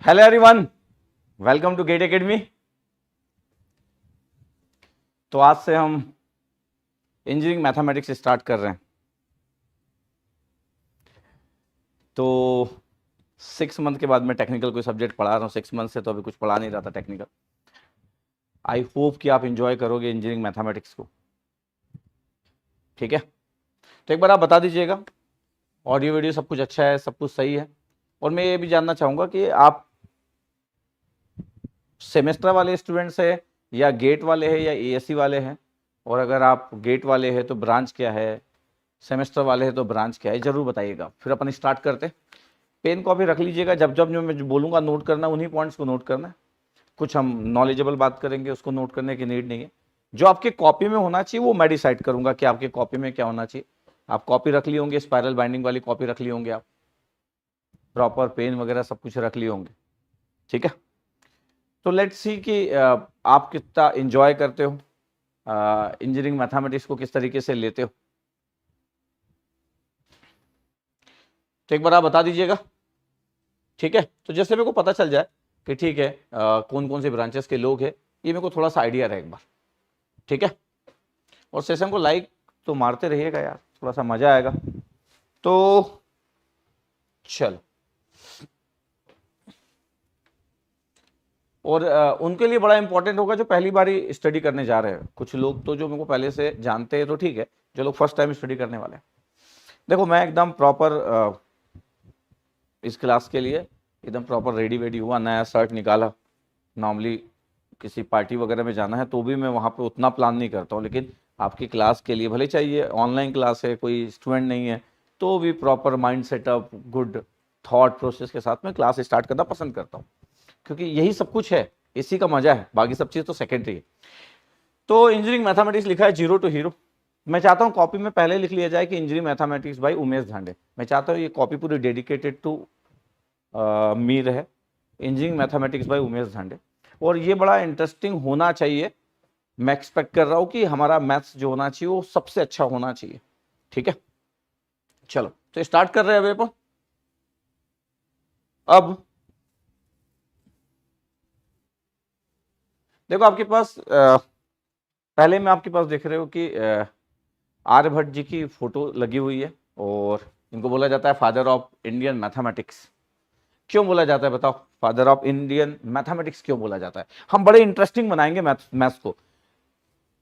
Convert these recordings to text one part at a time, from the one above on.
Hello everyone, welcome to GATE academy. तो आज से हम इंजीनियरिंग मैथमेटिक्स स्टार्ट कर रहे हैं। तो 6 मंथ के बाद मैं टेक्निकल कोई सब्जेक्ट पढ़ा रहा हूँ। 6 मंथ से तो अभी कुछ पढ़ा नहीं रहा था टेक्निकल। आई होप कि आप इंजॉय करोगे इंजीनियरिंग मैथमेटिक्स को। ठीक है, तो एक बार आप बता दीजिएगा ऑडियो वीडियो सब कुछ अच्छा है, सब कुछ सही है। और मैं ये भी जानना चाहूँगा कि आप सेमेस्टर वाले स्टूडेंट्स है या गेट वाले हैं या एएससी वाले हैं। और अगर आप गेट वाले हैं तो ब्रांच क्या है, सेमेस्टर वाले हैं तो ब्रांच क्या है, जरूर बताइएगा। फिर अपन स्टार्ट करते। पेन कॉपी रख लीजिएगा, जब जब जो मैं बोलूँगा नोट करना, उन्हीं पॉइंट्स को नोट करना है। कुछ हम नॉलेजेबल बात करेंगे, उसको नोट करने की नीड नहीं है। जो आपके कॉपी में होना चाहिए वो मैं डिसाइड करूंगा कि आपके कॉपी में क्या होना चाहिए। आप कॉपी रख लिए होंगे, स्पाइरल बाइंडिंग वाली कॉपी रख लिए होंगे, आप प्रॉपर पेन वगैरह सब कुछ रख लिए होंगे। ठीक है, तो लेट्स सी कि आप कितना इंजॉय करते हो इंजीनियरिंग मैथमेटिक्स को, किस तरीके से लेते हो। तो एक बार आप बता दीजिएगा। ठीक है, तो जैसे मेरे को पता चल जाए कि ठीक है कौन कौन से ब्रांचेस के लोग हैं, ये मेरे को थोड़ा सा आइडिया रहे एक बार। ठीक है, और सेशन को लाइक तो मारते रहिएगा यार, थोड़ा सा मजा आएगा। तो चल, और उनके लिए बड़ा इंपॉर्टेंट होगा जो पहली बार ही स्टडी करने जा रहे हैं। कुछ लोग तो जो मेरे को पहले से जानते हैं तो ठीक है, जो लोग फर्स्ट टाइम स्टडी करने वाले हैं, देखो मैं एकदम प्रॉपर इस क्लास के लिए एकदम प्रॉपर रेडी वेडी हुआ, नया शर्ट निकाला। नॉर्मली किसी पार्टी वगैरह में जाना है तो भी मैं वहाँ पे उतना प्लान नहीं करता हूँ, लेकिन आपकी क्लास के लिए भले चाहिए, ऑनलाइन क्लास है, कोई स्टूडेंट नहीं है, तो भी proper mind setup, good thought process के साथ में क्लास स्टार्ट करना पसंद करता हूँ, क्योंकि यही सब कुछ है, इसी का मजा है, बाकी सब चीज़ तो सेकेंडरी है। तो इंजीनियरिंग मैथमेटिक्स लिखा है जीरो टू हीरो। मैं चाहता हूँ कॉपी में पहले लिख लिया जाए कि engineering mathematics bye Umesh Dhande. मैं चाहता हूँ ये कॉपी पूरी डेडिकेटेड टू मी रहे, engineering mathematics bye Umesh Dhande. और ये बड़ा इंटरेस्टिंग होना चाहिए। मैं एक्सपेक्ट कर रहा हूँ कि हमारा मैथ्स जो होना चाहिए वो सबसे अच्छा होना चाहिए। ठीक है, चलो तो स्टार्ट कर रहे हैं अभी अपन। अब देखो आपके पास पहले में आपके पास देख रहे हो कि आर्यभट्ट जी की फोटो लगी हुई है, और इनको बोला जाता है फादर ऑफ इंडियन मैथमेटिक्स। क्यों बोला जाता है बताओ, फादर ऑफ इंडियन मैथमेटिक्स क्यों बोला जाता है? हम बड़े इंटरेस्टिंग बनाएंगे मैथ्स को।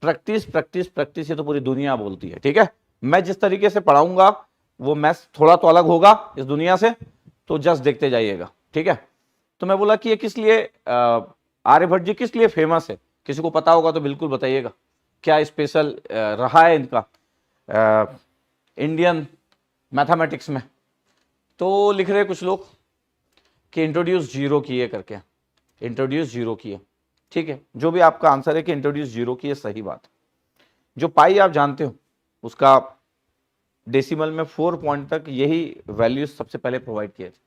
प्रैक्टिस प्रैक्टिस प्रैक्टिस, ये तो पूरी दुनिया बोलती है। ठीक है, मैं जिस तरीके से पढ़ाऊंगा वो मैथ्स थोड़ा तो अलग होगा इस दुनिया से, तो जस्ट देखते जाइएगा। ठीक है, तो मैं बोला कि ये किस लिए आर्यभट्ट जी किस लिए फेमस है, किसी को पता होगा तो बिल्कुल बताइएगा। क्या स्पेशल रहा है इनका इंडियन मैथमेटिक्स में? तो लिख रहे कुछ लोग कि इंट्रोड्यूस जीरो किए करके, इंट्रोड्यूस जीरो किए। ठीक है, जो भी आपका आंसर है कि इंट्रोड्यूस जीरो किए, सही बात। जो पाई आप जानते हो उसका डेसिमल में 4 पॉइंट तक यही वैल्यूज सबसे पहले प्रोवाइड किए थे,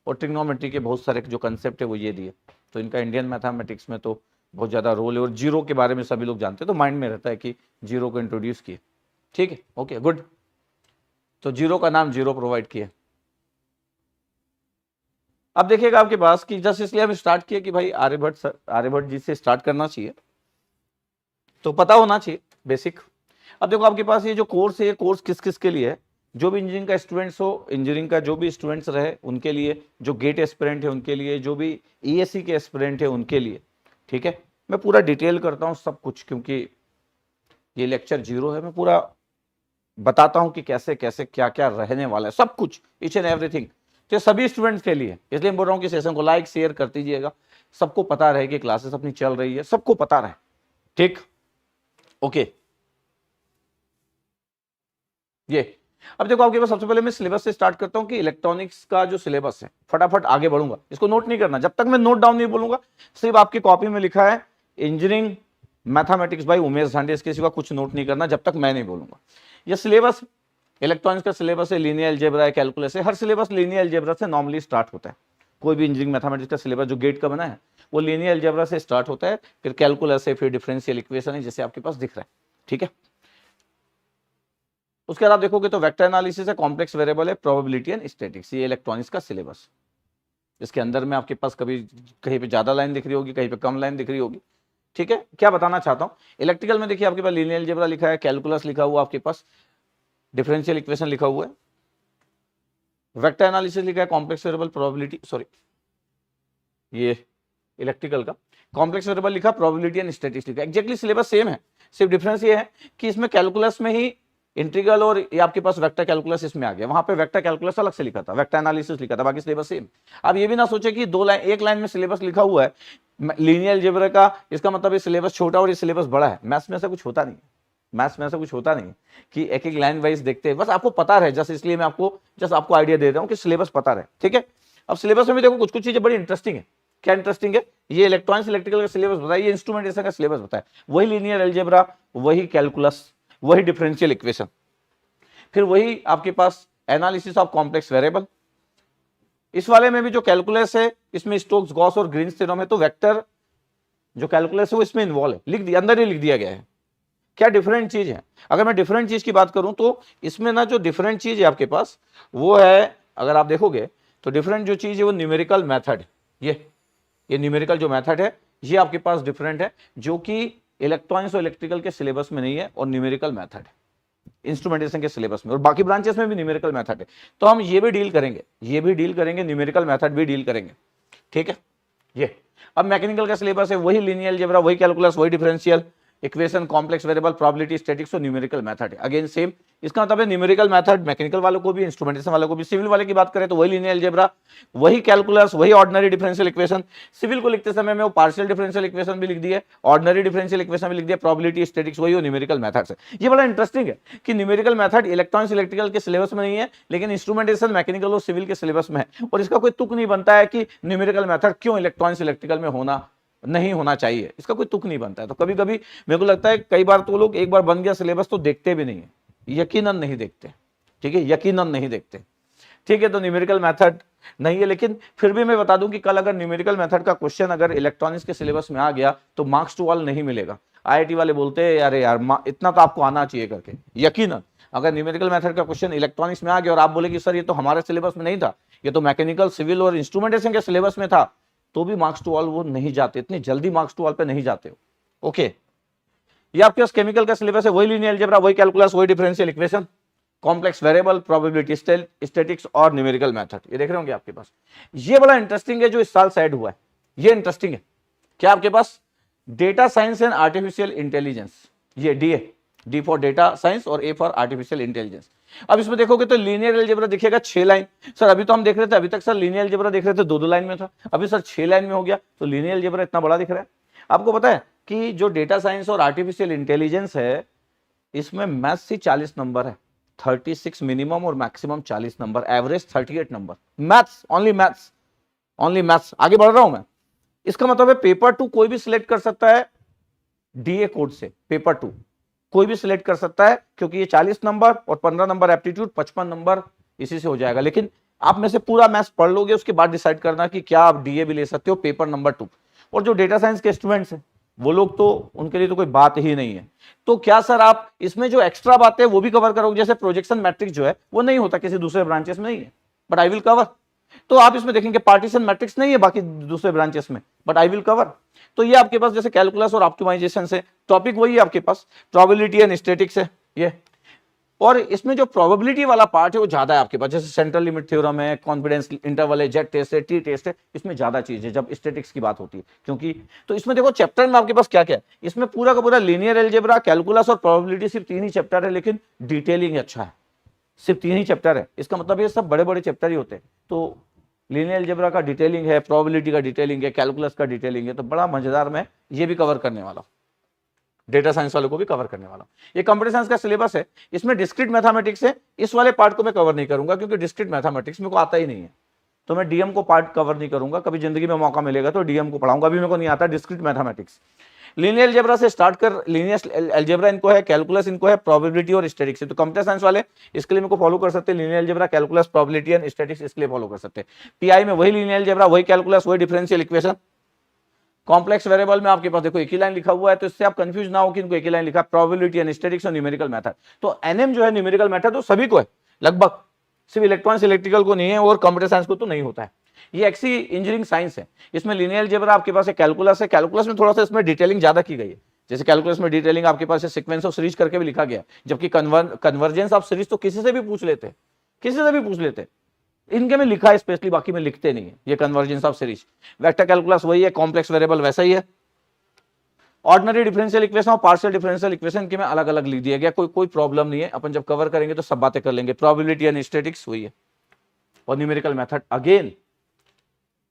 और ट्रिग्नोमेट्री के बहुत सारे जो कंसेप्ट है वो ये दिए। तो इनका इंडियन मैथमेटिक्स में तो बहुत ज़्यादा रोल है, और जीरो के बारे में सभी लोग जानते हैं, तो माइंड में रहता है कि जीरो को इंट्रोड्यूस किए। ठीक है, ओके गुड। तो जीरो का नाम जीरो प्रोवाइड किया। अब देखिएगा आपके पास कि जस्ट इसलिए हम स्टार्ट किए कि भाई आर्यभट्ट जी से स्टार्ट करना चाहिए, तो पता होना चाहिए बेसिक। अब देखो आपके पास ये जो कोर्स है, ये कोर्स किस किस के लिए है? जो भी इंजीनियरिंग का स्टूडेंट्स हो, इंजीनियरिंग का जो भी स्टूडेंट्स रहे उनके लिए, जो गेट एस्पिरेंट है उनके लिए, जो भी ईएससी के एस्पिरेंट है उनके लिए। ठीक है, मैं पूरा डिटेल करता हूँ सब कुछ, क्योंकि ये लेक्चर जीरो है। मैं पूरा बताता हूँ कि कैसे कैसे क्या क्या रहने वाला है, सब कुछ, ईच एंड एवरीथिंग। तो सभी स्टूडेंट्स के लिए, इसलिए मैं बोल रहा हूँ कि सेशन को लाइक शेयर कर दीजिएगा, सबको पता रहे कि क्लासेस अपनी चल रही है, सबको पता रहे। ठीक, ओके। ये अब देखो आपके पास सबसे पहले मैं सिलेबस से स्टार्ट करता हूं कि इलेक्ट्रॉनिक्स का जो सिलेबस है, फटाफट आगे बढ़ूंगा, इसको नोट नहीं करना जब तक मैं नोट डाउन नहीं बोलूंगा। सिर्फ आपकी कॉपी में लिखा है engineering mathematics bye Umesh Dhande, इसके सिवा कुछ नोट नहीं करना जब तक मैं नहीं बोलूंगा। ये सिलेबस इलेक्ट्रॉनिक्स का सिलेबस है, लीनियर अलजेब्रा है, कैलकुलस है। हर सिलेबस लीनियर अलजेब्रा से नॉर्मली स्टार्ट होता है। कोई भी इंजीनियरिंग मैथमेटिक्स का सिलेबस जो गेट का बना है वो लीनियर अलजेब्रा से स्टार्ट होता है, फिर कैलकुलस है, फिर डिफरेंशियल इक्वेशन है, जैसे आपके पास दिख रहा है। ठीक है, उसके बाद आप देखोगे तो वेक्टर एनालिसिस है, कॉम्प्लेक्स वेरिएबल है, प्रोबेबिलिटी एंड स्टैटिक्स, ये इलेक्ट्रॉनिक्स का सिलेबस। इसके अंदर में आपके पास कभी कहीं पे ज्यादा लाइन दिख रही होगी, कहीं पे कम लाइन दिख रही होगी, ठीक है। क्या बताना चाहता हूं, इलेक्ट्रिकल में देखिए आपके पास लीनियर अलजेब्रा लिखा है, कैलकुलस लिखा हुआ, आपके पास डिफरेंशियल इक्वेशन लिखा हुआ है, वेक्टर एनालिसिस लिखा है, कॉम्प्लेक्स वेरिएबल प्रोबेबिलिटी, सॉरी ये इलेक्ट्रिकल का कॉम्प्लेक्स वेरिएबल लिखा, प्रोबेबिलिटी एंड स्टैटिस्टिक्स लिखा, एग्जैक्टली सिलेबस सेम है, सिर्फ डिफरेंस ये है कि इसमें कैलकुलस में ही इंटीग्रल और ये आपके पास वेक्टर कैलकुलस इसमें आ गया, वहां पे वेक्टर कैलकुलस अलग से लिखा था, वेक्टर एनालिसिस लिखा था, बाकी सिलेबस सेम। अब ये भी ना सोचे कि दो लाइन एक लाइन में सिलेबस लिखा हुआ है लीनियर अलजेब्रा का, इसका मतलब ये सिलेबस छोटा और ये सिलेबस बड़ा है। मैथ्स में ऐसा कुछ होता नहीं, मैथ्स में ऐसा कुछ होता नहीं कि एक एक लाइन वाइज देखते हैं, बस आपको पता रहे, जस्ट इसलिए मैं आपको आइडिया दे रहा हूँ कि सिलेबस पता रहे, ठीक है। अब सिलेबस में भी देखो कुछ कुछ चीजें बड़ी इंटरेस्टिंग है। क्या इंटरेस्टिंग है, ये इलेक्ट्रॉनिक्स इलेक्ट्रिकल का सिलेबस बताया, ये इंस्ट्रूमेंटेशन का सिलेबस बताया, वही लीनियर अलजेब्रा, वही कैलकुलस, वही डिफरेंशियल इक्वेशन, फिर वही आपके पास एनालिसिस ऑफ कॉम्प्लेक्स वेरिएबल। इस वाले में भी जो कैलकुलस है इसमें स्टोक्स गॉस और ग्रीन्स थ्योरम है, तो वेक्टर जो कैलकुलस है वो इसमें इन्वॉल्व है, लिख दिया, अंदर ही लिख दिया गया है। क्या डिफरेंट चीज है, अगर मैं डिफरेंट चीज की बात करूं तो इसमें ना जो डिफरेंट चीज है आपके पास वो है, अगर आप देखोगे तो डिफरेंट जो चीज है वो न्यूमेरिकल मेथड, ये न्यूमेरिकल जो मेथड है ये आपके पास डिफरेंट है, जो कि इलेक्ट्रॉनिक्स और इलेक्ट्रिकल के सिलेबस में नहीं है, और न्यूमेरिकल मेथड है इंस्ट्रूमेंटेशन के सिलेबस में, और बाकी ब्रांचेस में भी न्यूमेरिकल मेथड है। तो हम ये भी डील करेंगे, न्यूमेरिकल मेथड भी डील करेंगे, ठीक है। ये अब मैकेनिकल का सिलेबस है वही लीनियर अलजेब्रा, वही कैलकुलस, वही differential equation, complex variable, probability, statistics और न्यूमेरिकल मेथड है, अगेन सेम। इसका मतलब है न्यूमेरिकल मेथड मैकेनिकल वालों को भी, इंस्ट्रूमेंटेशन वालों को भी। सिविल वाले की बात करें तो वही लीनियर अलजेब्रा, वही कैलकुलस, वही ऑर्डिनरी डिफरेंशियल इक्वेशन। सिविल को लिखते समय में वो पार्शियल डिफरेंशियल इक्वेशन भी लिख दिए, ऑर्डिनरी डिफरेंशियल इक्वेशन भी लिख दिया, प्रोबेबिलिटी, स्टैटिस्टिक्स वही न्यूमेरिकल मेथड है। ये बड़ा इंटरेस्टिंग है कि न्यूमेरिकल मेथड इलेक्ट्रॉनिक्स इलेक्ट्रिकल के सिलेबस में नहीं है, लेकिन इंस्ट्रूमेंटेशन मैकेनिकल और सिविल के सिलेबस में है, और इसका कोई तुक नहीं बनता है कि न्यूमेरिकल मेथड क्यों इलेक्ट्रॉनिक्स इलेक्ट्रिकल में नहीं होना चाहिए, इसका कोई तुक नहीं बनता है। तो कभी कभी मेरे को लगता है कई बार तो लोग एक बार बन गया सिलेबस तो देखते भी नहीं है, यकीनन नहीं देखते, ठीक है, यकीनन नहीं देखते, ठीक है। तो न्यूमेरिकल मेथड नहीं है, लेकिन फिर भी मैं बता दूं कि कल अगर न्यूमेरिकल मेथड का क्वेश्चन अगर इलेक्ट्रॉनिक्स के सिलेबस में आ गया तो मार्क्स टू ऑल नहीं मिलेगा। आईआईटी वाले बोलते हैं अरे यार इतना तो आपको आना चाहिए करके, यकीनन अगर न्यूमेरिकल मेथड का क्वेश्चन इलेक्ट्रॉनिक्स में आ गया और आप बोले कि सर ये तो हमारे सिलेबस में नहीं था, ये तो मैकेनिकल, सिविल और इंस्ट्रूमेंटेशन के सिलेबस में था, तो भी मार्क्स टू ऑल वो नहीं जाते, इतनी जल्दी मार्क्स टू ऑल पे नहीं जाते हो, ओके। ये आपके पास केमिकल का सिलेबस है, वही लीनियर अलजेब्रा, वही कैलकुलस, वही differential equation, complex variable, probability, statistics और न्यूमेरिकल मेथड, ये देख रहे होंगे आपके पास। ये बड़ा इंटरेस्टिंग है जो इस साल सेट हुआ है, ये इंटरेस्टिंग है। क्या आपके पास data science and artificial intelligence, ये डी फॉर डेटा साइंस और ए फॉर आर्टिफिशियल इंटेलिजेंस। अब इसमें देखोगे तो लीनियर अलजेब्रा दिखेगा 6 लाइन, सर अभी तो हम देख रहे थे, अभी तक सर लीनियर अलजेब्रा देख रहे थे 2-2 लाइन में था, अभी सर 6 लाइन में हो गया, तो लीनियर अलजेब्रा इतना बड़ा दिख रहा है। आपको पता है कि जो डेटा साइंस और आर्टिफिशियल इंटेलिजेंस है इसमें मैथ्स ही 40 नंबर है, 36 मिनिमम और maximum 40 number, average 38 number, maths, only maths. आगे बढ़ रहा हूं मैं, इसका मतलब है पेपर 2 कोई भी सिलेक्ट कर सकता है डीए कोड से, पेपर 2 कोई भी सिलेक्ट कर सकता है, क्योंकि ये 40 नंबर और 15 नंबर एप्टीट्यूड, 55 नंबर इसी से हो जाएगा। लेकिन आप में से पूरा मैथ्स पढ़ लोगे, उसके बाद डिसाइड करना कि क्या आप डीए भी ले सकते हो पेपर नंबर 2। और जो डेटा साइंस के स्टूडेंट्स हैं वो लोग तो उनके लिए तो कोई बात ही नहीं है। तो क्या सर आप इसमें जो एक्स्ट्रा बातें वो भी कवर करोगे, जैसे प्रोजेक्शन मैट्रिक्स जो है वो नहीं होता, किसी दूसरे ब्रांचेस में नहीं है, बट आई विल कवर। तो आप इसमें देखेंगे पार्टीशन मैट्रिक्स नहीं है बाकी दूसरे ब्रांचेस में, बट आई विल कवर। तो ये आपके पास जैसे कैलकुलस और ऑप्टिमाइजेशन से टॉपिक वही है आपके पास, प्रोबेबिलिटी एंड स्टैटिस्टिक्स है ये। और इसमें जो प्रोबेबिलिटी वाला पार्ट है वो ज्यादा है आपके पास, जैसे सेंट्रल लिमिट थ्योरम है, कॉन्फिडेंस इंटरवल है, जेड टेस्ट है, टी टेस्ट है, इसमें ज्यादा चीज है जब स्टैटिस्टिक्स की बात होती है। क्योंकि तो इसमें देखो चैप्टर में आपके पास क्या क्या है, इसमें पूरा का पूरा लीनियर अलजेब्रा, कैलकुलस और प्रोबेबिलिटी, सिर्फ 3 ही चैप्टर है, लेकिन डिटेलिंग अच्छा है, सिर्फ 3 ही चैप्टर है। इसका मतलब ये सब बड़े बड़े चैप्टर ही होते हैं। तो लीनियर अलजेब्रा का डिटेलिंग है, प्रोबेबिलिटी का डिटेलिंग है, कैलकुलस का डिटेलिंग है, तो बड़ा मजेदार मैं ये भी कवर करने वाला हूं, डेटा साइंस वालों को भी कवर करने वाला हूं। ये कंप्यूटर साइंस का सिलेबस है, इसमें डिस्क्रीट मैथमेटिक्स है, इस वाले पार्ट को मैं कवर नहीं करूंगा क्योंकि डिस्क्रीट मैथमेटिक्स मेरे को आता ही नहीं है, तो मैं डीएम को पार्ट कवर नहीं करूंगा। कभी जिंदगी में मौका मिलेगा तो डीएम को पढ़ाऊंगा, अभी मेरे को नहीं आता डिस्क्रीट मैथमेटिक्स। लीनियर अलजेब्रा से स्टार्ट कर, लीनियर अलजेब्रा इनको है, कैलकुलस इनको है, प्रोबेबिलिटी और स्टैटिस्टिक्स। तो कंप्यूटर साइंस वाले इसके लिए मेरे को फॉलो कर सकते हैं, linear algebra, calculus, probability and statistics इसके लिए फॉलो कर सकते हैं। पीआई में वही लीनियर अलजेब्रा, वही कैलकुलस, वही डिफरेंशियल इक्वेशन। कॉम्प्लेक्स वेरिएबल में आपके पास देखो एक ही लाइन लिखा हुआ है, तो इससे आप कंफ्यूज ना हो कि इनको एक ही लाइन लिखा, प्रोबेबिलिटी एंड स्टैटिस्टिक्स और न्यूमेरिकल मेथड। तो एनएम जो है न्यूमेरिकल मेथड तो सभी को है लगभग, सिर्फ इलेक्ट्रॉनिक्स इलेक्ट्रिकल को नहीं है और कंप्यूटर साइंस को तो नहीं होता है। ये एक्सी इंजीनियरिंग साइंस है, इसमें लीनियर अलजेब्रा आपके पास है, कैलकुलस है, कैलकुलस में थोड़ा सा इसमें डिटेलिंग ज्यादा की गई है। जैसे कैलकुलस में डिटेलिंग आपके पास है, सीक्वेंस ऑफ सीरीज करके भी लिखा गया, जबकि कन्वर्जेंस ऑफ सीरीज तो किसी से भी पूछ लेते, किसी से भी पूछ लेते, इनके में लिखा है स्पेशली, बाकी में लिखते नहीं है ये convergence of series. Vector calculus वही है, कॉम्प्लेक्स वेरिएबल वैसा ही है। ऑर्डिनरी डिफरेंशियल इक्वेशन और पार्शियल डिफरेंशियल इक्वेशन के में अलग अलग लिख दिया गया, कोई प्रॉब्लम नहीं है, अपन जब कवर करेंगे तो सब बातें कर लेंगे। प्रोबेबिलिटी एंड स्टैटिस्टिक्स वही है, और न्यूमेरिकल मेथड अगेन।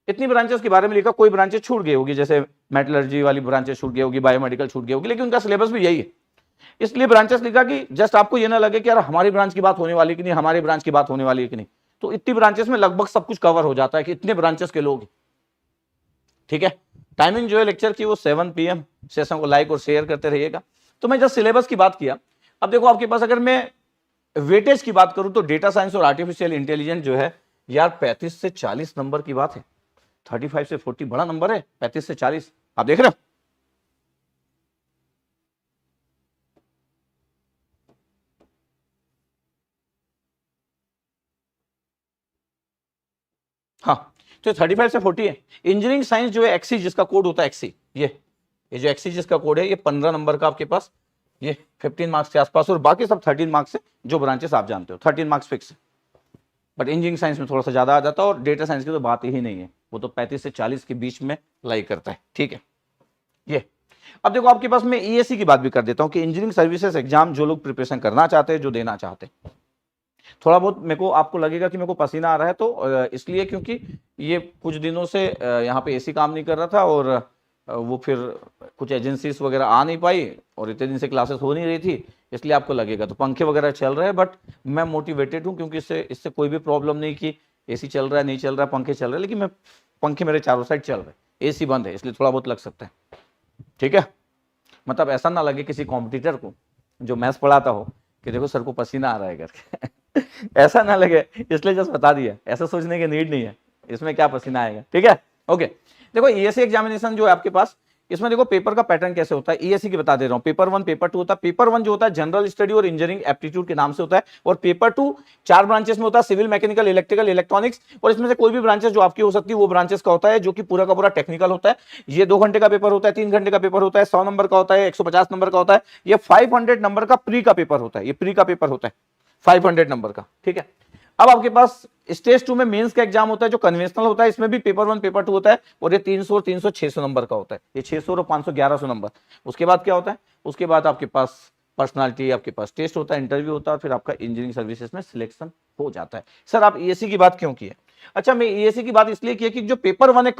इतनी ब्रांचेस के बारे में लिखा, कोई ब्रांचेस छूट गई होगी, जैसे मेटलर्जी वाली ब्रांचेस छूट गई होगी, बायोमेडिकल छूट गई होगी, लेकिन उनका सिलेबस भी यही है। इसलिए ब्रांचेस लिखा कि जस्ट आपको ये ना लगे कि यार हमारी ब्रांच की बात होने वाली कि नहीं, हमारी ब्रांच की बात होने वाली है कि नहीं। तो इतनी ब्रांचेस में लगभग सब कुछ कवर हो जाता है कि इतने ब्रांचेस के लोग, ठीक है। टाइमिंग जो है लेक्चर की वो 7 PM। सेशन को लाइक और शेयर करते रहिएगा। तो मैं जस्ट सिलेबस की बात किया। अब देखो आपके पास अगर मैं वेटेज की बात करूं तो डेटा साइंस और आर्टिफिशियल इंटेलिजेंस जो है यार 35 से 40 नंबर की बात है। 35 से 40 बड़ा नंबर है, 35 से 40 आप देख रहे हो। हाँ, तो 35 से 40 है। इंजीनियरिंग साइंस जो है एक्सी, जिसका कोड होता है एक्सी, ये जो एक्सी जिसका कोड है, ये 15 नंबर का आपके पास, ये 15 मार्क्स के आसपास, और बाकी सब 13 मार्क्स है। जो ब्रांचेस आप जानते हो 13 मार्क्स फिक्स है। बट इंजीनियरिंग साइंस में थोड़ा सा ज्यादा आ जाता है, और डेटा साइंस की तो बात ही नहीं है, वो तो 35 से 40 के बीच में लाई करता है, ठीक है। ये अब देखो आपके पास मैं ईएससी की बात भी कर देता हूं कि इंजीनियरिंग सर्विसेज एग्जाम जो लोग प्रिपरेशन करना चाहते हैं, जो देना चाहते हैं, थोड़ा बहुत मेरे को आपको लगेगा कि मेरे को पसीना आ रहा है, तो इसलिए क्योंकि ये कुछ दिनों से यहाँ पे एसी काम नहीं कर रहा था, और वो फिर कुछ एजेंसीज वगैरह आ नहीं पाई, और इतने दिन से क्लासेस हो नहीं रही थी, इसलिए आपको लगेगा। तो पंखे वगैरह चल रहे हैं, बट मैं मोटिवेटेड हूँ, क्योंकि इससे कोई भी प्रॉब्लम नहीं कि एसी चल रहा है नहीं चल रहा है, पंखे चल रहे हैं, लेकिन मैं पंखे मेरे चारों साइड चल रहे हैं, एसी बंद है, इसलिए थोड़ा बहुत लग सकता है, ठीक है। मतलब ऐसा ना लगे किसी कॉम्पिटिटर को जो मैथ्स पढ़ाता हो कि देखो सर को पसीना आ रहा है करके ऐसा ना लगे, इसलिए जस्ट बता दिया, ऐसा सोचने की नीड नहीं है, इसमें क्या पसीना आएगा, ठीक है। ओके, देखो ईएससी एग्जामिनेशन जो है आपके पास, इसमें देखो पेपर का पैटर्न कैसे होता है, ईएससी की बता दे रहा हूं। पेपर 1 पेपर 2 होता है। पेपर 1 जो होता है जनरल स्टडी और इंजीनियरिंग एप्टीट्यूड के नाम से होता है, और पेपर 2 4 ब्रांचेस में होता है, सिविल, मैकेनिकल, इलेक्ट्रिकल, इलेक्ट्रॉनिक्स, और इसमें से कोई भी ब्रांचेस जो आपकी हो सकती है वो ब्रांचेस का होता है, जो कि पूरा का पूरा टेक्निकल होता है। ये 2 घंटे का पेपर होता है, 3 घंटे का पेपर होता है, 100 नंबर का होता है, 150 नंबर का होता है, ये 500 नंबर का प्री का पेपर होता है, ये प्री का पेपर होता है 500 नंबर का, ठीक है। अब आपके पास स्टेज 2 में मेंस का एग्जाम होता है, जो कन्वेंशनल होता है, इसमें भी पेपर 1 पेपर 2 होता है, और ये 300 और 300 600 नंबर का होता है, ये 600 और 500 1100 नंबर। उसके बाद क्या होता है, उसके बाद आपके पास पर्सनालिटी, आपके पास टेस्ट होता है, इंटरव्यू होता है, फिर आपका इंजीनियरिंग सर्विसेज में सिलेक्शन हो जाता है। सर आप ईएससी की बात क्यों की है? अच्छा, मैं ईएससी की बात इसलिए की है कि जो पेपर 1 है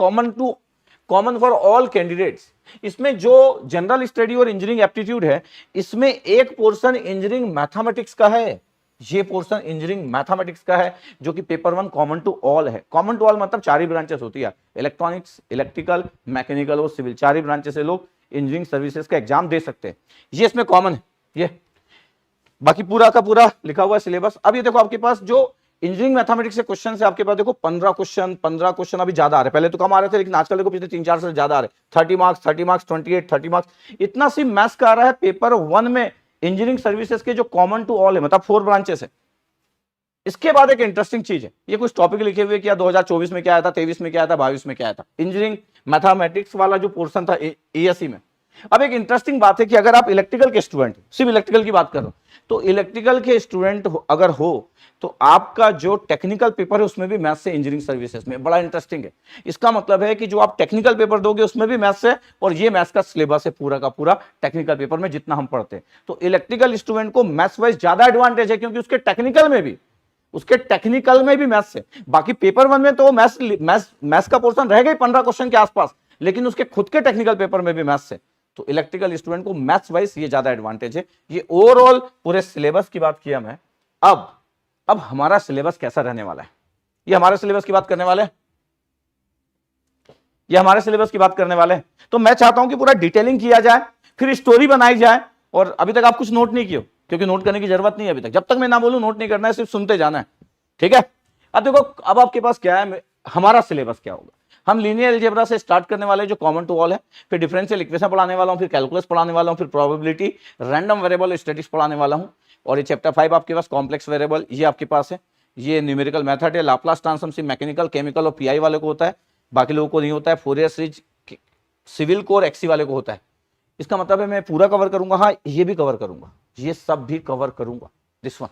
कॉमन फॉर ऑल कैंडिडेट्स, इसमें जो जनरल स्टडी और इंजीनियरिंग एप्टीट्यूड है, इसमें एक पोर्शन इंजीनियरिंग मैथमेटिक्स का है, ये पोर्शन इंजीनियरिंग मैथमेटिक्स का है, जो कि पेपर 1 कॉमन टू ऑल है। कॉमन टू ऑल मतलब 4 ही ब्रांचेस होती है, इलेक्ट्रॉनिक्स, इलेक्ट्रिकल, मैकेनिकल और सिविल, 4 ही ब्रांचेस से लोग इंजीनियरिंग सर्विसेज का एग्जाम दे सकते हैं, ये इसमें कॉमन है। ये बाकी पूरा का पूरा लिखा हुआ है सिलेबस। अब ये देखो आपके पास जो इंजीनियरिंग मैथमेटिक्स से क्वेश्चन है, आपके पास देखो 15 क्वेश्चन अभी ज्यादा आ रहे, पहले तो कम आ रहे थे, लेकिन आजकल देखो पिछले 3-4 साल ज्यादा आ रहे, 30 मार्क्स 28 30 मार्क्स, इतना सी मैथ्स का आ रहा है पेपर 1 में इंजीनियरिंग सर्विसेज के, जो कॉमन टू ऑल है, मतलब 4 ब्रांचेस है। इसके बाद एक इंटरेस्टिंग चीज है, ये कुछ टॉपिक लिखे हुए कि 2024 में क्या आया था, 23 में क्या आया था, 22 में क्या आया था, इंजीनियरिंग मैथमेटिक्स वाला जो पोर्शन था ईएससी में। अब एक इंटरेस्टिंग बात है कि अगर आप इलेक्ट्रिकल के स्टूडेंट, सिर्फ इलेक्ट्रिकल की बात करो, तो इलेक्ट्रिकल के स्टूडेंट अगर हो तो आपका जो टेक्निकल पेपर है उसमें भी मैथ्स से इंजीनियरिंग सर्विसेज में, बड़ा इंटरेस्टिंग है। इसका मतलब है कि जो आप टेक्निकल पेपर दोगे उसमें भी मैथ्स है, और ये मैथ्स का सिलेबस है पूरा का पूरा टेक्निकल पेपर में जितना हम पढ़ते हैं। तो इलेक्ट्रिकल स्टूडेंट को मैथ्स वाइज ज्यादा एडवांटेज है, क्योंकि उसके टेक्निकल में भी मैथ्स है। बाकी पेपर 1 में तो मैथ्स का पोर्शन रहेगा ही 15 क्वेश्चन के आसपास, लेकिन उसके खुद के टेक्निकल पेपर में भी मैथ्स है। तो इलेक्ट्रिकल स्टूडेंट को मैथ्स वाइज ये ज्यादा एडवांटेज है। ये ओवरऑल पूरे सिलेबस की बात किया मैं। अब हमारा सिलेबस कैसा रहने वाला है, ये हमारे सिलेबस की बात करने वाले हैं, ये हमारे सिलेबस की बात करने वाले हैं। तो मैं चाहता हूं कि पूरा डिटेलिंग किया जाए, फिर स्टोरी बनाई जाए। और अभी तक आप कुछ नोट नहीं किए, क्योंकि नोट करने की जरूरत नहीं है अभी तक, जब तक मैं ना बोलूं नोट नहीं करना है, सिर्फ सुनते जाना है, ठीक है। अब देखो, अब आपके पास क्या है, हमारा सिलेबस क्या होगा। हम लीनियर अलजेब्रा से स्टार्ट करने वाले, जो कॉमन टू ऑल है, फिर डिफरेंशियल इक्वेशन पढ़ाने वाला हूं, फिर कैलकुलस पढ़ाने वाला हूं, फिर प्रोबेबिलिटी, रैंडम वेरिएबल, स्टैटिस्टिक्स पढ़ाने वाला हूं, और ये चैप्टर 5 आपके पास कॉम्प्लेक्स वेरिएबल, ये आपके पास है। ये न्यूमेरिकल मेथड है। लाप्लास ट्रांसफॉर्म सिर्फ मैकेनिकल, केमिकल और पीआई वाले को होता है, बाकी लोगों को नहीं होता है। फोरियर सीरीज सिविल को और एक्सी वाले को होता है। इसका मतलब है मैं पूरा कवर करूंगा, हाँ ये भी कवर करूंगा, ये सब भी कवर करूंगा, दिस वन,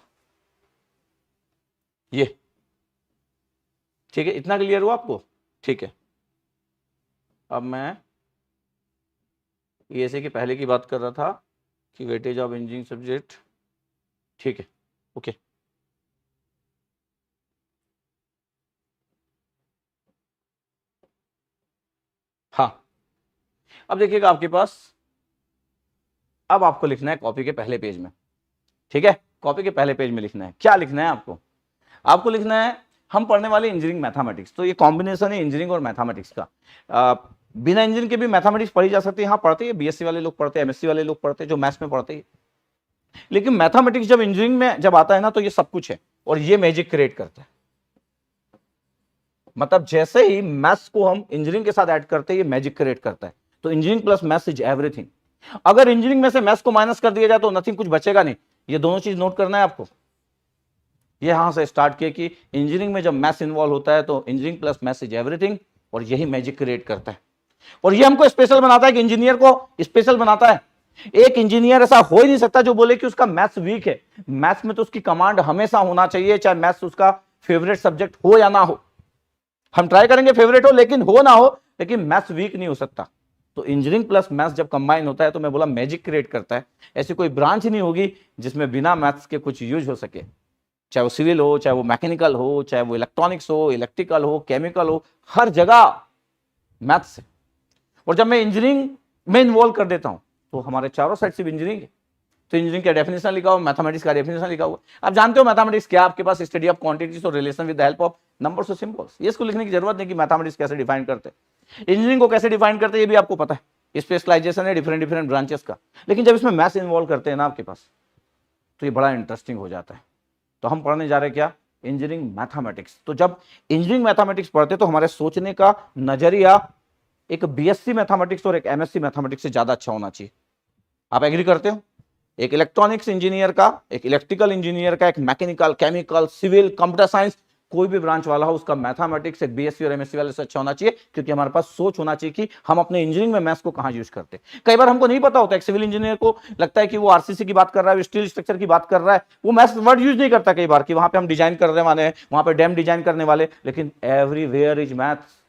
ये ठीक है। इतना क्लियर हुआ आपको? ठीक है। अब मैं ये ऐसे कि पहले की बात कर रहा था कि वेटेज ऑफ इंजीनियरिंग सब्जेक्ट, ठीक है, ओके। हाँ, अब देखिएगा आपके पास, अब आपको लिखना है कॉपी के पहले पेज में, ठीक है। कॉपी के पहले पेज में लिखना है, क्या लिखना है आपको? आपको लिखना है हम पढ़ने वाले इंजीनियरिंग मैथमेटिक्स, तो ये कॉम्बिनेशन है इंजीनियरिंग और मैथमेटिक्स का। बिना इंजीनियरिंग के भी मैथमेटिक्स पढ़ी जा सकती है, हाँ पढ़ते हैं, बीएससी वाले लोग पढ़ते हैं, एमएससी वाले लोग पढ़ते हैं, जो मैथ्स में पढ़ते हैं। लेकिन मैथमेटिक्स जब इंजीनियरिंग में जब आता है ना, तो ये सब कुछ है और ये मैजिक क्रिएट करता है। मतलब जैसे ही मैथ्स को हम इंजीनियरिंग के साथ ऐड करते हैं, ये मैजिक क्रिएट करता है। तो engineering plus maths is everything. अगर इंजीनियरिंग में से मैथ्स को माइनस कर दिया जाए तो नथिंग, कुछ बचेगा नहीं। ये दोनों चीज नोट करना है आपको। ये यहां से स्टार्ट किया कि इंजीनियरिंग में जब मैथ्स इन्वॉल्व होता है तो engineering plus maths is everything, और यही मैजिक क्रिएट करता है। और ये हमको स्पेशल बनाता है, कि इंजीनियर को स्पेशल बनाता है। एक इंजीनियर ऐसा हो ही नहीं सकता जो बोले कि उसका मैथ्स वीक है। मैथ्स में तो उसकी कमांड हमेशा होना चाहिए, चाहे मैथ्स उसका फेवरेट सब्जेक्ट हो या ना हो। हम ट्राई करेंगे फेवरेट हो, लेकिन हो ना हो, लेकिन मैथ्स वीक नहीं हो सकता। तो इंजीनियरिंग प्लस मैथ्स जब कंबाइन होता है तो मैं बोला मैजिक क्रिएट करता है। ऐसी कोई ब्रांच नहीं होगी जिसमें बिना मैथ्स के कुछ यूज हो सके, चाहे वो सिविल हो, चाहे वो मैकेनिकल हो, चाहे वो इलेक्ट्रॉनिक्स हो, इलेक्ट्रिकल हो, केमिकल हो, हर जगह मैथ्स है। और जब मैं इंजीनियरिंग में इन्वॉल्व कर देता हूं तो हमारे चारों साइड सिर्फ इंजीनियरिंग है। तो इंजीनियरिंग का डेफिनेशन लिखा हुआ, मैथमेटिक्स का डेफिनेशन लिखा हुआ। आप जानते हो मैथमेटिक्स क्या? आपके पास स्टडी ऑफ क्वांटिटीज और relation with the help of numbers और सिंबल्स। ये इसको लिखने की जरूरत नहीं कि मैथमेटिक्स कैसे डिफाइन करते हैं, इंजीनियरिंग को कैसे डिफाइन करते हैं, ये भी आपको पता है। स्पेशलाइजेशन है डिफरेंट डिफरेंट ब्रांचेस का। लेकिन जब इसमें मैथ्स इन्वॉल्व करते हैं ना आपके पास, तो ये बड़ा इंटरेस्टिंग हो जाता है। तो हम पढ़ने जा रहे हैं क्या? Engineering mathematics. तो जब इंजीनियरिंग मैथमेटिक्स पढ़ते तो हमारे सोचने का नजरिया एक बीएससी मैथमेटिक्स और एक एमएससी मैथमेटिक्स से ज्यादा अच्छा होना चाहिए। आप एग्री करते हो? एक इलेक्ट्रॉनिक्स इंजीनियर का, एक इलेक्ट्रिकल इंजीनियर का, एक mechanical, chemical, civil, computer science, कोई भी ब्रांच वाला हो, उसका मैथमेटिक्स एक बीएससी और एमएससी वाले से अच्छा होना चाहिए। क्योंकि हमारे पास सोच होना चाहिए कि हम अपने इंजीनियरिंग में मैथ्स को कहां यूज करते हैं। कई बार हमको नहीं पता होता, एक सिविल इंजीनियर को लगता है कि वो आरसीसी की बात कर रहा है, स्टील स्ट्रक्चर की बात कर रहा है, वो मैथ्स वर्ड यूज नहीं करता कई बार कि वहां पे हम डिजाइन करने वाले हैं, वहां पे डैम डिजाइन करने वाले। लेकिन एवरीवेयर इज मैथ्स।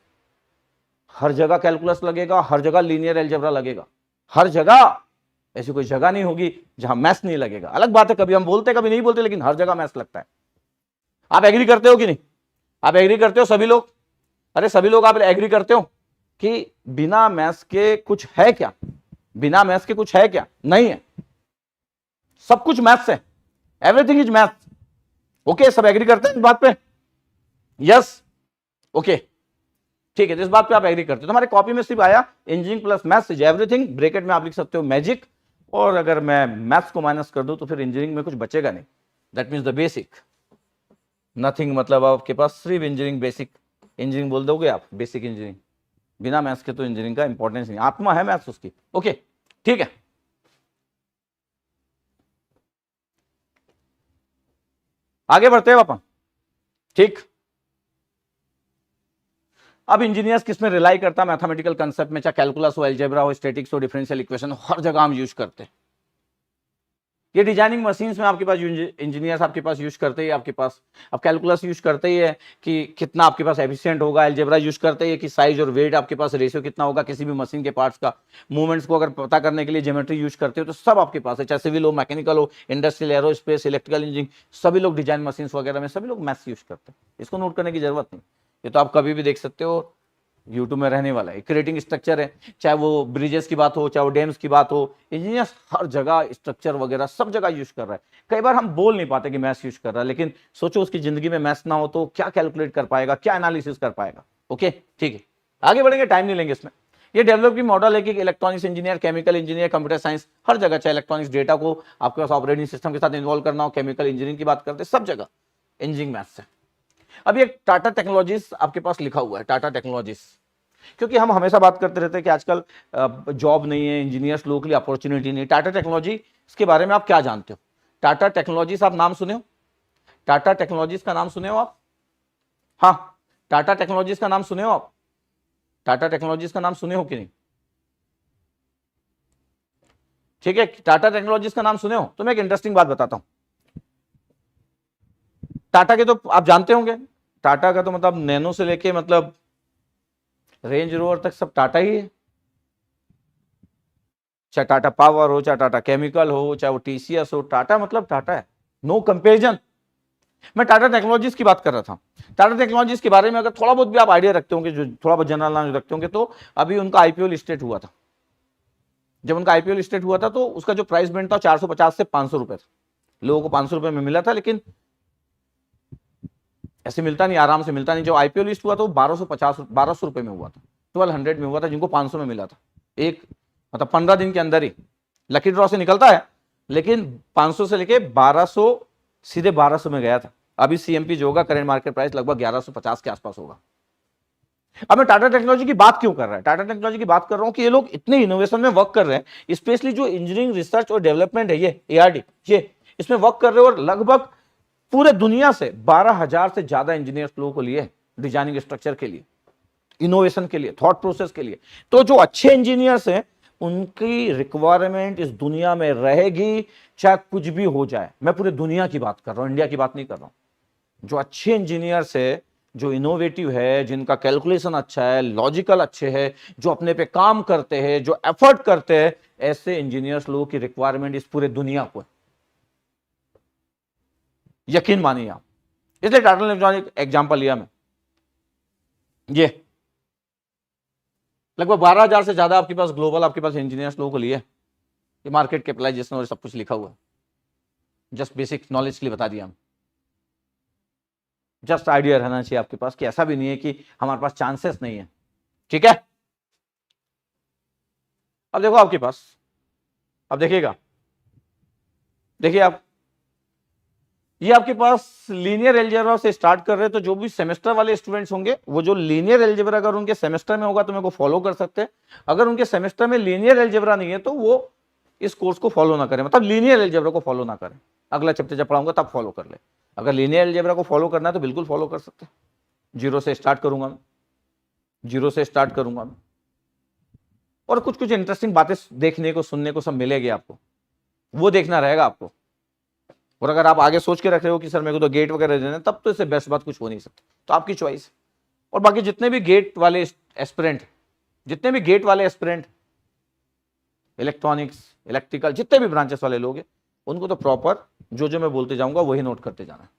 हर जगह कैलकुलस लगेगा, हर जगह लीनियर अलजेब्रा लगेगा, हर जगह। ऐसी कोई जगह नहीं होगी जहां मैथ्स नहीं लगेगा। अलग बात है कभी हम बोलते कभी नहीं बोलते, लेकिन हर जगह मैथ्स लगता है। आप एग्री करते हो कि नहीं? आप एग्री करते हो सभी लोग? अरे सभी लोग आप एग्री करते हो कि बिना मैथ्स के कुछ है क्या? बिना मैथ्स के कुछ है क्या? नहीं है, सब कुछ मैथ्स है। Everything is maths. ओके, सब एग्री करते हैं इस बात पे? यस, ओके, ठीक है। तो इस बात पे आप एग्री करते हो। तो हमारे कॉपी में सिर्फ आया engineering plus maths is everything, bracket में आप लिख सकते हो मैजिक। और अगर मैं मैथ्स को माइनस कर दूं तो फिर इंजीनियरिंग में कुछ बचेगा नहीं। That means the basic, nothing. मतलब आपके पास सिर्फ इंजीनियरिंग, बेसिक इंजीनियरिंग बोल दोगे आप, बेसिक इंजीनियरिंग। बिना मैथ्स के तो इंजीनियरिंग का इंपॉर्टेंस नहीं, आत्मा है मैथ्स उसकी। ओके, ठीक है। आगे बढ़ते हैं अपन, ठीक। अब इंजीनियर्स किस में रिलाई करता है? मैथमेटिकल कंसेप्ट में, चाहे कैलकुलस हो, अलजेब्रा हो, स्टैटिक्स हो, डिफरेंशियल इक्वेशन हो, हर जगह हम यूज करते हैं। ये डिजाइनिंग मशीन्स में आपके पास इंजीनियर्स आपके पास यूज करते ही, आपके पास अब कैलकुलस यूज करते ही है कि कितना आपके पास एफिशिएंट होगा, अलजेब्रा यूज करते ही है कि साइज और वेट आपके पास रेशियो कितना होगा किसी भी मशीन के पार्ट्स का। मूवमेंट्स को अगर पता करने के लिए ज्योमेट्री यूज करते हो तो सब आपके पास है, चाहे सिविल हो, मैकेनिकल हो, इंडस्ट्रियल, एरोस्पेस, इलेक्ट्रिकल इंजीनियरिंग, सभी लोग डिजाइन मशीन्स वगैरह में सभी लोग मैथ्स यूज करते हैं। इसको नोट करने की जरूरत नहीं, ये तो आप कभी भी देख सकते हो, यूट्यूब में रहने वाला है। क्रिएटिंग स्ट्रक्चर है, चाहे वो ब्रिजेस की बात हो, चाहे वो डैम्स की बात हो, इंजीनियर्स हर जगह स्ट्रक्चर वगैरह सब जगह यूज कर रहा है। कई बार हम बोल नहीं पाते कि मैथ्स यूज कर रहा है, लेकिन सोचो उसकी जिंदगी में मैथ्स ना हो तो क्या कैलकुलेट कर पाएगा, क्या एनालिसिस कर पाएगा। ओके, ठीक है, आगे बढ़ेंगे, टाइम नहीं लेंगे इसमें। ये डेवलपिंग मॉडल है कि electronics engineer, chemical engineer, computer science, हर जगह, चाहे इलेक्ट्रॉनिक्स डेटा को आपके पास ऑपरेटिंग सिस्टम के साथ इन्वॉल्व करना हो, केमिकल इंजीनियरिंग की बात करते हैं, सब जगह इंजीनियरिंग मैथ्स है। अभी एक टाटा टेक्नोलॉजीज आपके पास लिखा हुआ है, टाटा टेक्नोलॉजीज, क्योंकि हम हमेशा बात करते रहते हैं कि आजकल जॉब नहीं है, इंजीनियर्स लोगों के लिए अपॉर्चुनिटी नहीं। टाटा टेक्नोलॉजी, इसके बारे में आप क्या जानते हो? टाटा टेक्नोलॉजीज आप नाम सुने हो? टाटा टेक्नोलॉजीज का नाम सुने हो आप? हाँ, टाटा टेक्नोलॉजीज का नाम सुने हो आप? टाटा टेक्नोलॉजीज का नाम सुने हो कि नहीं? ठीक है, टाटा टेक्नोलॉजीज का नाम सुने हो तो मैं एक इंटरेस्टिंग बात बताता हूं। टाटा के तो आप जानते होंगे, टाटा का तो मतलब नैनो से लेके मतलब रेंज रोवर तक सब टाटा ही है। चाहे टाटा पावर हो, चाहे टाटा केमिकल हो, चाहे वो टीसीएस हो, टाटा मतलब टाटा है, नो कंपेरिजन। मैं टाटा टेक्नोलॉजीज की बात कर रहा था। टाटा टेक्नोलॉजीज के बारे में अगर थोड़ा बहुत भी आप आइडिया रखते होंगे, जो थोड़ा बहुत जनरल नॉलेज रखते होंगे, तो अभी उनका आईपीओ लिस्टेड हुआ था। जब उनका आईपीओ लिस्टेड हुआ था तो उसका जो प्राइस बैंड था 450 से 500 रुपए था। लोगों को 500 रुपए में मिला था, लेकिन ऐसे मिलता नहीं, आराम से मिलता नहीं। जो आईपीओ लिस्ट हुआ था वो 1250 रुपए में हुआ था, 1200 में हुआ था, जिनको 500 में मिला था। एक मतलब 15 दिन के अंदर ही लकी ड्रॉ से निकलता है, लेकिन 500 से लेके 1200 सीधे 1200 में गया था। अभी सीएमपी जो होगा करेंट मार्केट प्राइस लगभग 1150 के आसपास होगा। अब मैं टाटा टेक्नोलॉजी की बात क्यों कर रहा है? टाटा टेक्नोलॉजी की बात कर रहा हूं कि ये लोग इतने इनोवेशन में वर्क कर रहे हैं, स्पेशली जो इंजीनियरिंग रिसर्च और डेवलपमेंट है, ये एआरडी, ये इसमें वर्क कर रहे हो, और लगभग पूरे दुनिया से 12,000 से ज्यादा इंजीनियर्स लोगों को लिए डिजाइनिंग स्ट्रक्चर के लिए, इनोवेशन के लिए, थॉट प्रोसेस के लिए। तो जो अच्छे इंजीनियर्स हैं उनकी रिक्वायरमेंट इस दुनिया में रहेगी, चाहे कुछ भी हो जाए। मैं पूरे दुनिया की बात कर रहा हूं, इंडिया की बात नहीं कर रहा हूं। जो अच्छे इंजीनियर्स है, जो इनोवेटिव है, जिनका कैलकुलेशन अच्छा है, लॉजिकल अच्छे है, जो अपने पे काम करते हैं, जो एफर्ट करते हैं, ऐसे इंजीनियर्स लोगों की रिक्वायरमेंट इस पूरे दुनिया को है, यकीन मानिए आप। इसलिए टाटा इलेक्ट्रॉनिक एग्जांपल लिया मैं। ये लगभग 12,000 से ज्यादा आपके पास ग्लोबल आपके पास इंजीनियर्स लोगों को लिए, ये मार्केट कैपिटलाइजेशन और सब कुछ लिखा हुआ है। जस्ट बेसिक नॉलेज के लिए बता दिया हम। जस्ट आइडिया रहना चाहिए आपके पास कि ऐसा भी नहीं है कि हमारे पास चांसेस नहीं है। ठीक है, अब देखो आपके पास, अब देखिएगा, देखिए आप, ये आपके पास लीनियर एल्जेब्रा से स्टार्ट कर रहे हैं। तो जो भी सेमेस्टर वाले स्टूडेंट्स होंगे, वो जो लीनियर एल्जेब्रा अगर उनके सेमेस्टर में होगा तो मेरे को फॉलो कर सकते हैं। अगर उनके सेमेस्टर में लीनियर एल्जेब्रा नहीं है तो वो इस कोर्स को फॉलो ना करें, मतलब लीनियर एल्जेब्रा को फॉलो ना करें। अगला चैप्टर जब पढ़ाऊंगा तब फॉलो कर ले। अगर लीनियर एल्जेब्रा को फॉलो करना है तो बिल्कुल फॉलो कर सकते हैं। जीरो से स्टार्ट करूंगा मैं, जीरो से स्टार्ट करूंगा मैं, और कुछ कुछ इंटरेस्टिंग बातें देखने को, सुनने को सब मिलेगी आपको, वो देखना रहेगा आपको। और अगर आप आगे सोच के रख रहे हो कि सर मेरे को तो गेट वगैरह देना है, तब तो इससे बेस्ट बात कुछ हो नहीं सकती, तो आपकी चॉइस। और बाकी जितने भी गेट वाले एस्पिरेंट, जितने भी गेट वाले एस्पिरेंट, इलेक्ट्रॉनिक्स, इलेक्ट्रिकल, जितने भी ब्रांचेस वाले लोग हैं, उनको तो प्रॉपर जो मैं बोलते जाऊंगा वही नोट करते जाना है।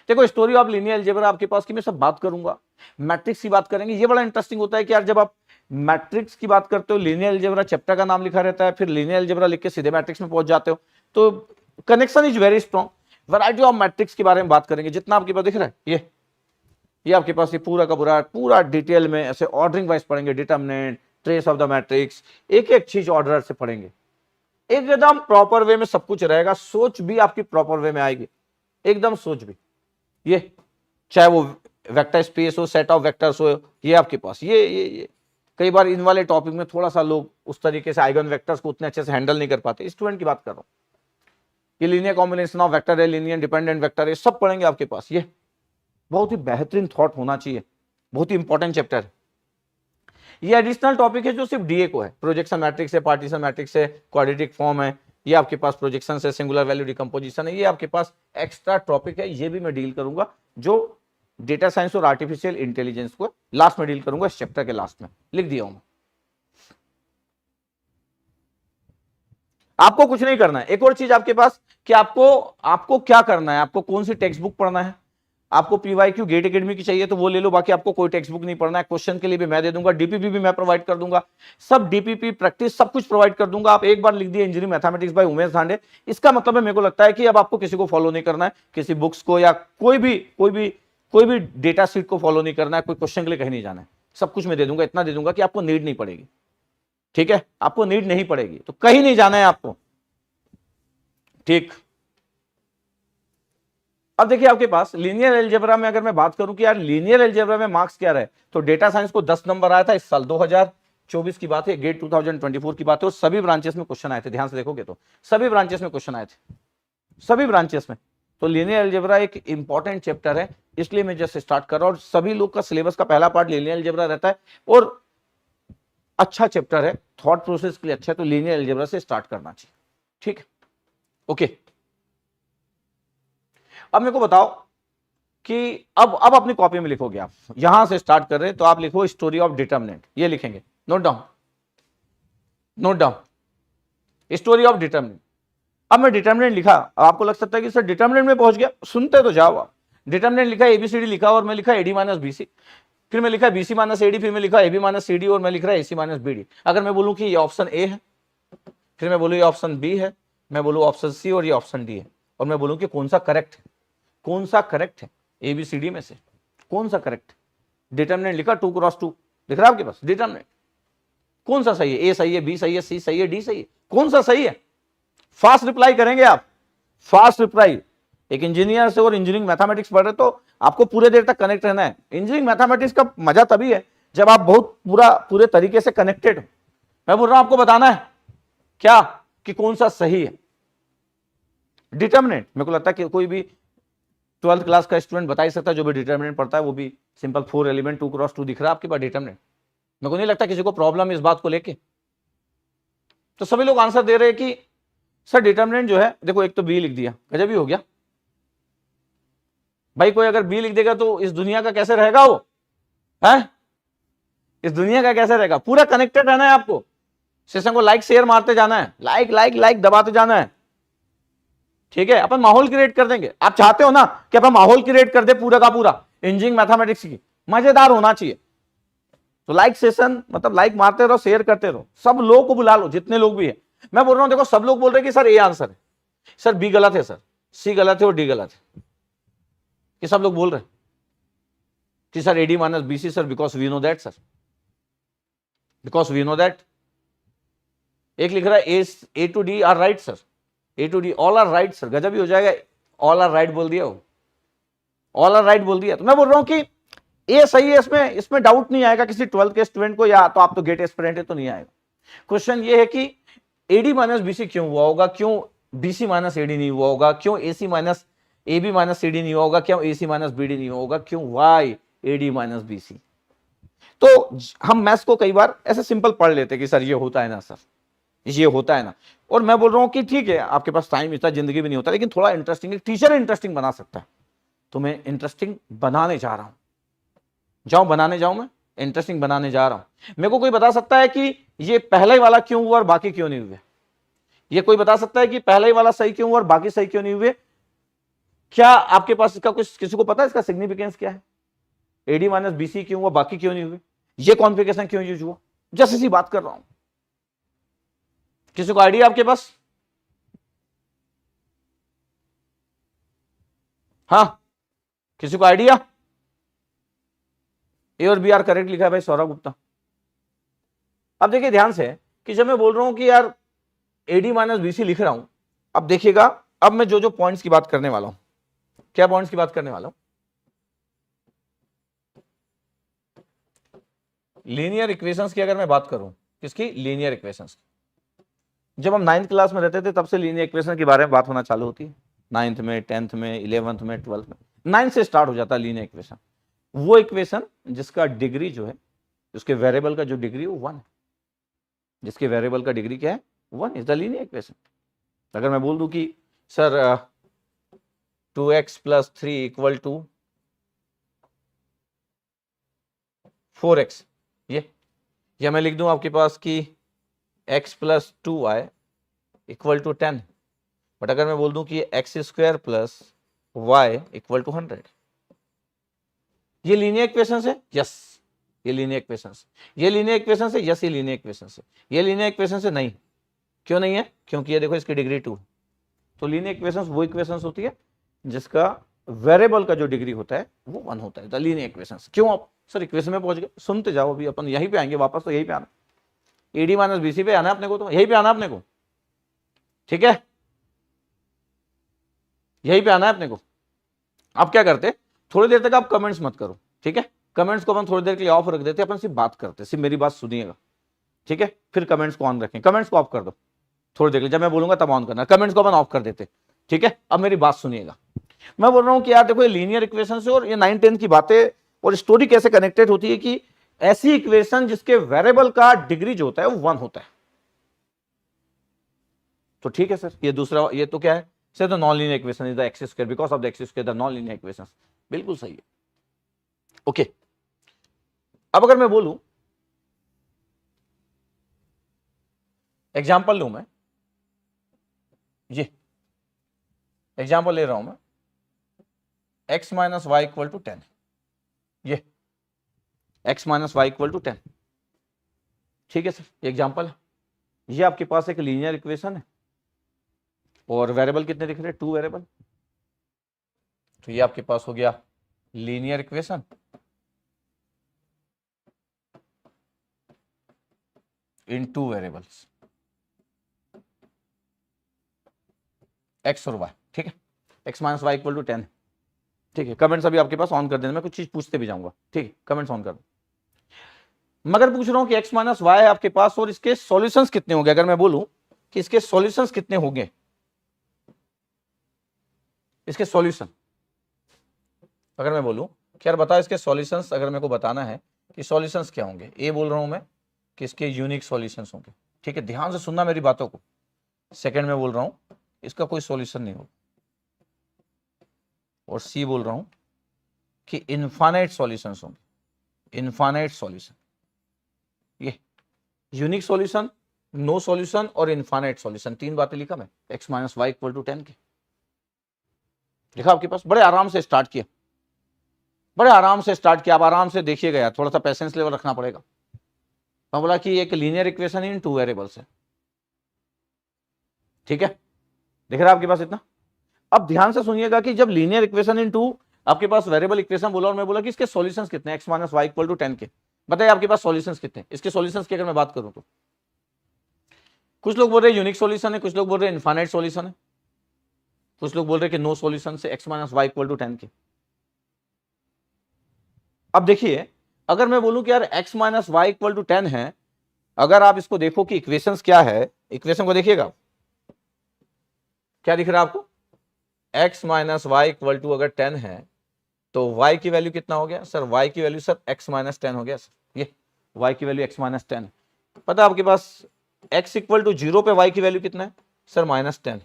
देखो स्टोरी ऑफ लीनियर अलजेब्रा आपके पास की मैं सब बात करूंगा। मैट्रिक्स की बात करेंगे। ये बड़ा इंटरेस्टिंग होता है कि यार जब आप मैट्रिक्स की बात करते हो, लीनियर अलजेब्रा चैप्टर का नाम लिखा रहता है, फिर लीनियर अलजेब्रा लिख के सीधे मैट्रिक्स में पहुंच जाते हो, तो connection is very strong. Variety of matrix के बारे में बात करेंगे, जितना आपके पास दिख रहा है ये आपके पास ये पूरा का पूरा डिटेल में ऐसे ऑर्डरिंग वाइज पढ़ेंगे। Determinant, trace of the matrix, एक एक चीज ऑर्डर से पढ़ेंगे, एकदम प्रॉपर वे में सब कुछ रहेगा। सोच भी आपकी प्रॉपर वे में आएगी, एकदम सोच भी। ये चाहे वो वेक्टर स्पेस हो, सेट ऑफ वेक्टर्स हो, ये आपके पास ये कई बार इन वाले टॉपिक में थोड़ा सा लोग उस तरीके से आइगन वेक्टर्स को उतने अच्छे से हैंडल नहीं कर पाते। स्टूडेंट की बात कर रहा हूं। ये लीनियर कॉम्बिनेशन ऑफ वेक्टर है, लीनियर डिपेंडेंट वेक्टर है, सब पढ़ेंगे आपके पास। ये बहुत ही बेहतरीन थॉट होना चाहिए, बहुत ही इंपॉर्टेंट चैप्टर है। ये एडिशनल टॉपिक है जो सिर्फ डीए को है। प्रोजेक्शन मैट्रिक्स है, पार्टीशन मैट्रिक्स है, क्वाड्रेटिक फॉर्म है, ये आपके पास प्रोजेक्शन है, सिंगुलर वैल्यू डिकम्पोजिशन है, ये आपके पास एक्स्ट्रा टॉपिक है। ये भी मैं डील करूंगा, जो डेटा साइंस और आर्टिफिशियल इंटेलिजेंस को लास्ट में डील करूंगा, इस चैप्टर के लास्ट में लिख दिया हूं। आपको कुछ नहीं करना है। एक और चीज आपके पास कि आपको क्या करना है, आपको कौन सी टेक्स्ट बुक पढ़ना है। आपको पीवाईक्यू गेट एकेडमी की चाहिए तो वो ले लो, बाकी आपको कोई टेक्स्ट बुक नहीं पढ़ना है। क्वेश्चन के लिए भी मैं दे दूंगा, डीपीपी भी मैं प्रोवाइड कर दूंगा, सब डीपीपी प्रैक्टिस सब कुछ प्रोवाइड कर दूंगा। आप एक बार लिख दिए engineering mathematics bye Umesh Dhande, इसका मतलब है मेरे को लगता है कि अब आपको किसी को फॉलो नहीं करना है, किसी बुक्स को या कोई भी डेटा शीट को फॉलो नहीं करना है, कोई क्वेश्चन के लिए कहीं नहीं जाना है। सब कुछ मैं दे दूंगा, इतना दे दूंगा कि आपको नीड नहीं पड़ेगी। ठीक है, आपको नीड नहीं पड़ेगी तो कहीं नहीं जाना है आपको। ठीक, अब देखिए आपके पास लीनियर अलजेब्रा में अगर मैं बात करूं कि यार लीनियर अलजेब्रा में मार्क्स क्या रहे, तो डेटा साइंस को 10 नंबर आया था इस साल, 2024 की बात है, गेट 2024 की बात है, और सभी ब्रांचेस में क्वेश्चन आए थे। ध्यान से देखोगे तो सभी ब्रांचेस में क्वेश्चन आए थे, सभी ब्रांचेस में। तो लीनियर अलजेब्रा एक इंपॉर्टेंट चैप्टर है, इसलिए मैं जस्ट स्टार्ट कर रहा हूं। और सभी लोग का सिलेबस का पहला पार्ट लीनियर अलजेब्रा रहता है और अच्छा चैप्टर है, थॉट प्रोसेस के लिए अच्छा है, तो लीनियर अलजेब्रा से स्टार्ट करना चाहिए। ठीक है, ओके। अब मेरे को बताओ कि अब अपनी कॉपी में लिखोगे, आप यहां से स्टार्ट कर रहे हैं तो आप लिखो स्टोरी ऑफ डिटरमिनेंट, ये लिखेंगे, note down, note down, story of determinant. अब मैं डिटरमिनेंट लिखा, अब आपको लग सकता है कि सर डिटरमिनेंट में पहुंच गया, सुनते तो जाओ आप। डिटरमिनेंट लिखा, एबीसीडी लिखा और मैं लिखा एडी माइनस बीसी, फिर मैं लिखा बीसी माइनस एडी, फिर मैं लिखा एबी माइनस सीडी और मैं लिख रहा एसी माइनस बीडी। अगर मैं बोलूं कि ये ऑप्शन ए है, फिर मैं बोलूं ये ऑप्शन बी है, मैं बोलूं ऑप्शन सी और ये ऑप्शन डी है, और मैं बोलूं कि कौन सा करेक्ट है, कौन सा करेक्ट है एबीसीडी में से कौन सा करेक्ट है। डिटरमिनेंट लिखा 2x2 दिख रहा है आपके पास, डिटरमिनेंट कौन सा सही है, ए सही है, बी सही है, सी सही है, डी सही है, कौन सा सही है। फास्ट रिप्लाई करेंगे आप, फास्ट रिप्लाई। एक इंजीनियर से और इंजीनियरिंग मैथमेटिक्स पढ़ रहे तो आपको पूरे देर तक कनेक्ट रहना है। इंजीनियरिंग मैथमेटिक्स का मजा तभी है जब आप बहुत पूरे तरीके से कनेक्टेड हो। मैं बोल रहा हूं आपको बताना है क्या कि कौन सा सही है। डिटरमिनेंट मेरे को लगता है कि कोई भी 12th क्लास का स्टूडेंट बता ही सकता है, जो भी डिटरमिनेंट पढ़ता है वो भी सिंपल 4 एलिमेंट 2x2 दिख रहा है आपके पास डिटरमिनेंट। मेरे को नहीं लगता किसी को प्रॉब्लम इस बात को लेके। तो सभी लोग आंसर दे रहे हैं कि सर डिटरमिनेंट जो है, देखो एक तो बी लिख दिया, गजब ही हो गया भाई। कोई अगर बी लिख देगा तो इस दुनिया का कैसे रहेगा वो है, इस दुनिया का कैसे रहेगा। पूरा कनेक्टेड रहना है आपको, सेशन को लाइक शेयर मारते जाना है, लाइक लाइक लाइक दबाते जाना है। ठीक है, अपन माहौल क्रिएट कर देंगे। आप चाहते हो ना कि अपन माहौल क्रिएट कर दे पूरा का पूरा इंजीनियरिंग मैथमेटिक्स की, मजेदार होना चाहिए। तो लाइक सेशन मतलब लाइक मारते रहो, शेयर करते रहो, सब लोगों को बुला लो जितने लोग भी है। मैं बोल रहा हूं देखो सब लोग बोल रहे हैं कि सर ए आंसर है, सर बी गलत है, सर सी गलत है और डी गलत है। कि सब लोग बोल रहे हैं कि sir AD minus BC sir, because we know that sir, because we know that. एक लिख रहा है A to D are right sir, A to D all are right sir, गजब ही हो जाएगा। ऑल आर राइट बोल दिया, वो ऑल आर राइट बोल दिया। तो मैं बोल रहा हूं कि ए सही है, इसमें डाउट नहीं आएगा किसी 12th के स्टूडेंट को, या तो आप तो गेट एस्पिरेंट है तो नहीं आएगा। क्वेश्चन ये है कि एडी माइनस बीसी क्यों हुआ होगा, क्यों बीसी माइनस एडी नहीं हुआ होगा, क्यों AC minus AB minus CD नहीं होगा, क्यों एसी माइनस बीडी नहीं होगा, क्यों वाई एडी माइनस बीसी। तो हम मैथ्स को कई बार ऐसे सिंपल पढ़ लेते कि सर ये होता है ना, सर ये होता है ना। और मैं बोल रहा हूं कि ठीक है आपके पास टाइम इतना जिंदगी भी नहीं होता, लेकिन थोड़ा इंटरेस्टिंग, टीचर इंटरेस्टिंग बना सकता है। तो मैं इंटरेस्टिंग बनाने जा रहा हूं, जाऊं बनाने जाऊं, मैं इंटरेस्टिंग बनाने जा रहा हूं। मेरे को कोई बता सकता है कि ये पहला ही वाला क्यों हुआ और बाकी क्यों नहीं हुए। ये कोई बता सकता है कि पहला ही वाला सही क्यों हुआ और बाकी सही क्यों नहीं हुए। क्या आपके पास इसका कुछ, किसी को पता है इसका सिग्निफिकेंस क्या है। एडी माइनस बीसी क्यों हुआ, बाकी क्यों नहीं हुए, ये कॉन्फ़िगरेशन क्यों यूज हुआ। जैसे सी बात कर रहा हूं, किसी को आइडिया आपके पास। हाँ, किसी को आइडिया। ए और बी आर करेक्ट लिखा है भाई सौरभ गुप्ता। अब देखिए ध्यान से कि जब मैं बोल रहा हूं कि यार एडी माइनस बीसी लिख रहा हूं, अब देखिएगा, अब मैं जो जो पॉइंट्स की बात करने वाला हूं, क्या पॉइंट्स की बात करने वाला हूं। लीनियर इक्वेशंस की अगर मैं बात करूं, किसकी, लीनियर इक्वेशंस। जब हम 9th क्लास में रहते थे तब से लीनियर इक्वेशन के बारे में बात होना चालू होती है। 9th में, 10th में, 11th में, 12th में, 9th से स्टार्ट हो जाता है लीनियर इक्वेशन। वो इक्वेशन जिसका डिग्री जो है, उसके वेरिएबल का जो डिग्री वो 1 है, जिसके वेरिएबल का डिग्री क्या है 1 इज द लीनियर इक्वेशन। अगर मैं बोल दूं कि सर 2x + 3 = 4x, ये, या मैं लिख दूं आपके पास कि x + 2y = 10, बट अगर मैं बोल दूं कि x² + y = 100, ये लीनियर इक्वेशन है। यस, ये लीनियर इक्वेशन है। ये लीनियर इक्वेशन है। यस, ये लीनियर इक्वेशन है। ये लीनियर इक्वेशन है नहीं, क्यों नहीं है, क्योंकि ये देखो इसकी डिग्री 2। तो लीनियर इक्वेशन वो इक्वेशन होती है जिसका वेरिएबल का जो डिग्री होता है वो 1 होता है, द लीनियर इक्वेशन। क्यों आप सर इक्वेशन में पहुंच गए, सुनते जाओ, अभी अपन यहीं पे आएंगे वापस, तो यहीं पे आना, एडी माइनस बीसी पे आना है अपने को, तो यहीं पे आना अपने को, ठीक है, यहीं पे आना है अपने को। आप क्या करते, थोड़ी देर तक आप कमेंट्स मत करो, ठीक है, कमेंट्स को अपन थोड़ी देर के लिए ऑफ रख देते, अपन सिर्फ बात करते, सिर्फ मेरी बात सुनिएगा, ठीक है, फिर कमेंट्स को ऑन रखें, कमेंट्स को ऑफ कर दो थोड़ी देर के लिए, जब मैं बोलूंगा तब ऑन करना, कमेंट्स को अपन ऑफ कर देते, ठीक है। अब मेरी बात सुनिएगा, मैं बोल रहा हूं कि यार देखो ये लीनियर इक्वेशन से और ये 9-10 की बातें और स्टोरी कैसे कनेक्टेड होती है कि ऐसी इक्वेशन जिसके वेरिएबल का डिग्री जो होता है वो 1 होता है। तो ठीक है सर, ये दूसरा, ये तो क्या है sir, the non linear equation is the x square because of the x square the non linear equation. बिल्कुल सही है। ओके, अब अगर मैं बोलूं, एग्जांपल लूं मैं, ये एग्जांपल ले रहा हूं मैं, x minus y equal to 10, ये x minus y equal to 10, ठीक है सर, ये एग्जांपल है। ये आपके पास एक लीनियर इक्वेशन है और वेरिएबल कितने दिख रहे हैं, 2 वेरिएबल। तो ये आपके पास हो गया linear equation in 2 variables x और y, ठीक है, x minus y equal to 10, ठीक है। कमेंट्स अभी आपके पास ऑन कर देना, मैं कुछ चीज पूछते भी जाऊंगा, ठीक है, कमेंट्स ऑन कर दो। मगर पूछ रहा हूं कि x माइनस वाई है आपके पास और इसके सॉल्यूशंस कितने होंगे। अगर मैं बोलूं कि इसके सॉल्यूशंस कितने होंगे, इसके सॉल्यूशन, अगर मैं बोलूं कि यार बताओ इसके सॉल्यूशंस, अगर मेरे को बताना है कि सॉल्यूशंस क्या होंगे, ए बोल रहा हूं मैं कि इसके यूनिक सॉल्यूशंस होंगे, ठीक है, ध्यान से सुनना मेरी बातों को। सेकंड में बोल रहा हूं इसका कोई सॉल्यूशन नहीं होगा, और सी बोल रहा हूं कि इनफाइनाइट सॉल्यूशंस होंगे, इनफाइनाइट सॉल्यूशन, ये यूनिक सॉल्यूशन, नो सॉल्यूशन और इनफाइनाइट सॉल्यूशन, 3 बातें लिखा मैं x minus y equal to 10 के। लिखा आपके पास, बड़े आराम से स्टार्ट किया, बड़े आराम से स्टार्ट किया, आप आराम से देखिएगा यार, थोड़ा सा पेशेंस लेवल रखना पड़ेगा। मैं बोला कि एक लीनियर इक्वेशन इन 2 वेरिएबल्स है, ठीक है, दिख रहा है आपके पास इतना। अब ध्यान से सुनिएगा कि जब लीनियर इक्वेशन इन 2 आपके पास वेरिएबल इक्वेशन बोला और मैं बोला कि इसके सॉल्यूशंस कितने, x minus y equal to 10 के, बताइए आपके पास सॉल्यूशंस कितने, इसके सॉल्यूशंस की अगर मैं बात करूं तो कुछ लोग बोल रहे हैं यूनिक सॉल्यूशन है, कुछ लोग बोल रहे हैं इनफाइनाइट सॉल्यूशन है, कुछ लोग बोल रहे हैं कि नो सॉल्यूशन से x minus y equal to 10 के। अब देखिए, अगर मैं बोलूं कि यार x minus y equal to 10 है, अगर आप इसको देखो कि इक्वेशंस क्या है, इक्वेशन को देखिएगा, क्या दिख रहा है आपको, x minus y equal to अगर 10 है तो y की वैल्यू कितना हो गया सर, y की वैल्यू सर x माइनस 10 हो गया सर, ये y की वैल्यू x माइनस 10। पता है आपके पास x इक्वल टू 0 पे y की वैल्यू कितना है सर, माइनस 10।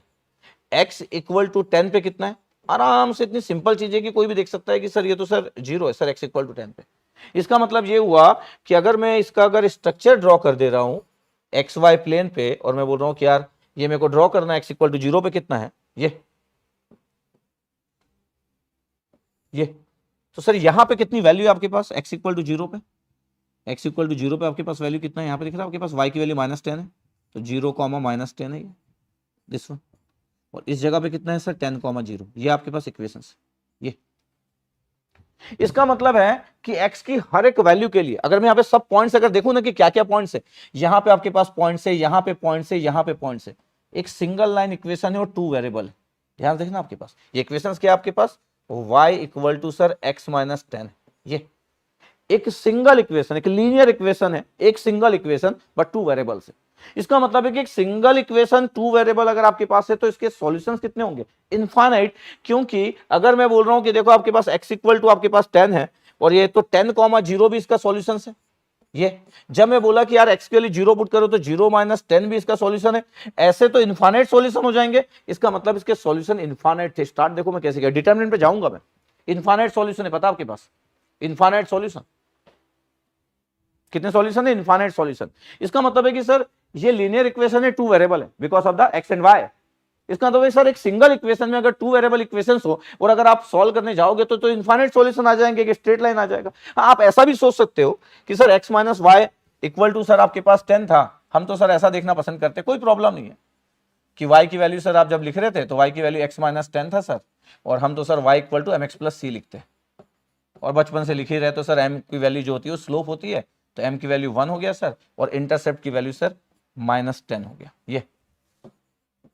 x इक्वल टू 10 पे कितना है, आराम से, इतनी सिंपल चीज है कि कोई भी देख सकता है कि सर ये तो सर 0 है सर, x इक्वल टू 10 पे। इसका मतलब ये हुआ कि अगर मैं इसका अगर स्ट्रक्चर ड्रॉ कर दे रहा हूं एक्स वाई प्लेन पे और मैं बोल रहा हूं कि यार ये मेरे को ड्रॉ करना है, x इक्वल टू 0 पे कितना है, ये तो सर यहां पे कितनी वैल्यू है आपके पास x इक्वल टू 0 पे, x इक्वल टू 0 पे आपके पास वैल्यू कितना है, यहां पे दिख रहा है आपके पास y की वैल्यू माइनस 10 है, तो 0 कॉमा माइनस 10 है ये, दिस वन। और इस जगह पे कितना है सर, 10 कॉमा 0, ये आपके पास इक्वेशन ये। इसका मतलब है कि x की हर एक वैल्यू के लिए अगर मैं यहाँ पे सब पॉइंट्स अगर देखूं ना कि क्या क्या पॉइंट्स है, यहां पे आपके पास पॉइंट्स है, यहां पे पॉइंट्स है, यहां पे पॉइंट्स है, एक सिंगल लाइन इक्वेशन है और 2 वेरिएबल है। ध्यान देखना आपके पास ये इक्वेशंस क्या है आपके पास, y equal to sir x minus 10, ये एक सिंगल इक्वेशन, एक लीनियर इक्वेशन है, एक सिंगल इक्वेशन बट 2 वेरिएबल्स है। इसका मतलब है कि एक सिंगल इक्वेशन 2 वेरिएबल अगर आपके पास है तो इसके सॉल्यूशंस कितने होंगे, इनफाइनाइट। क्योंकि अगर मैं बोल रहा हूं कि देखो आपके पास x इक्वल टू आपके पास 10 है और ये तो 10 कॉमा 0 भी इसका सॉल्यूशन है, ये जब मैं बोला कि यार x के लिए 0 पुट करो तो 0 माइनस 10 भी इसका सॉल्यूशन है, ऐसे तो इनफाइनाइट सॉल्यूशन हो जाएंगे। इसका मतलब इसके सॉल्यूशन इनफाइनाइट थे। स्टार्ट देखो मैं कैसे किया, डिटरमिनेंट पे जाऊंगा मैं, इनफाइनाइट सॉल्यूशन है, पता आपके पास इनफाइनाइट सॉल्यूशन, कितने सॉल्यूशन है, इनफाइनाइट सॉल्यूशन। इसका मतलब है कि सर ये लीनियर इक्वेशन है, 2 वेरिएबल है because of the x and y. इसका मतलब है सर एक सिंगल इक्वेशन में अगर 2 वेरिएबल इक्वेशंस हो और अगर आप सॉल्व करने जाओगे तो इनफाइनाइट सॉल्यूशन आ जाएंगे, कि स्ट्रेट लाइन आ जाएगा। आप ऐसा भी सोच सकते हो कि sir x minus y equal to sir आपके पास 10 था, हम तो सर ऐसा देखना पसंद करते, कोई प्रॉब्लम नहीं है कि y की वैल्यू सर आप जब लिख रहे थे तो y की वैल्यू x माइनस 10 था सर, और हम तो sir y equal to mx plus c लिखते हैं, और बचपन से लिख ही रहे तो सर m की वैल्यू जो होती है वो स्लोप होती है, तो m की वैल्यू 1 हो गया सर, और इंटरसेप्ट की वैल्यू सर माइनस 10 हो गया ये।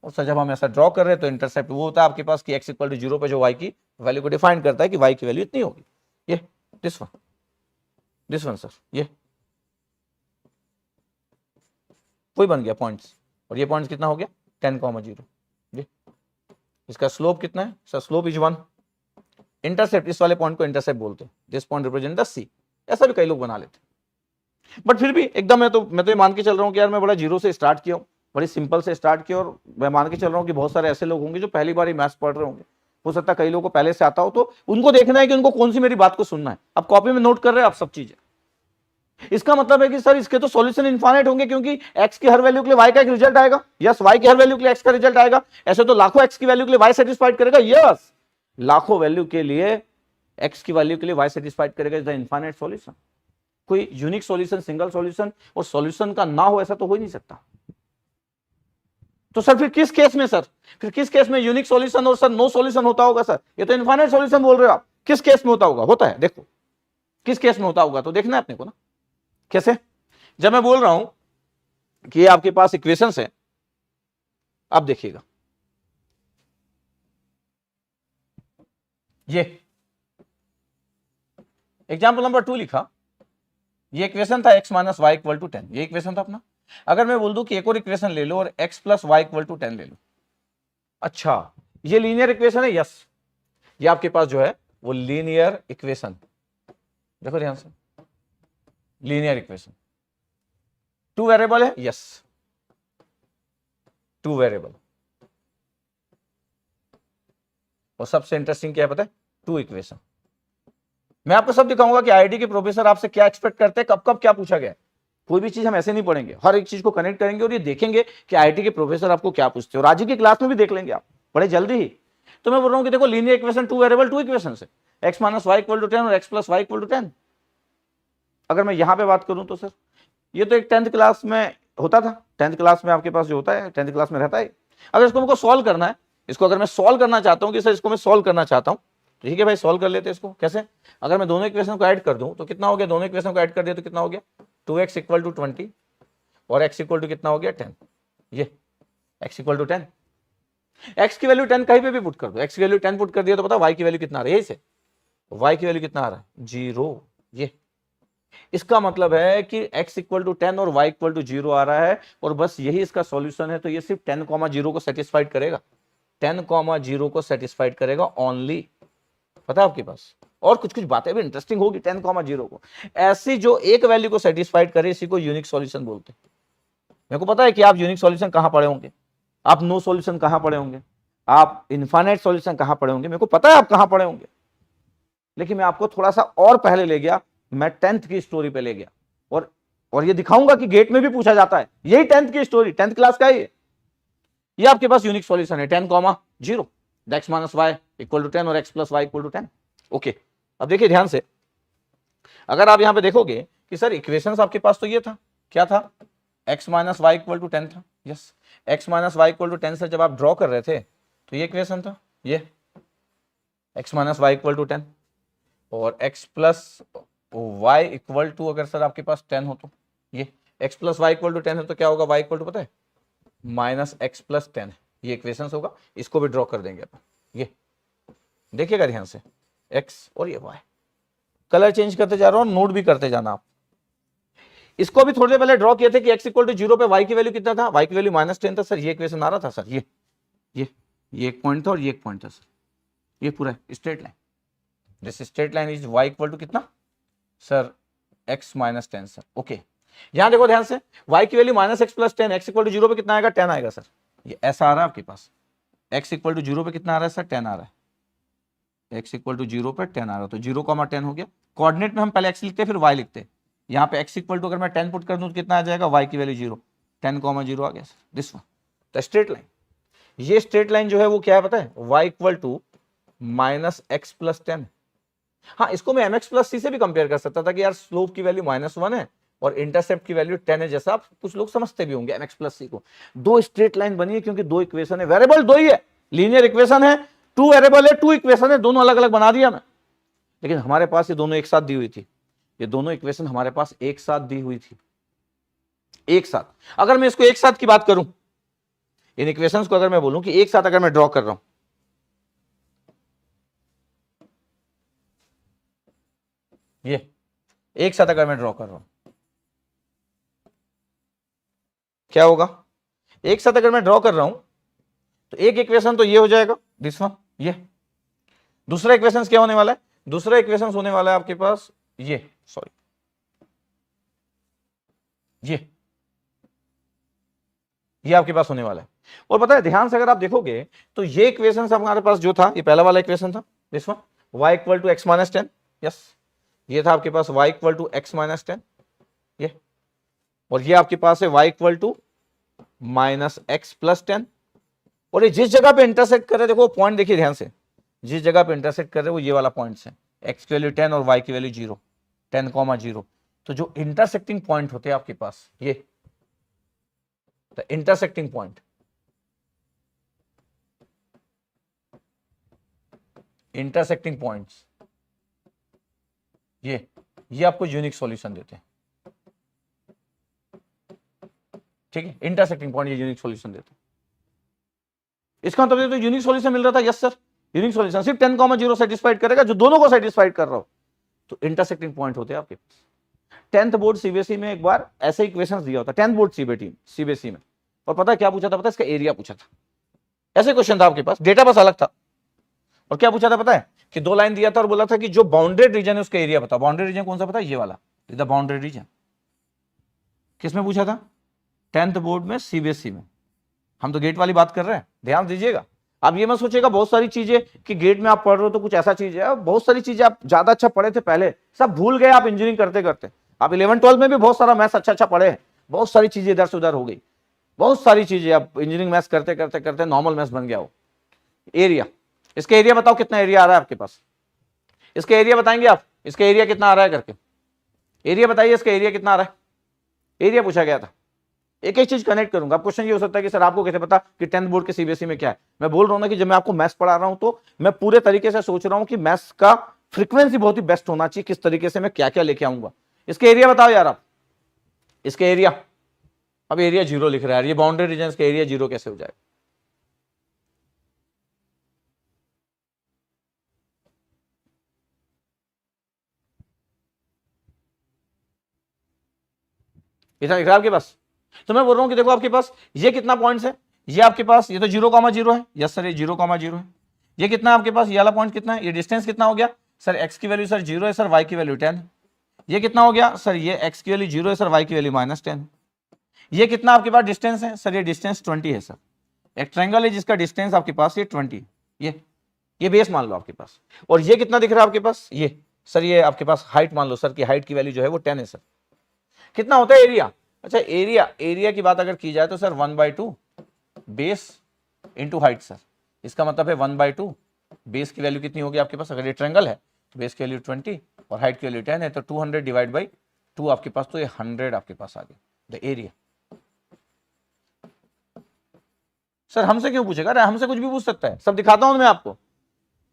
और सर जब हम ऐसा ड्रॉ कर रहे हैं तो इंटरसेप्ट वो होता है आपके पास कि x इक्वल टू 0 पे जो y की वैल्यू को डिफाइन करता है कि y की वैल्यू इतनी होगी, ये दिस वन सर, ये कोई बन गया पॉइंट्स, और ये पॉइंट्स कितना हो गया 10 कॉमा 0, ये इसका स्लोप कितना है सर, स्लोप इज 1, इंटरसेप्ट, इस वाले पॉइंट को इंटरसेप्ट बोलते हैं, दिस पॉइंट रिप्रेजेंट द सी, ऐसा भी कई लोग बना लेते हैं। बट फिर भी एकदम मैं तो ये मान के चल रहा हूँ कि यार मैं बड़ा जीरो से स्टार्ट किया हूँ, बड़ी सिंपल से स्टार्ट किया, और मैं मान के चल रहा हूँ कि बहुत सारे ऐसे लोग होंगे जो पहली बार ही मैथ्स पढ़ रहे होंगे, हो सकता है कई लोगों को पहले से आता हो, तो उनको देखना है कि उनको कौन सी मेरी बात को सुनना है। अब कॉपी में नोट कर रहे हैं आप सब चीजें। इसका मतलब है कि सर इसके तो सॉल्यूशन इनफाइनाइट होंगे, क्योंकि x की हर वैल्यू के लिए y का एक रिजल्ट आएगा। यस, y की हर वैल्यू के लिए x का रिजल्ट आएगा। ऐसे तो लाखों x की वैल्यू के लिए y सेटिस्फाइड करेगा। यस, लाखों वैल्यू के लिए x की वैल्यू के लिए y सेटिस्फाइड करेगा। Is the infinite solution. कोई यूनिक सॉल्यूशन, सिंगल सॉल्यूशन और सॉल्यूशन का ना हो ऐसा तो हो ही नहीं सकता। तो सर फिर किस केस में, सर फिर किस केस में यूनिक सॉल्यूशन और सर नो सॉल्यूशन होता होगा? सर ये तो इनफाइनाइट सॉल्यूशन बोल रहे हो आप, किस केस में होता होगा? होता है, देखो किस केस में होता होगा तो देखना है अपने को ना। कैसे? जब मैं बोल रहा हूं कि ये आपके पास इक्वेशंस है, अब देखिएगा ये एग्जाम्पल नंबर 2 लिखा, ये इक्वेशन था x minus y equal to 10, ये इक्वेशन था अपना। अगर मैं बोल दूं कि एक और इक्वेशन ले लो और x plus y equal to 10 ले लो, अच्छा ये लीनियर इक्वेशन है। यस, ये आपके पास जो है वो लीनियर इक्वेशन, देखो ध्यान से, लीनियर इक्वेशन, टू वेरिएबल है। यस, टू वेरिएबल, और सबसे इंटरेस्टिंग क्या है पता है? Two equation. मैं आपको सब दिखाऊंगा कि आईआईटी के प्रोफेसर आपसे क्या एक्सपेक्ट करते हैं, कब कब क्या पूछा गया है। कोई भी चीज हम ऐसे नहीं पढ़ेंगे, हर एक चीज को कनेक्ट करेंगे और ये देखेंगे कि आईआईटी के प्रोफेसर आपको क्या पूछते हैं, और आज ही की क्लास में भी देख लेंगे आप बड़े जल्दी ही। तो मैं बोल रहा हूं कि देखो linear equation, two variable, two equation है, x minus y equal to 10 और x plus y equal to 10। अगर मैं यहां पे बात करूं तो सर ये तो एक 10th क्लास में होता था, 10th क्लास में आपके पास जो होता है 10th क्लास में रहता है। अगर इसको मुझको सॉल्व करना है, इसको अगर मैं सॉल्व करना चाहता हूं कि सर इसको मैं सॉल्व करना चाहता हूं, तो ठीक है भाई सॉल्व कर लेते हैं इसको। कैसे? अगर मैं दोनों इक्वेशन को ऐड कर दूं तो कितना हो गया? दोनों इक्वेशन को ऐड कर दिया तो कितना हो गया? 2x इक्वल टू 20 और x इक्वल टू कितना हो गया? 10। ये x इक्वल टू 10, x की वैल्यू 10 कहीं पे भी पुट कर दो, x की वैल्यू 10 पुट कर दिया तो पता y की वैल्यू कितना आ रही है? इसे y की वैल्यू कितना आ रहा है? 0। ये इसका मतलब है कि x इक्वल टू 10 और y इक्वल टू 0 आ रहा है, और बस यही इसका सॉल्यूशन है। तो ये सिर्फ 10,0 को सेटिस्फाइड करेगा, 10,0 को सेटिस्फाइड करेगा ओनली। पता है आपके पास? और कुछ कुछ बातें भी इंटरेस्टिंग होगी 10,0 को। ऐसी जो एक वैल्यू को सेटिस्फाइड करे इसी को यूनिक सॉल्यूशन बोलते हैं। मेरे को पता है कि आप यूनिक सॉल्यूशन कहां पढ़े होंगे, आप नो सॉल्यूशन कहां पढ़े होंगे, आप इनफाइनाइट सॉल्यूशन कहां पढ़े होंगे, मेरे को पता है आप कहां पढ़े होंगे। लेकिन मैं आपको थोड़ा सा और पहले ले गया, मैं 10th की स्टोरी पे ले गया, और ये दिखाऊंगा कि गेट में भी पूछा जाता है। यही 10th की स्टोरी, 10th क्लास का है ये आपके पास यूनिक सॉल्यूशन है 10,0, x minus y equal to 10 और x plus y equal to 10। Okay, अब देखिए ध्यान से, अगर आप यहां पे देखोगे कि सर इक्वेशंस आपके पास तो ये था, क्या था? x minus y equal to 10 था। Yes, x minus y equal to 10 से जब आप ड्रॉ कर रहे थे तो ये इक्वेशन था, ये x minus y equal to 10 और x plus y equal to, अगर सर आपके पास 10 हो तो ये x plus y equal to 10 है तो क्या होगा? y इक्वल टू पता है माइनस एक्स प्लस 10, ये इक्वेशन होगा। इसको भी ड्रॉ कर देंगे अपन, ये देखिएगा ध्यान से, x और ये y, कलर चेंज करते जा रहा हूं, नोट भी करते जाना आप। इसको भी थोड़ी देर पहले ड्रॉ किए थे कि x इक्वल टू 0 पे y की वैल्यू कितना था? y की वैल्यू -10 था सर, ये इक्वेशन आ रहा था सर। ये एक पॉइंट था और ये एक पॉइंट था सर, ये पूरा straight line, this straight line is y equal to कितना sir? x minus 10 sir. Okay, यहां देखो ध्यान से, y की value minus x plus 10, x equal to 0 पे कितना आएगा? 10 आएगा सर। ये ऐसा आ रहा है आपके पास, x इक्वल टू 0 पे कितना आ रहा है सर? 10 आ रहा है। x इक्वल टू 0 पे 10 आ रहा है, तो 0,10 हो गया। कोऑर्डिनेट में हम पहले x लिखते फिर y लिखते, यहाँ पे x इक्वल टू अगर मैं 10 पुट कर दूं तो कितना आ जाएगा? y की वैल्यू 0, 10,0 आ गया सर, दिस वन। तो स्ट्रेट लाइन, ये स्ट्रेट लाइन जो है वो क्या है पता है? y equal to minus x plus 10। हाँ, इसको मैं mx प्लस c से भी कंपेयर कर सकता था कि यार स्लोप की वैल्यू -1 है और इंटरसेप्ट की वैल्यू 10 है, जैसा आप कुछ लोग समझते भी होंगे mx प्लस c को। दो स्ट्रेट लाइन बनी है क्योंकि दो इक्वेशन है, वेरिएबल दो ही है, लीनियर इक्वेशन है, टू वेरिएबल है, टू इक्वेशन है, दोनों अलग अलग बना दिया मैं। लेकिन हमारे पास ये दोनों एक साथ दी हुई थी, ये दोनों इक्वेशन हमारे पास एक साथ दी हुई थी, एक साथ। अगर मैं इसको एक साथ की बात करूं, इन इक्वेशंस को अगर मैं बोलूं कि एक साथ अगर मैं ड्रॉ कर रहा हूं, ये एक साथ अगर मैं ड्रॉ कर रहा हूं क्या होगा? एक साथ अगर मैं ड्रॉ कर रहा हूं तो एक इक्वेशन तो ये हो जाएगा, दिस वन, ये दूसरा इक्वेशन क्या होने वाला है? दूसरा इक्वेशन होने वाला है आपके पास ये, सॉरी ये आपके पास होने वाला है। और पता है ध्यान से अगर आप देखोगे तो ये इक्वेशन हमारे पास जो था, ये पहला वाला इक्वेशन था, this one, y equal to x minus 10, yes, ये था आपके पास y equal to x minus 10, ये, और ये आपके पास है y equal to minus x plus 10, और ये जिस जगह पे इंटरसेक्ट कर रहे, देखो पॉइंट देखिए ध्यान से, जिस जगह पे इंटरसेक्ट कर रहे वो ये वाला पॉइंट है, x की वैल्यू 10 और y की वैल्यू 0, 10,0, तो जो इंटरसेक्टिंग पॉइंट होते हैं आपके पास ये the intersecting point, intersecting points, ये आपको यूनिक सॉल्यूशन देते हैं, ठीक है, इंटरसेक्टिंग पॉइंट ये यूनिक सॉल्यूशन देते हैं। इसका मतलब तो यूनिक सॉल्यूशन मिल रहा था, यस सर, यूनिक सॉल्यूशन सिर्फ 10,0 सेटिस्फाइड करेगा जो दोनों को सेटिस्फाइड कर रहा हो, तो इंटरसेक्टिंग पॉइंट होते हैं आपके पास। 10th बोर्ड सीबीएसई में एक बार ऐसे इक्वेशंस दिया होता, 10th बोर्ड सीबीएसई में, और पता है क्या पूछा था? पता है, इसका एरिया पूछा था, ऐसे क्वेश्चन था आपके पास, डेटा बस अलग था, और क्या पूछा था पता है कि 2 लाइन दिया था और बोला था कि जो बाउंडेड रीजन है उसका एरिया बताओ। बाउंडेड रीजन कौन सा पता है? ये वाला, द बाउंडेड रीजन। किसमें पूछा था? 10th बोर्ड में, सीबीएसई में। हम तो गेट वाली बात कर रहे हैं, ध्यान दीजिएगा। आप ये मत सोचिएगा बहुत सारी चीजें कि गेट में आप पढ़ रहे हो तो कुछ ऐसा चीज है, बहुत सारी चीजें आप ज्यादा अच्छा पढ़े थे पहले, सब भूल गए आप इंजीनियरिंग करते करते। आप 11-12 में भी बहुत सारा मैथ्स अच्छा पढ़े हैं, बहुत सारी चीजें इधर से उधर हो गई, बहुत सारी चीजें आप इंजीनियरिंग मैथ्स करते करते करते नॉर्मल मैथ्स बन गया हो। एरिया, इसका एरिया बताओ कितना एरिया आ रहा है आपके पास, इसका एरिया बताएंगे आप, इसका एरिया कितना आ रहा है करके, एरिया बताइए, इसका एरिया कितना आ रहा है, एरिया पूछा गया था। एक एक चीज कनेक्ट करूंगा। अब क्वेश्चन ये हो सकता है कि सर आपको कैसे पता कि 10th बोर्ड के सीबीएसई में क्या है? मैं बोल रहा हूं ना कि जब मैं आपको मैथ्स पढ़ा रहा हूं तो मैं पूरे तरीके से सोच रहा हूं कि मैथ्स का फ्रीक्वेंसी बहुत ही बेस्ट होना चाहिए, किस तरीके से मैं क्या क्या लेके आऊंगा। इसके एरिया बताओ यार आप, इसके एरिया, अब एरिया 0 लिख रहा है, ये बाउंड्री रीजन का एरिया 0 कैसे हो जाएगा? इतना लिख रहा है आपके पास। तो मैं बोल रहा हूं कि देखो आपके पास ये कितना पॉइंट्स है, ये आपके पास, ये तो 0,0 है, यस सर, ये 0,0 है। ये कितना आपके पास, ये वाला पॉइंट कितना है, ये डिस्टेंस कितना हो गया सर? एक्स की वैल्यू सर 0 है सर, वाई की वैल्यू 10 है। ये कितना हो गया सर? ये एक्स की वैल्यू 0 है सर, वाई की वैल्यू -10 है। ये कितना आपके पास डिस्टेंस है सर? ये डिस्टेंस 20 है सर। एक ट्रायंगल है जिसका डिस्टेंस आपके पास ये 20, ये बेस मान लो आपके पास। और ये कितना दिख रहा है आपके पास? ये सर, ये आपके पास हाइट मान लो सर, की हाइट की वैल्यू जो है वो 10 है सर। कितना होता है एरिया? अच्छा, एरिया की बात अगर की जाए तो sir 1/2 base into height sir. इसका मतलब है 1/2 बेस की वैल्यू कितनी होगी आपके पास? अगर ये ट्रायंगल है तो बेस की वैल्यू 20 और हाइट की वैल्यू 10 है, तो 200 डिवाइड बाई 2 आपके पास, तो ये 100 आपके पास आ गया द एरिया। सर हमसे क्यों पूछेगा? अरे हमसे कुछ भी पूछ सकता है, सब दिखाता हूं मैं आपको,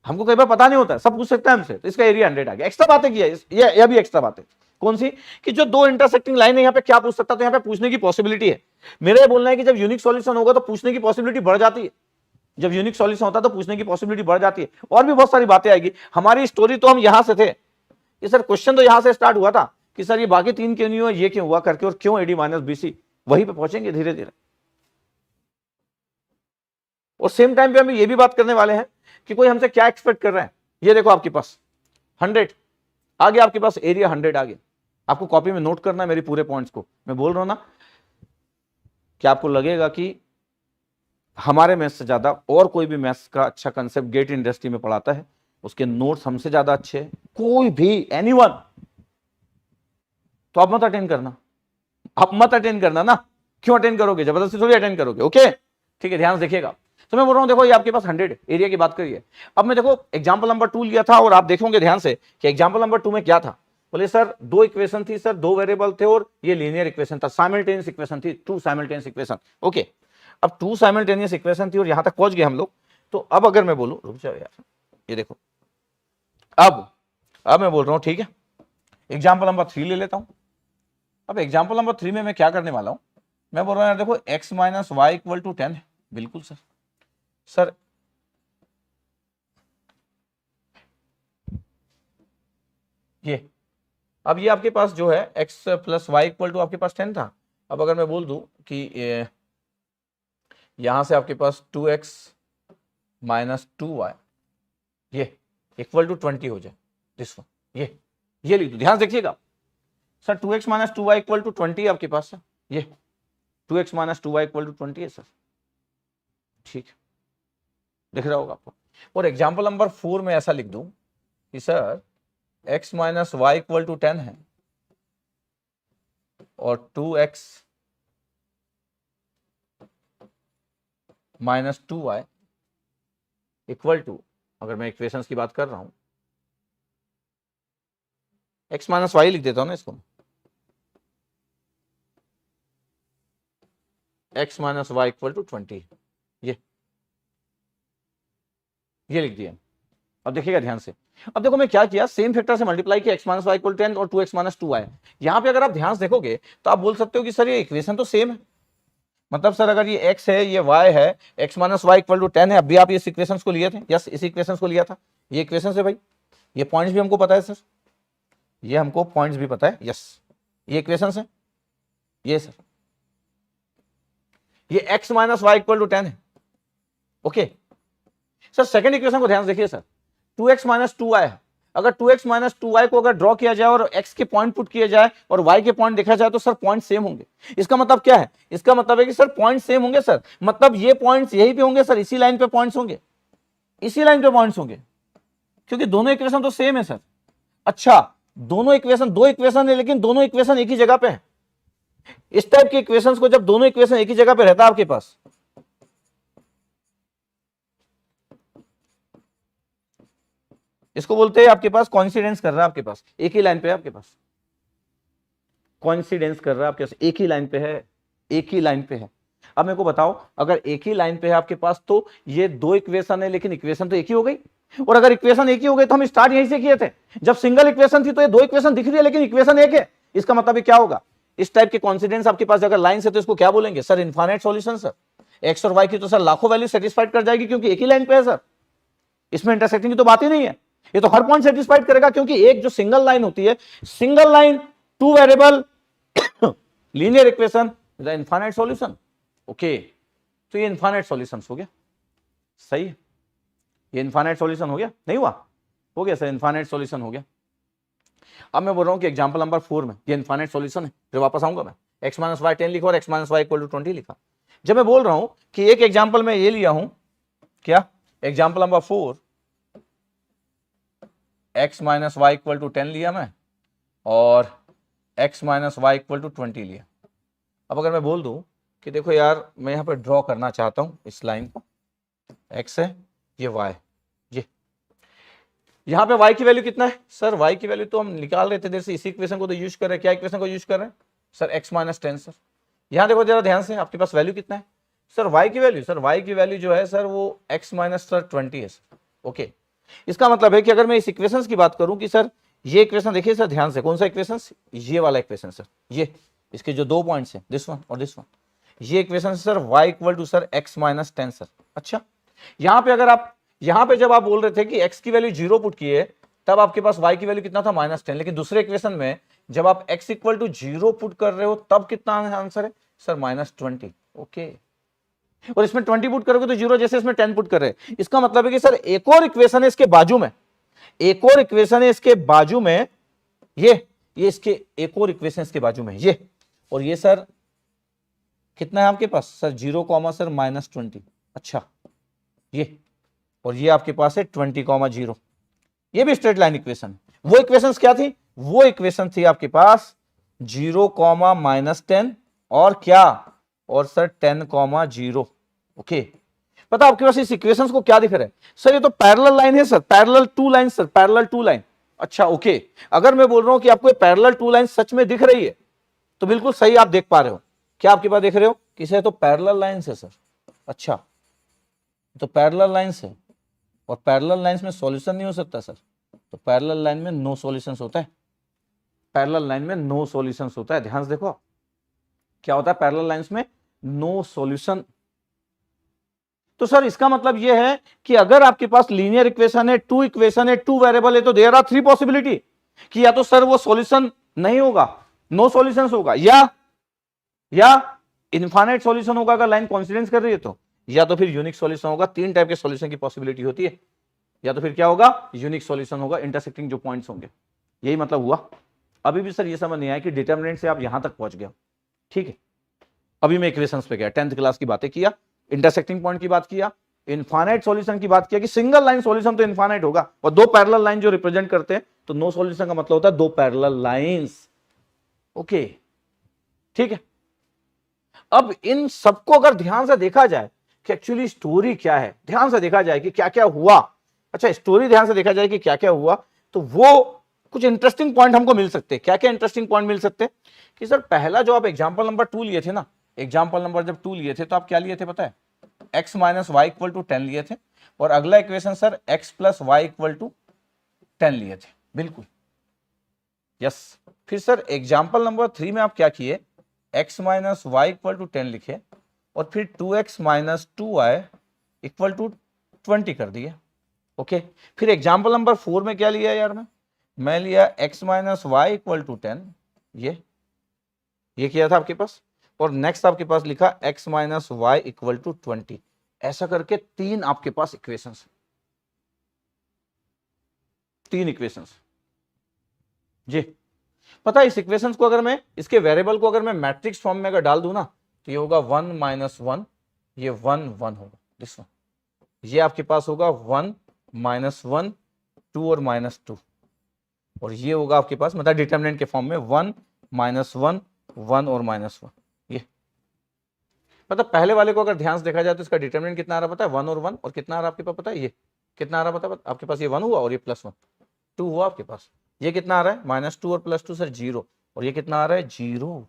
हमको कई बार पता नहीं होता है, सब पूछ सकता है हमसे, तो इसका एरिया 100 आ गया। एक्स्ट्रा बातें किया, यह भी एक्स्ट्रा बातें। कौन सी? कि जो 2 इंटरसेक्टिंग लाइन है, यहाँ पे क्या पूछ सकता, तो यहाँ पे पूछने की पॉसिबिलिटी है। मेरा ये बोलना है कि जब यूनिक सॉल्यूशन होगा तो पूछने की पॉसिबिलिटी बढ़ जाती है, जब यूनिक सॉल्यूशन होता है तो पूछने की पॉसिबिलिटी बढ़ जाती है, और भी बहुत सारी बातें आएगी। हमारी स्टोरी तो हम यहां से थे, ये सर क्वेश्चन तो यहां से स्टार्ट हुआ था कि सर ये बाकी 3 क्यों नहीं हुआ, ये क्यों हुआ करके, और क्यों AD-BC, वहीं पे पहुंचेंगे धीरे धीरे। और सेम टाइम पे हम ये भी बात करने वाले हैं कि कोई हमसे क्या एक्सपेक्ट कर रहा है। ये देखो आपके पास 100 आ गया, आपके पास एरिया 100 आ गया। आपको कॉपी में नोट करना है मेरी पूरे पॉइंट्स को। मैं बोल रहा हूं ना कि आपको लगेगा कि हमारे मैथ्स से ज्यादा और कोई भी मैथ्स का अच्छा कंसेप्ट गेट इंडस्ट्री में पढ़ाता है, उसके नोट्स हमसे ज्यादा अच्छे हैं, कोई भी एनीवन, तो आप मत अटेंड करना, आप मत अटेंड करना ना। क्यों अटेंड करोगे? जबरदस्ती थोड़ी अटेंड करोगे। ओके ठीक है, ध्यान से देखिएगा। तो मैं बोल रहा हूं देखो ये आपके पास 100 एरिया की बात करिए। अब मैं देखो एग्जांपल नंबर 2 लिया था, और आप देखोगे ध्यान से कि एग्जांपल नंबर 2 में क्या था। बोले सर 2 इक्वेशन थी सर, 2 वेरिएबल थे और ये लीनियर इक्वेशन था, साइमल्टेनियस इक्वेशन थी, 2 साइमल्टेनियस इक्वेशन। ओके, अब 2 साइमल्टेनियस इक्वेशन थी और यहां तक पहुंच गए हम लोग। तो अब अगर मैं बोलूं, रुक जाओ यार, ये देखो, अब मैं बोल रहा हूं ठीक है, एग्जाम्पल नंबर 3 ले लेता हूं। अब एग्जाम्पल नंबर 3 में मैं क्या करने वाला हूं, मैं बोल रहा हूं यार देखो x minus y equal to 10 है। बिल्कुल सर, सर ये, अब ये आपके पास जो है x plus y equal to आपके पास 10 था। अब अगर मैं बोल दूं कि यहां से आपके पास 2x माइनस 2y, ये इक्वल टू 20 हो जाए, दिस वन, ये लिख दो, ध्यान से देखिएगा sir. 2x minus 2y equal to 20 आपके पास है, ये 2x minus 2y equal to 20 है सर, ठीक है, दिख रहा होगा आपको। और एग्जाम्पल नंबर 4 में ऐसा लिख दूं कि sir x minus y equal to 10 है और 2x minus 2y equal to, अगर मैं इक्वेशंस की बात कर रहा हूं, x माइनस वाई लिख देता हूं ना इसको, x minus y equal to 20, ये लिख दिया। अब देखिएगा ध्यान से, अब देखो मैं क्या किया, सेम फैक्टर से मल्टीप्लाई किया, x माइनस वाई इक्वल 10 और 2x माइनस 2y। यहां पे अगर आप ध्यान से देखोगे तो आप बोल सकते हो कि सर ये इक्वेशन तो सेम है, मतलब सर अगर ये x है ये y है, x minus y equal to 10 है, अभी आप इस इक्वेशन को लिए थे, यस इस इक्वेशन को लिया था, ये इक्वेशन है भाई, ये पॉइंट्स भी हमको पता है सर, ये हमको पॉइंट्स भी पता है, यस ये इक्वेशन है, ये सर ये x minus y equal to 10 है, ओके सर। सेकंड इक्वेशन को ध्यान से देखिए सर, 2x माइनस 2y है, अगर 2x माइनस 2y को अगर ड्रॉ किया जाए और x के पॉइंट पुट किए जाए और y के पॉइंट देखा जाए तो सर पॉइंट सेम होंगे। इसका मतलब क्या है, इसका मतलब है कि सर पॉइंट सेम होंगे सर, मतलब ये पॉइंट्स यही पे होंगे सर, इसी लाइन पे पॉइंट्स होंगे, इसी लाइन पे पॉइंट्स होंगे, क्योंकि दोनों इक्वेशन तो सेम है सर। अच्छा, दोनों इक्वेशन, दो इक्वेशन है लेकिन दोनों इक्वेशन एक ही जगह पे है। इस टाइप के इक्वेशंस को जब दोनों इक्वेशन एक ही जगह पे रहता है आपके पास, इसको बोलते हैं आपके पास कॉन्सिडेंस कर रहा है, आपके पास एक ही लाइन पे है, आपके पास कॉन्सिडेंस कर रहा है आपके पास, एक ही लाइन पे है, एक ही लाइन पे है। अब मेरे को बताओ, अगर एक ही लाइन पे है आपके पास तो ये दो इक्वेशन है लेकिन इक्वेशन तो एक ही हो गई, और अगर इक्वेशन एक ही हो गई तो हम स्टार्ट यहीं से किए थे, जब सिंगल इक्वेशन थी तो ये दो इक्वेशन दिख रही है लेकिन इक्वेशन एक है, इसका मतलब क्या होगा, इस टाइप के कॉन्सिडेंस आपके पास अगर लाइन से तो इसको क्या बोलेंगे sir, infinite solution sir. X और वाई की तो सर लाखों वैल्यू सेटिस्फाइड कर जाएगी क्योंकि एक ही लाइन पे है सर, इसमें इंटरसेक्टिंग की तो बात ही नहीं है, ये तो हर पॉइंट सेटिस्फाइड करेगा, क्योंकि एक जो सिंगल लाइन होती है, single line two variable linear equation is a infinite solution, okay. तो ये इनफाइनाइट सॉल्यूशन हो गया, सही है, ये इनफाइनाइट सॉल्यूशन हो गया, नहीं हुआ, हो गया सर, इनफाइनाइट सॉल्यूशन हो गया। अब मैं बोल रहा हूं कि एग्जांपल नंबर 4 में ये इनफाइनाइट सॉल्यूशन है, फिर वापस आऊंगा मैं, x माइनस वाई 10 लिखा और x minus y equal to 20 लिखा। जब मैं बोल रहा हूं कि एक एग्जांपल में ये लिया हूं, क्या example number 4 x minus y equal to 10 लिया मैं और x minus y equal to 20 लिया। अब अगर मैं बोल दूं कि देखो यार मैं यहां पर ड्रॉ करना चाहता हूं इस लाइन को, x है ये y, ये यहां पे y की वैल्यू कितना है सर, y की वैल्यू तो हम निकाल रहे थे देर से, इसी इक्वेशन को तो यूज कर रहे हैं, क्या इक्वेशन को यूज कर रहे हैं सर, x माइनस 10 सर। यहां देखो जरा ध्यान से, आपके पास वैल्यू कितना है सर, y की वैल्यू, सर y की वैल्यू जो है सर वो x माइनस सर 20 है सर, ओके। इसका मतलब है कि अगर मैं इस इक्वेशन की बात करूं कि सर ये इक्वेशन देखिए सर ध्यान से, कौन सा इक्वेशन, ये वाला इक्वेशन सर, ये इसके जो दो पॉइंट्स हैं, दिस वन और दिस वन, ये equation sir y equal to sir x minus 10 sir. अच्छा, यहां पे अगर आप, यहां पे जब आप बोल रहे थे कि x की वैल्यू 0 पुट किए तब आपके पास y की वैल्यू कितना था, माइनस 10, लेकिन दूसरे इक्वेशन में जब आप x इक्वल टू 0 पुट कर रहे हो तब कितना आंसर है सर, माइनस 20, ओके। और इसमें 20 पुट करोगे तो 0, जैसे इसमें 10 पुट कर रहे हैं, इसका मतलब है कि सर एक और इक्वेशन है इसके बाजू में, एक और इक्वेशन है इसके बाजू में, ये इसके एक और इक्वेशन इसके बाजू में ये, और ये सर कितना है आपके पास सर, 0 कॉमा सर माइनस 20, अच्छा ये, और ये आपके पास है 20 कॉमा 0, ये भी स्ट्रेट लाइन इक्वेशन। वो इक्वेशंस क्या थी, वो इक्वेशन थी आपके पास 0 कॉमा माइनस 10 और क्या, और सर 10 कॉमा 0, ओके। पता आपके पास इस इक्वेशंस को क्या दिख रहा है सर, ये तो पैरेलल लाइन है sir, parallel to line sir, parallel to line, अच्छा ओके। अगर मैं बोल रहा हूं कि आपको पैरेलल टू लाइन सच में दिख रही है तो बिल्कुल सही आप देख पा रहे हो, क्या आपके पास देख रहे हो कि सर तो पैरेलल लाइन है सर, अच्छा तो पैरेलल लाइन है, और पैरेलल लाइंस में सॉल्यूशन नहीं हो सकता सर, तो पैरेलल लाइन में नो सॉल्यूशंस होता है, पैरेलल लाइन में नो सॉल्यूशंस होता है, ध्यान से देखो क्या होता है पैरेलल लाइंस में, नो सॉल्यूशन। तो सर इसका मतलब यह है कि अगर आपके पास लीनियर इक्वेशन है, टू इक्वेशन है, टू वेरिएबल है, तो देयर आर 3 पॉसिबिलिटी कि या तो सर वो सॉल्यूशन नहीं होगा, नो सॉल्यूशंस होगा, या इनफाइनाइट सॉल्यूशन होगा अगर लाइन कॉन्सिडेंस कर रही है तो, या तो फिर यूनिक सॉल्यूशन होगा। 3 टाइप के सॉल्यूशन की पॉसिबिलिटी होती है, या तो फिर क्या होगा, यूनिक सॉल्यूशन होगा, इंटरसेक्टिंग जो पॉइंट्स होंगे। यही मतलब हुआ। अभी भी सर ये समझ नहीं आया कि डिटरमिनेंट से आप यहां तक पहुंच गया, ठीक है। अभी मैं इक्वेशंस पे गया, 10th क्लास की बातें किया, इंटरसेक्टिंग पॉइंट की बात किया, इनफाइनाइट सॉल्यूशन की बात किया कि सिंगल लाइन सॉल्यूशन तो इनफाइनाइट होगा, और दो पैरेलल लाइन जो रिप्रेजेंट करते हैं, तो नो सॉल्यूशन का मतलब होता है दो पैरेलल लाइंस। ओके, ठीक है। अब इन सबको अगर ध्यान से देखा जाए कि एक्चुअली स्टोरी क्या है, ध्यान से देखा जाए कि क्या क्या हुआ, अच्छा स्टोरी ध्यान से देखा जाए कि क्या क्या हुआ, तो वो कुछ इंटरेस्टिंग पॉइंट हमको मिल सकते हैं। क्या क्या इंटरेस्टिंग पॉइंट मिल सकते हैं कि सर पहला जो आप एग्जांपल नंबर 2 लिए थे ना, एग्जांपल नंबर जब 2 लिए थे तो आप क्या लिए थे पता है, x minus y equal to 10 लिए थे, और अगला equation sir x plus y equal to 10 लिए थे, बिल्कुल यस। फिर सर एग्जांपल नंबर 3 में आप क्या किए, x minus y equal to 10 लिखे, और फिर 2x minus 2y equal to 20 कर दिए। ओके, फिर एग्जांपल नंबर 4 में क्या लिया यार, मैं लिया x minus y equal to 10, ये किया था आपके पास, और नेक्स्ट आपके पास लिखा x minus y equal to 20। ऐसा करके 3 आपके पास इक्वेशंस, 3 इक्वेशंस जी। पता है इस इक्वेशंस को अगर मैं, इसके वेरिएबल को अगर मैं मैट्रिक्स फॉर्म में अगर डाल दूं ना, तो ये होगा 1 माइनस 1, ये 1 1 होगा, दिस वन, ये आपके पास होगा 1 माइनस 1 2 और माइनस 2, और ये होगा आपके पास मतलब डिटरमिनेंट के फॉर्म में 1 माइनस 1 1 और माइनस 1। ये मतलब पहले वाले को अगर ध्यान से देखा जाए तो इसका डिटरमिनेंट कितना आ रहा पता है, 1 और 1, और कितना आ रहा आपके पास पता है, ये कितना आ रहा पता है आपके पास, ये 1 हुआ और ये प्लस 1 2 हुआ आपके पास। ये कितना आ रहा है, माइनस 2 और प्लस 2 सर 0, और ये कितना आ रहा है 0।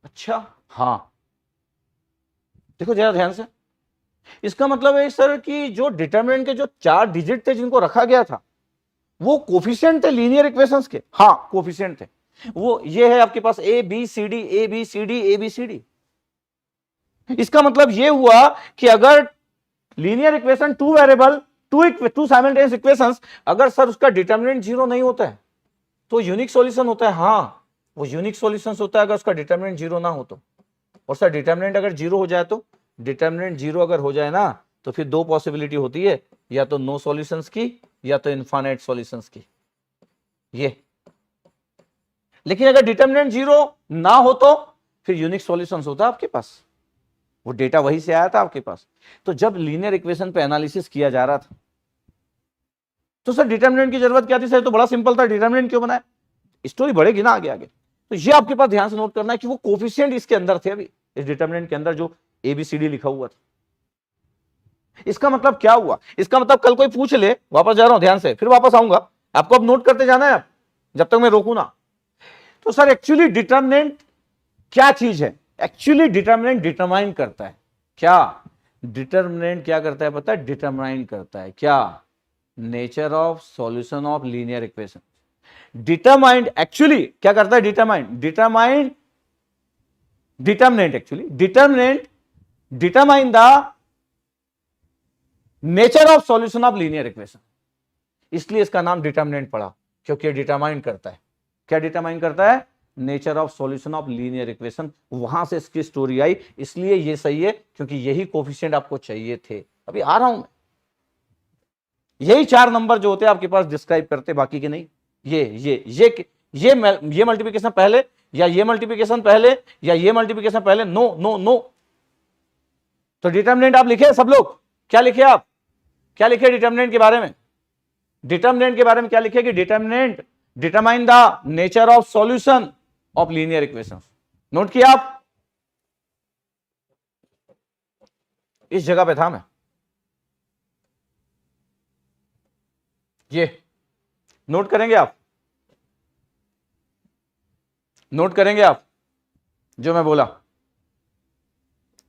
अच्छा हाँ, देखो जरा ध्यान से, इसका मतलब है सर कि जो डिटरमिनेंट के जो 4 डिजिट थे जिनको रखा गया था, वो कोफिशिएंट थे लीनियर इक्वेशंस के, हाँ कोफिशिएंट थे वो। ये है आपके पास A B C D A B C D A B C D. इसका मतलब ये हुआ कि अगर linear equation 2 variable, two simultaneous equations, अगर सर उसका डिटरमिनेंट 0 नहीं होता है तो यूनिक सॉल्यूशन होता है, हाँ वो यूनिक सॉल्यूशन होता है अगर उसका डिटरमिनेंट 0 ना हो तो। और सर डिटरमिनेंट अगर 0 हो जाए तो, डिटरमिनेंट 0 अगर हो जाए ना तो फिर दो पॉसिबिलिटी होती है, या तो नो सॉल्यूशंस की या तो इनफाइनाइट सॉल्यूशंस की, ये। लेकिन अगर डिटरमिनेंट 0 ना हो तो फिर यूनिक सॉल्यूशंस होता है आपके पास, वो डेटा वहीं से आया था आपके पास। तो जब लीनियर इक्वेशन पे एनालिसिस किया जा रहा था तो सर डिटरमिनेंट की जरूरत क्या थी सर, तो बड़ा सिंपल था, डिटरमिनेंट क्यों बनाया, स्टोरी बढ़ेगी ना आगे आगे। तो ये आपके पास ध्यान से नोट करना है कि वो कोफिशिएंट इसके अंदर थे, अभी इस डिटरमिनेंट के अंदर जो एबीसीडी लिखा हुआ था। इसका मतलब क्या हुआ, इसका मतलब कल कोई पूछ ले, वापस जा रहा हूं ध्यान से, फिर वापस आऊंगा, आपको अब नोट करते जाना है आप, जब तक मैं रोकू ना। तो सर एक्चुअली डिटरमिनेंट क्या चीज है, एक्चुअली डिटरमिनेंट डिटरमाइन करता है क्या, डिटरमिनेंट क्या करता है पता है, डिटरमाइन करता है क्या, nature of solution of linear equation. Determined actually क्या करता है, determined determinant actually determinant determine the nature of solution of linear equation, इसलिए इसका नाम डिटरमिनेंट पड़ा, क्योंकि डिटरमाइन करता है, क्या डिटरमाइन करता है, nature of solution of linear equation. वहां से इसकी स्टोरी आई, इसलिए ये सही है क्योंकि यही कोफिशिएंट आपको चाहिए थे। अभी आ रहा हूं मैं, यही 4 नंबर जो होते हैं आपके पास डिस्क्राइब करते, बाकी के नहीं। ये मल्टीप्लिकेशन पहले, या ये मल्टीप्लिकेशन पहले, या ये मल्टीप्लिकेशन पहले, नो नो नो। तो डिटरमिनेंट आप लिखे सब लोग, क्या लिखे आप, क्या लिखे डिटरमिनेंट के बारे में, डिटरमिनेंट के बारे में क्या लिखे कि determinant determine the nature of solution of linear equations. Note किया आप, इस जगह पे था मैं, ये नोट करेंगे आप, नोट करेंगे आप जो मैं बोला।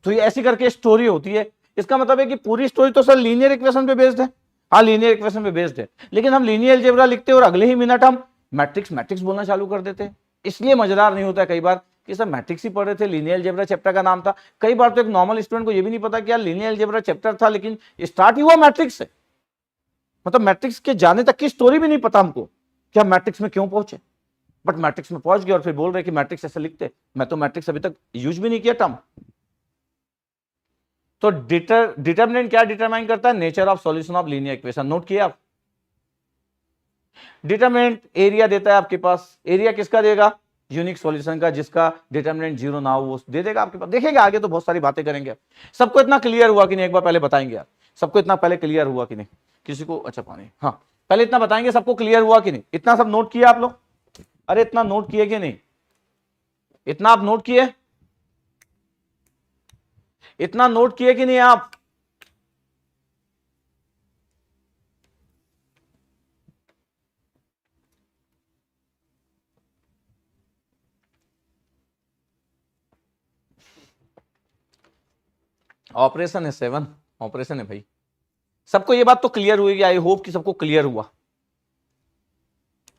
तो ये ऐसी करके स्टोरी होती है, इसका मतलब है कि पूरी स्टोरी तो सर लीनियर इक्वेशन पे बेस्ड है, हाँ लीनियर इक्वेशन पे बेस्ड है, लेकिन हम लीनियर अलजेब्रा लिखते हैं और अगले ही मिनट हम मैट्रिक्स मैट्रिक्स बोलना चालू कर देते हैं। इसलिए मजेदार नहीं होता है कई बार कि सर मैट्रिक्स ही पढ़ रहे थे, लीनियर अलजेब्रा चैप्टर का नाम था। कई बार तो एक नॉर्मल स्टूडेंट को यह भी नहीं पता कि यार लीनियर अलजेब्रा चैप्टर था, लेकिन स्टार्ट ही हुआ मैट्रिक्स से, मतलब मैट्रिक्स के जाने तक की स्टोरी भी नहीं पता हमको कि हम मैट्रिक्स में क्यों पहुंचे, बट मैट्रिक्स में पहुंच गए और फिर बोल रहे कि मैट्रिक्स ऐसे लिखते। मैं तो मैट्रिक्स अभी तक यूज भी नहीं किया टर्म। तो डिटर्मिनेंट क्या डिटरमाइन करता है? Nature of solution of linear equation. Note किया आप? डिटरमिनेंट एरिया देता है आपके पास, एरिया किसका देगा? यूनिक सॉल्यूशन का, जिसका डिटरमिनेंट जीरो ना हो वो दे देगा आपके पास। देखेंगे आगे तो बहुत सारी बातें करेंगे। सबको इतना क्लियर हुआ कि नहीं? एक बार पहले बताएंगे यार, सबको इतना पहले क्लियर हुआ कि नहीं? किसी को अच्छा पानी, हाँ पहले इतना बताएंगे सबको क्लियर हुआ कि नहीं? इतना सब नोट किया आप लोग? अरे इतना नोट किए कि नहीं? इतना आप नोट किए? इतना नोट किए कि नहीं आप? ऑपरेशन है 7, ऑपरेशन है भाई। सबको ये बात तो क्लियर हुई? आई होप कि सबको क्लियर हुआ।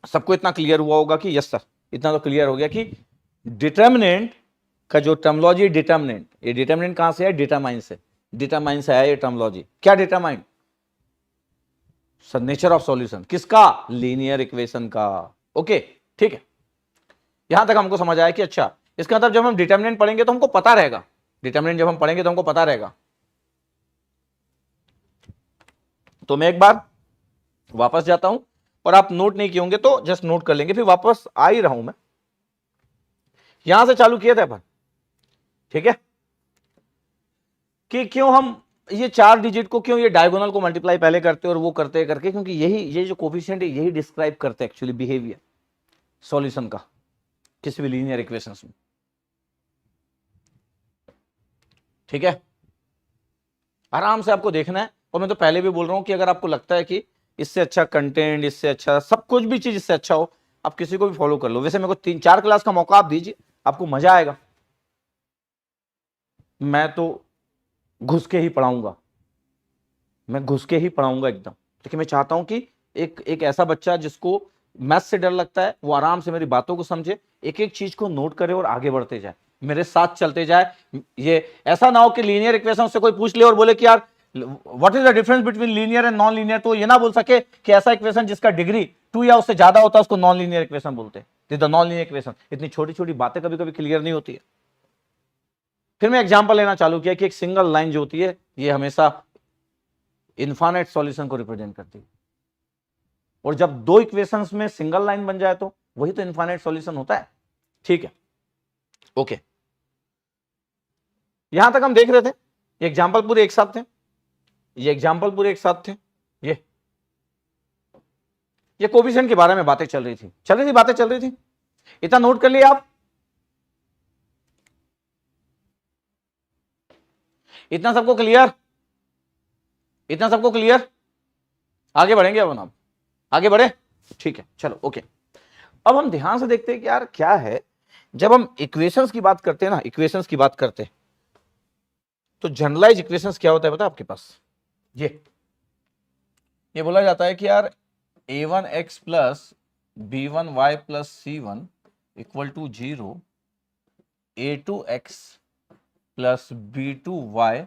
सबको इतना क्लियर हुआ होगा कि यस सर, इतना तो क्लियर हो गया कि डिटर्मिनेंट का जो टर्मोलॉजी डिटर्मिनेंट, ये डिटर्मिनेंट कहां से है? डिटरमाइन से। डिटरमाइन से है ये टर्मोलॉजी। क्या determine? Sir nature of solution किसका? लीनियर इक्वेशन का। ओके ठीक है, यहां तक हमको समझ आया कि अच्छा इसका मतलब जब हम डिटर्मिनेंट पढ़ेंगे तो हमको पता रहेगा, डिटर्मिनेंट जब हम पढ़ेंगे तो हमको पता रहेगा। तो मैं एक बार वापस जाता हूं, और आप नोट नहीं किए होंगे तो जस्ट नोट कर लेंगे, फिर वापस आ ही रहा हूं मैं। यहां से चालू किए थे अपन, ठीक है, कि क्यों हम ये 4 डिजिट को, क्यों ये डायगोनल को मल्टीप्लाई पहले करते और वो करते करके, क्योंकि यही ये जो कोफिशिएंट है यही डिस्क्राइब करते हैं एक्चुअली बिहेवियर सॉल्यूशन का किसी भी लीनियर इक्वेशंस में। ठीक है, आराम से आपको देखना है। और मैं तो पहले भी बोल रहा हूं कि अगर आपको लगता है कि इससे अच्छा कंटेंट, इससे अच्छा सब कुछ भी चीज इससे अच्छा हो, आप किसी को भी फॉलो कर लो। वैसे मेरे को 3-4 क्लास का मौका आप दीजिए, आपको मजा आएगा। मैं तो घुस के ही पढ़ाऊंगा, मैं घुस के ही पढ़ाऊंगा एकदम। लेकिन मैं चाहता हूं कि एक ऐसा बच्चा जिसको मैथ्स से डर लगता है वो आराम से मेरी बातों को समझे, एक एक चीज को नोट करे और आगे बढ़ते जाए, मेरे साथ चलते जाए। ये ऐसा ना हो कि लीनियर इक्वेशन से कोई पूछ ले और बोले कि यार what is the difference between linear and non linear, तो ये ना बोल सके कि ऐसा इक्वेशन जिसका डिग्री 2 या उससे ज्यादा होता है उसको नॉन लीनियर इक्वेशन बोलते हैं। द नॉन लीनियर इक्वेशन, इतनी छोटी छोटी बातें कभी कभी क्लियर नहीं होती है। फिर मैं एग्जांपल लेना चालू किया कि एक सिंगल लाइन जो होती है ये हमेशा इनफाइनाइट सॉल्यूशन को रिप्रेजेंट करती है, और जब 2 इक्वेशंस में सिंगल लाइन बन जाए तो वही तो इनफाइनाइट सॉल्यूशन होता है। ठीक है, ओके, यहां तक हम देख रहे थे, एग्जांपल पूरे एक साथ थे, ये एग्जांपल पूरे एक साथ थे, ये कोफिशिएंट के बारे में बातें चल रही थी, बातें चल रही थी। इतना नोट कर लिया आप? इतना सबको क्लियर? इतना सबको क्लियर? आगे बढ़ेंगे अब हम, आगे बढ़े? ठीक है, चलो ओके। अब हम ध्यान से देखते हैं कि यार क्या है, जब हम इक्वेशंस की बात करते हैं ना, इक्वेशंस की बात करते हैं तो जनरलाइज इक्वेशंस क्या होता है पता है आपके पास? ये बोला जाता है कि यार a1x plus b1y plus c1 equal to 0, a2x plus b2y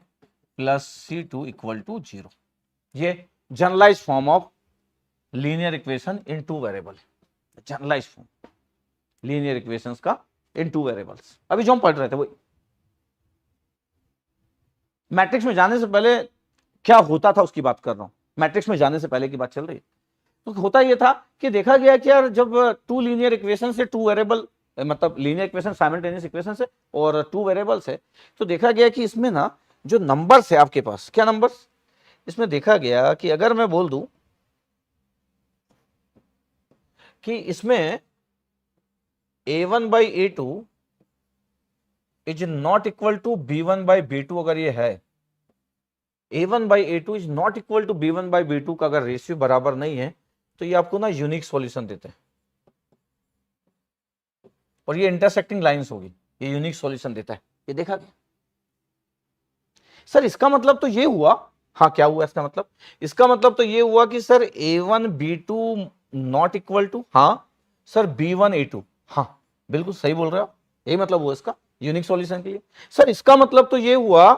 plus c2 equal to 0। ये generalize form of linear equation in 2 variable, generalize form linear equations का इन 2 वेरिएबल्स। अभी जो हम पढ़ रहे थे वही, मैट्रिक्स में जाने से पहले क्या होता था उसकी बात कर रहा हूं, मैट्रिक्स में जाने से पहले की बात चल रही है। तो होता यह था कि देखा गया कि यार जब 2 लीनियर इक्वेशन से 2 वेरिएबल, मतलब लीनियर इक्वेशन साइमल्टेनियस इक्वेशन से और 2 वेरिएबल्स है, तो देखा गया कि इसमें ना जो नंबर्स है आपके पास, क्या नंबर्स, इसमें देखा गया कि अगर मैं बोल दूं कि इसमें a1 by a2 is not equal to b1 by b2, अगर ये है a1 by a2 is not equal to b1 by b2 का अगर रेशियो बराबर नहीं है तो ये आपको ना यूनिक सॉल्यूशन देते हैं, और ये इंटरसेक्टिंग लाइंस होगी, ये यूनिक सॉल्यूशन देता है। ये देखा गया। सर इसका मतलब तो ये हुआ, हाँ क्या हुआ इसका मतलब? इसका मतलब तो ये हुआ कि sir a1 b2 not equal to, हाँ सर b1 a2, हाँ बिल्कुल सही बोल रहे हो, यही मतलब हुआ इसका यूनिक सॉल्यूशन के लिए। सर इसका मतलब तो ये हुआ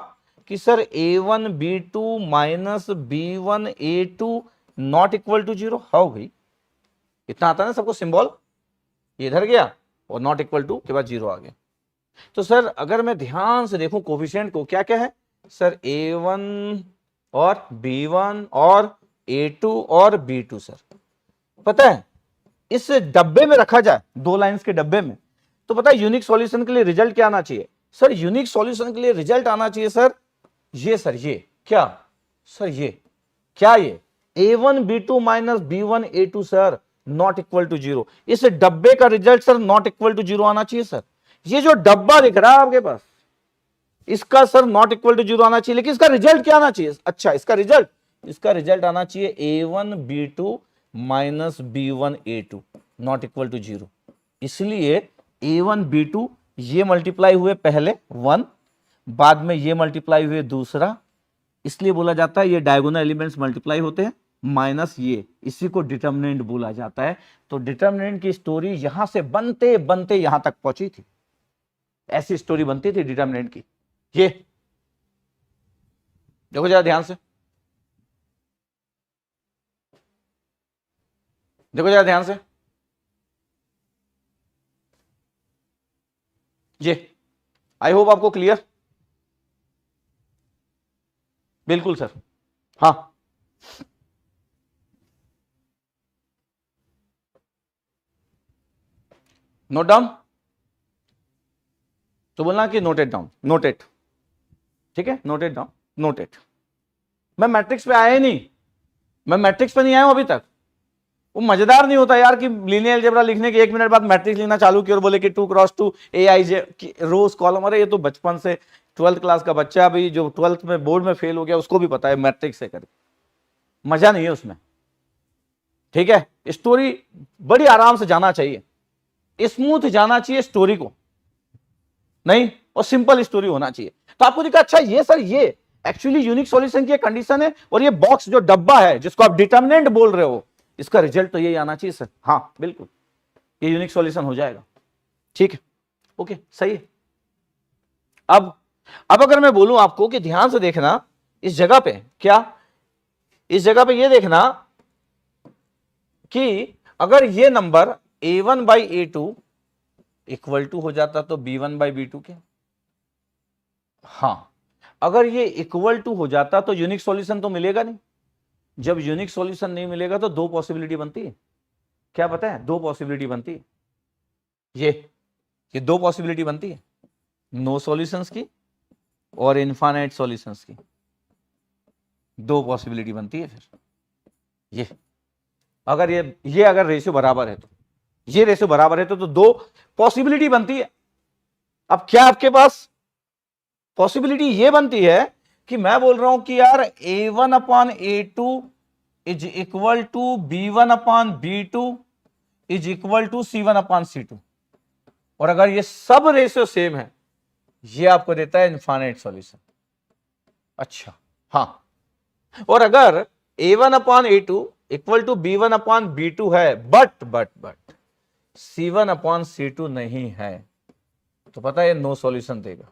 कि sir a1 b2 minus b1 a2 not equal to 0। हाँ भाई, इतना आता है ना सबको सिंबल, ये इधर गया और नॉट इक्वल टू के बाद 0 आ गया। तो सर अगर मैं ध्यान से देखूं कोफिशिएंट को, क्या क्या है, सर A1 और B1 और A2 और B2 सर। पता है इस डब्बे में रखा जाए, दो लाइंस के डब्बे में, तो पता है यूनिक सॉल्यूशन के लिए रिजल्ट क्या आना चाहिए सर? यूनिक सॉल्यूशन के लिए रिजल्ट आना चाहिए सर ये, सर ये क्या सर, ये क्या, ये A1 B2 minus B1 A2 sir not equal to 0। इस डब्बे का result sir not equal to 0 आना चाहिए सर। ये जो डब्बा दिख रहा है आपके पास, इसका सर नॉट इक्वल टू 0 आना चाहिए, लेकिन इसका रिजल्ट क्या आना चाहिए? अच्छा, इसका रिजल्ट आना चाहिए A1 B2 minus B1 A2 not equal to 0। इसलिए A1 B2 ये मल्टीप्लाई हुए पहले 1, बाद में ये मल्टीप्लाई हुए दूसरा, इसलिए बोला जाता है ये डायगोनल एलिमेंट्स मल्टीप्लाई होते हैं, माइनस ये, इसी को डिटर्मिनेंट बोला जाता है। तो डिटर्मिनेंट की स्टोरी यहां से बनते बनते यहां तक पहुंची थी, ऐसी स्टोरी बनती थी डिटर्मिनेंट की। ये देखो जरा ध्यान से, देखो जरा ध्यान से, ये आई होप आपको क्लियर। बिल्कुल सर, हाँ नोट डाउन, तो बोलना कि नोटेड डाउन, नोटेड, ठीक है, नोटेड डाउन, नोटेड। मैं मैट्रिक्स पे आया ही नहीं, मैं मैट्रिक्स पे नहीं आया हूं अभी तक। वो मजेदार नहीं होता यार कि लीनियर अलजेब्रा लिखने के 1 मिनट बाद मैट्रिक्स लिखना चालू किया और बोले कि 2 क्रॉस 2 AIJ रोज कॉलम। अरे ये तो बचपन से 12th क्लास का बच्चा भी जो 12th में बोर्ड में फेल हो गया उसको भी पता है मैट्रिक्स से करे, मजा नहीं है उसमें, ठीक है। स्टोरी बड़ी आराम से जाना चाहिए, स्मूथ जाना चाहिए स्टोरी को, नहीं, और सिंपल स्टोरी होना चाहिए। तो आपको दिखा अच्छा ये सर ये एक्चुअली यूनिक सॉल्यूशन की कंडीशन है, और ये बॉक्स जो डब्बा है जिसको आप डिटर्मिनेंट बोल रहे हो, इसका रिजल्ट तो यही आना चाहिए सर। हाँ बिल्कुल, ये यूनिक सॉल्यूशन हो जाएगा, ठीक है, ओके सही है। अब अगर मैं बोलूं आपको कि ध्यान से देखना इस जगह पे, क्या इस जगह पे ये देखना कि अगर ये number A1 by A2 equal to हो जाता तो B1 बाई B2 के, हाँ अगर ये इक्वल टू हो जाता तो यूनिक सॉल्यूशन तो मिलेगा नहीं। जब यूनिक सॉल्यूशन नहीं मिलेगा तो दो पॉसिबिलिटी बनती है, क्या पता है? दो पॉसिबिलिटी बनती है, ये दो पॉसिबिलिटी बनती है, नो सॉल्यूशंस की और इनफाइनाइट सॉल्यूशंस की, दो पॉसिबिलिटी बनती है। फिर ये अगर रेशियो बराबर है, तो ये रेशियो बराबर है तो दो पॉसिबिलिटी बनती है। अब क्या आपके पास पॉसिबिलिटी ये बनती है कि मैं बोल रहा हूं कि यार A1 upon A2 is equal to B1 upon B2 is equal to C1 upon C2, और अगर ये सब रेशियो सेम है, ये आपको देता है इनफाइनाइट सॉल्यूशन। अच्छा हाँ, और अगर A1 upon A2 equal to B1 upon B2 है, बट C1 अपॉन C2 नहीं है, तो पता है नो सॉल्यूशन देगा,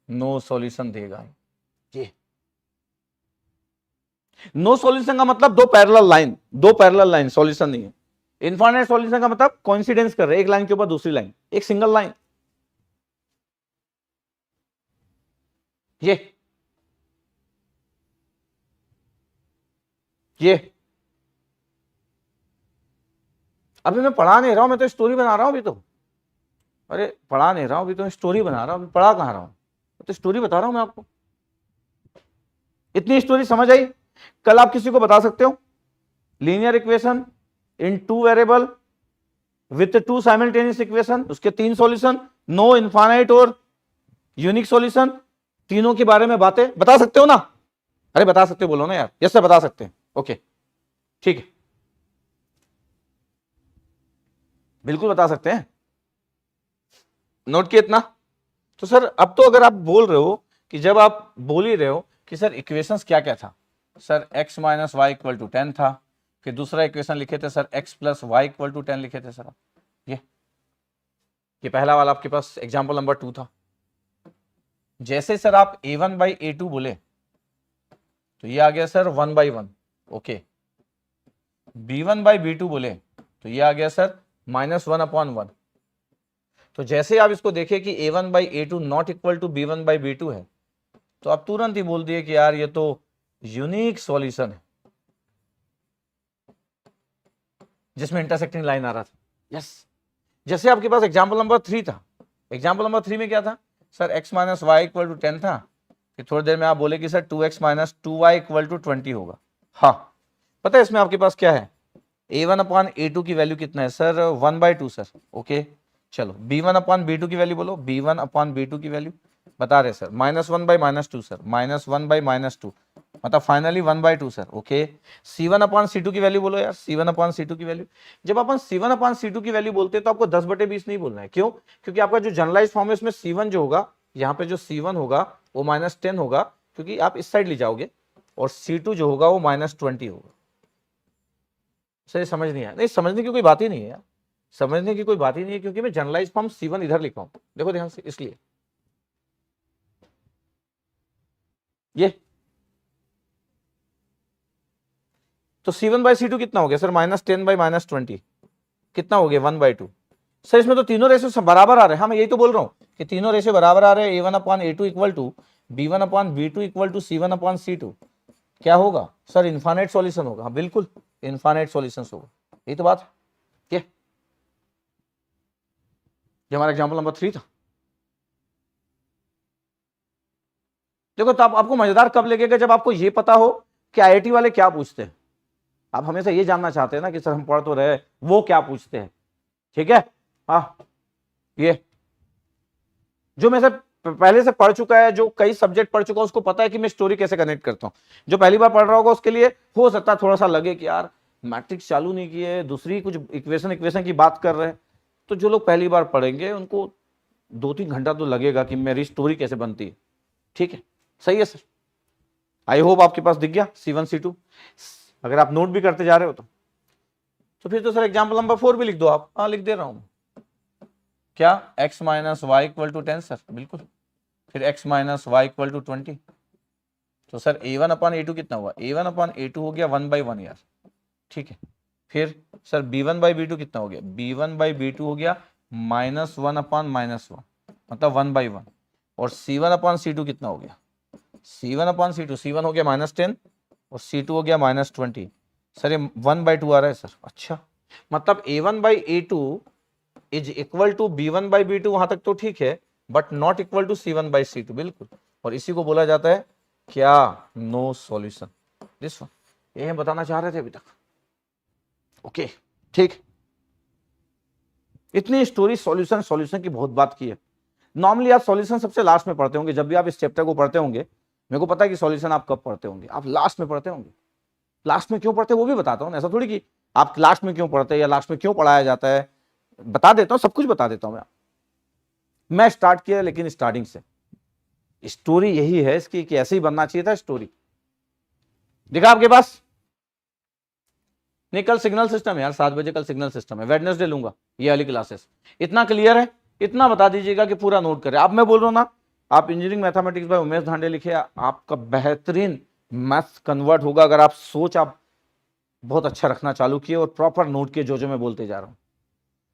नो सॉल्यूशन देगा। ये नो सॉल्यूशन का मतलब दो पैरेलल लाइन सॉल्यूशन नहीं है। इनफाइनाइट सॉल्यूशन का मतलब कोइंसिडेंस कर रहे, एक लाइन के ऊपर दूसरी लाइन, एक सिंगल लाइन। ये अभी मैं पढ़ा नहीं रहा हूं, मैं तो स्टोरी बना रहा हूं अभी तो। अरे पढ़ा नहीं रहा हूं अभी तो, स्टोरी बना रहा हूं, पढ़ा कहां रहा हूं, तो स्टोरी बता रहा हूं मैं आपको। इतनी स्टोरी समझ आई? कल आप किसी को बता सकते हो linear equation in two variable with to simultaneous equation, उसके तीन सॉल्यूशन, नो इनफाइनाइट और यूनिक सॉल्यूशन, तीनों के बारे में बातें बता सकते हो ना? अरे बता सकते हो, बोलो ना यार, यस सर बता सकते हैं, ओके ठीक है, बिल्कुल बता सकते हैं। नोट किया इतना? तो सर अब तो अगर आप बोल रहे हो कि जब आप बोल ही रहे हो कि सर इक्वेशंस क्या क्या था, sir x minus y equal to 10 था, फिर दूसरा इक्वेशन लिखे थे sir x plus y equal to 10 लिखे थे सर आप, ये पहला वाला आपके पास एग्जाम्पल नंबर 2 था। जैसे सर आप A1 बाई A2 बोले तो ये आ गया sir 1 by 1, okay. B1 by B2 बोले तो ये आ गया सर -1 अपॉन 1। तो जैसे आप इसको देखें कि A1 by A2 not equal to B1 by B2 है, तो आप तुरंत ही बोल दिए कि यार ये तो यूनिक सॉल्यूशन है जिसमें इंटरसेक्टिंग लाइन आ रहा था। यस, जैसे आपके पास एग्जाम्पल नंबर 3 था, एग्जाम्पल नंबर 3 में क्या था sir, x minus y equal to 10 था, फिर थोड़ी देर में आप बोले कि sir 2x minus 2y equal to 20 होगा। हाँ, पता है इसमें आपके पास क्या है, a1 अपॉन a2 की वैल्यू कितना है सर, 1/2 सर। ओके, चलो b1 अपॉन b2 की वैल्यू बोलो, b1 अपॉन b2 की वैल्यू बता रहे सर, -1/-2 सर, -1/-2 मतलब finally 1/2 sir. Okay, c1 upon c2 की वैल्यू बोलो यार, c1 अपॉन c2 की वैल्यू। जब अपन c1 अपॉन c2 की वैल्यू बोलते हैं तो आपको 10/20 नहीं बोलना है। क्यों? क्योंकि आपका जो जनरलाइज फॉर्म है उसमें c1 जो होगा, यहाँ पे जो c1 होगा वो -10 होगा, क्योंकि आप इस साइड ले जाओगे, और c2 जो होगा वो -20 होगा। सर समझ नहीं आया? नहीं, समझने की कोई बात ही नहीं है यार, समझने की कोई बात ही नहीं है, क्योंकि मैं जनरलाइज फॉर्म c1 इधर लिखा हूं, देखो ध्यान से, इसलिए ये तो c1/c2 कितना हो गया सर, -10/-20 कितना हो गया, 1/2। सर इसमें तो तीनों रेशो बराबर आ रहे हैं। हाँ, मैं यही तो बोल रहा हूँ कि तीनों रेशो बराबर आ रहे हैं, a1 upon a2 equal to b1 upon b2 equal to c1 upon c2। क्या होगा सर, इनफाइनाइट सॉल्यूशन होगा। हाँ बिल्कुल, इनफाइनाइट सॉल्यूशंस होगा, यही तो बात है। ये हमारा एग्जाम्पल नंबर 3 था। देखो, तो आपको मजेदार कब लगेगा, जब आपको ये पता हो कि आईआईटी वाले क्या पूछते हैं। आप हमेशा ये जानना चाहते हैं ना कि सर हम पढ़ तो रहे, वो क्या पूछते हैं। ठीक है, हाँ, ये जो मैं सर पहले से पढ़ चुका है, जो कई सब्जेक्ट पढ़ चुका है, उसको पता है कि मैं स्टोरी कैसे कनेक्ट करता हूं। जो पहली बार पढ़ रहा होगा उसके लिए हो सकता है थोड़ा सा लगे कि यार मैट्रिक्स चालू नहीं किए, दूसरी कुछ इक्वेशन की बात कर रहे हैं। तो जो लोग पहली बार पढ़ेंगे उनको 2-3 घंटा तो लगेगा कि मेरी स्टोरी कैसे बनती है। ठीक है, सही है सर, आई होप आपके पास दिख गया C1 C2। अगर आप नोट भी करते जा रहे हो तो फिर तो सर एग्जाम्पल नंबर 4 भी लिख दो आप। हाँ, लिख दे रहा हूं क्या, x minus y equal to 10 sir, बिल्कुल। फिर x minus y equal to 20, तो सर a1 अपॉन a2 कितना हुआ, a1 अपॉन a2 हो गया 1/1 यार। ठीक है, फिर सर b1/b2 कितना हो गया, b1/b2 हो गया -1 अपॉन -1 मतलब 1/1। और c1 अपॉन c2 कितना हो गया, c1 अपॉन c2, c1 हो गया -10 और c2 हो गया -20। सर ये 1/2 आ रहा है सर। अच्छा, मतलब a1/a2 is equal to b1/b2, वहां तक तो ठीक है, but not equal to c1/c2, बिल्कुल। और इसी को बोला जाता है क्या, नो सॉल्यूशन। दिस वन, ये हम बताना चाह रहे थे अभी तक। ओके, ठीक, इतनी स्टोरी सॉल्यूशन की बहुत बात की है। नॉर्मली आप सॉल्यूशन सबसे लास्ट में पढ़ते होंगे, जब भी आप इस चैप्टर को पढ़ते होंगे। मेरे को पता है कि सॉल्यूशन आप कब पढ़ते होंगे, आप लास्ट में पढ़ते होंगे। लास्ट में क्यों पढ़ते हैं वो भी बताता हूँ, ऐसा थोड़ी कि आप लास्ट में क्यों पढ़ते हैं या लास्ट में क्यों पढ़ाया जाता है, बता देता हूँ, सब कुछ बता देता हूँ मैं स्टार्ट किया लेकिन स्टार्टिंग से। स्टोरी यही है इसकी कि ऐसे ही बनना चाहिए था स्टोरी। दिखा आपके पास? नहीं, कल सिग्नल सिस्टम है यार, 7 बजे कल सिग्नल सिस्टम है, वेडनेसडे लूंगा ये वाली क्लासेस। इतना क्लियर है, इतना बता दीजिएगा कि पूरा नोट करें। अब मैं बोल रहा हूं ना, आप engineering mathematics bye Umesh Dhande लिखे, आपका बेहतरीन मैथ्स कन्वर्ट होगा अगर आप सोच आप बहुत अच्छा रखना चालू किए और प्रॉपर नोट किए जो मैं बोलते जा रहा हूं।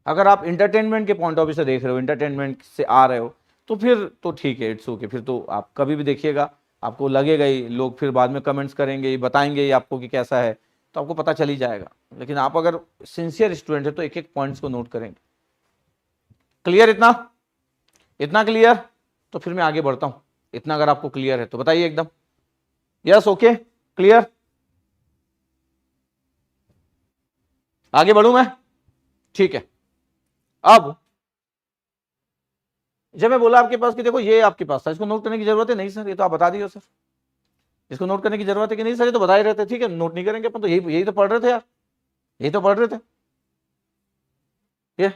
अगर आप इंटरटेनमेंट के पॉइंट ऑफ व्यू से देख रहे हो, इंटरटेनमेंट से आ रहे हो, तो फिर तो ठीक है, इट्स ओके। फिर तो आप कभी भी देखिएगा, आपको लगेगा ही, लोग फिर बाद में कमेंट्स करेंगे, बताएंगे ही आपको कि कैसा है, तो आपको पता चल ही जाएगा। लेकिन आप अगर सिंसियर स्टूडेंट है तो एक एक पॉइंट्स को नोट करेंगे। क्लियर? इतना क्लियर? तो फिर मैं आगे बढ़ता हूं। इतना अगर आपको क्लियर है तो बताइए एकदम यस, ओके, क्लियर। आगे बढ़ूं मैं? ठीक है। अब जब मैं बोला आपके पास कि देखो ये आपके पास था, इसको नोट करने की जरूरत है नहीं सर, ये तो आप बता दिए सर, इसको नोट करने की जरूरत है कि नहीं सर, ये तो बता ही रहते। ठीक है, नोट नहीं करेंगे अपन तो, यही तो पढ़ रहे थे यार, यही तो पढ़ रहे थे ये।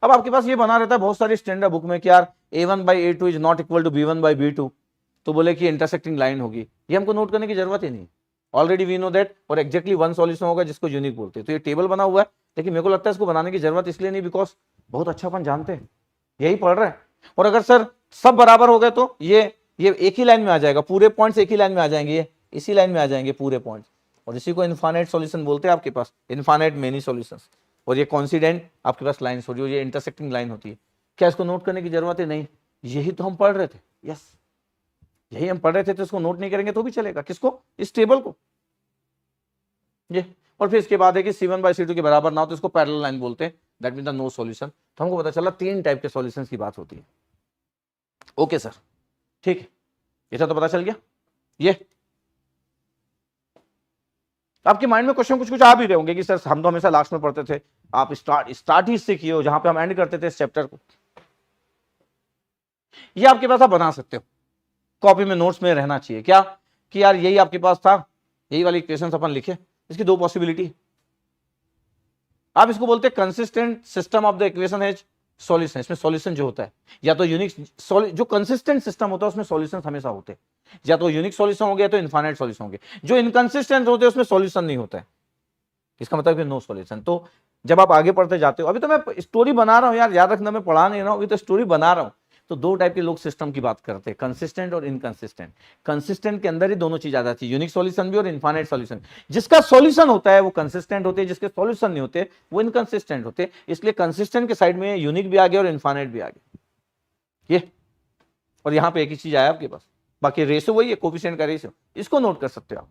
अब आपके पास ये बना रहता है बहुत सारी स्टैंडर्ड बुक में कि यार a1/a2 is not equal to b1/b2, तो बोले कि इंटरसेक्टिंग लाइन होगी। ये हमको नोट करने की जरूरत ही नहीं, ऑलरेडी वी नो दैट। और एक्जैक्टली वन सॉल्यूशन होगा जिसको यूनिक बोलते हैं। तो ये टेबल बना हुआ है, लेकिन मेरे को लगता है इसको बनाने की जरूरत इसलिए नहीं, बिकॉज बहुत अच्छा अपन जानते हैं, यही पढ़ रहे हैं। और अगर सर सब बराबर हो गए तो ये एक ही लाइन में आ जाएगा, पूरे पॉइंट्स एक ही लाइन में आ जाएंगे, ये इसी लाइन में आ जाएंगे पूरे पॉइंट्स। और इसी को इनफाइनाइट सॉल्यूशन बोलते हैं आपके पास, इनफाइनाइट मेनी सॉल्यूशंस। और ये कॉन्सिडेंट आपके पास लाइन होती है, ये इंटरसेक्टिंग लाइन होती है। क्या इसको नोट करने की जरूरत है? नहीं, यही तो हम पढ़ रहे थे। यस, यही हम पढ़ रहे थे, तो इसको नोट नहीं करेंगे तो भी चलेगा। किसको? इस टेबल को। ये और फिर इसके बाद है कि C1/C2 के बराबर ना हो तो इसको पैरेलल लाइन बोलते हैं, that mean the no solution. तो हमको पता चला 3 टाइप के सॉल्यूशंस की बात होती है। ओके सर, ठीक है, इतना तो पता चल गया। ये आपके माइंड में क्वेश्चन कुछ कुछ आ भी रहे होंगे कि सर हम तो हमेशा लास्ट में पढ़ते थे, आप स्टार्ट ही इससे किए हो जहां पे हम एंड करते थे इस चैप्टर को। ये आपके पास आप बना सकते हो, कॉपी में नोट्स में रहना चाहिए क्या कि यार यही आपके पास था, यही वाली इक्वेशन अपन लिखे। इसकी 2 पॉसिबिलिटी, आप इसको बोलते हैं consistent system of the equation has solution. इसमें सॉल्यूशन जो होता है या तो यूनिक, जो कंसिस्टेंट सिस्टम होता है उसमें सॉल्यूशन हमेशा होते हैं, या तो यूनिक सॉल्यूशन हो गया तो इनफाइनाइट सॉल्यूशन होंगे। जो इनकंसिस्टेंट होते हैं उसमें सॉल्यूशन नहीं होता है, इसका मतलब है नो सॉल्यूशन। तो जब आप आगे पढ़ते जाते हो, अभी तो मैं स्टोरी बना रहा हूं यार, याद रखना मैं पढ़ा नहीं रहा हूं, अभी तो स्टोरी बना रहा हूं। तो 2 टाइप के लोग सिस्टम की बात करते हैं, कंसिस्टेंट और इनकंसिस्टेंट। कंसिस्टेंट के अंदर ही दोनों चीज आ जाती है, यूनिक सॉल्यूशन भी और इनफाइनाइट सॉल्यूशन। जिसका सॉल्यूशन होता है वो कंसिस्टेंट होते हैं, जिसके सॉल्यूशन नहीं होते वो इनकंसिस्टेंट होते हैं। इसलिए कंसिस्टेंट के साइड में यूनिक भी आ गया और इनफाइनाइट भी आ गया। ये और यहां पे एक ही चीज आया आपके पास, बाकी रेशो वही है, कोफिशिएंट का रेशो, इसको नोट कर सकते हो आप।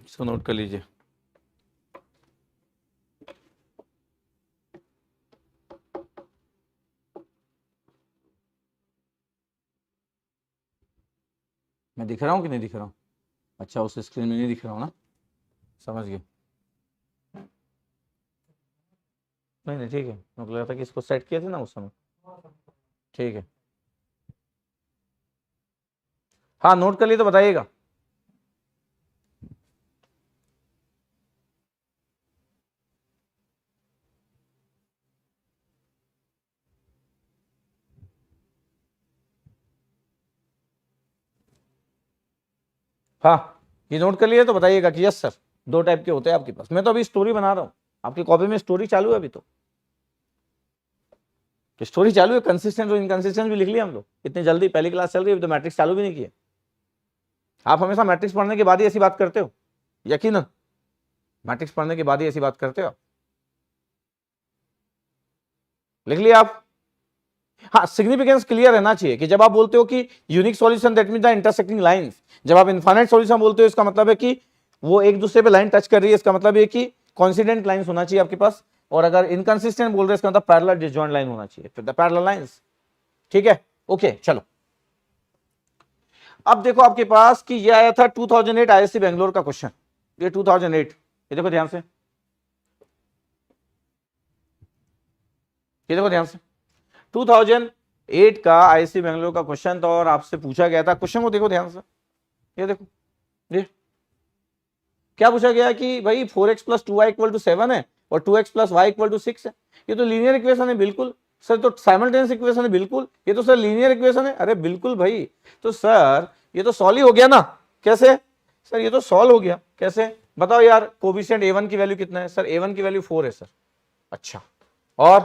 इसको नोट कर लीजिए। मैं दिख रहा हूं कि नहीं दिख रहा हूं? अच्छा, उस स्क्रीन में नहीं दिख रहा हूं ना, समझ गए। नहीं नहीं ठीक है, मुझे लगा था कि इसको सेट किए थे ना उस समय। ठीक है, हाँ नोट कर लिए तो बताइएगा। हाँ, ये नोट कर लिए तो बताइएगा कि यस सर 2 टाइप के होते हैं आपके पास। मैं तो अभी स्टोरी बना रहा हूँ, आपकी कॉपी में स्टोरी चालू है अभी तो स्टोरी चालू है। कंसिस्टेंट और इनकंसिस्टेंट भी लिख लिया हम लोग इतनी जल्दी, पहली क्लास चल रही है, अभी तो मैट्रिक्स चालू भी नहीं किया। आप हमेशा मैट्रिक्स पढ़ने के बाद ही ऐसी बात करते हो, यकीनन मैट्रिक्स पढ़ने के बाद ही ऐसी बात करते हो। लिख लिया आप? हाँ, सिग्निफिकेंस क्लियर रहना चाहिए कि जब आप बोलते हो कि unique solution that mean the intersecting lines, जब आप इनफाइनाइट सॉल्यूशन बोलते हो इसका मतलब है कि वो एक दूसरे पे लाइन टच कर रही है, इसका मतलब है कि कॉन्सिडेंट लाइंस होना चाहिए आपके पास। और अगर इनकंसिस्टेंट बोल रहे हैं इसका मतलब पैरेलल डिसजॉइंट लाइन होना चाहिए, फिर द पैरेलल लाइंस। ठीक है, ओके चलो। अब देखो आपके पास कि ये आया था 2008 आईआईएससी बेंगलोर का क्वेश्चन, ये 2008, ये देखो ध्यान से, ये देखो ध्यान से, 2008 का आईआईएससी बेंगलोर का क्वेश्चन था और आपसे पूछा गया था। क्वेश्चन को देखो ध्यान से, ये देखो, ये क्या पूछा गया कि भाई 4x + 2y = 7 है और 2x + y = 6 है। ये तो लीनियर इक्वेशन है बिल्कुल सर, तो साइमल्टेनियस इक्वेशन है बिल्कुल, ये तो सर लीनियर इक्वेशन है। अरे बिल्कुल भाई, तो सर ये तो सॉल्व ही हो गया ना। कैसे सर? ये तो सॉल्व हो गया कैसे बताओ यार। कोफिशिएंट a1 की वैल्यू कितना है सर? a1 की वैल्यू 4 है सर। अच्छा, और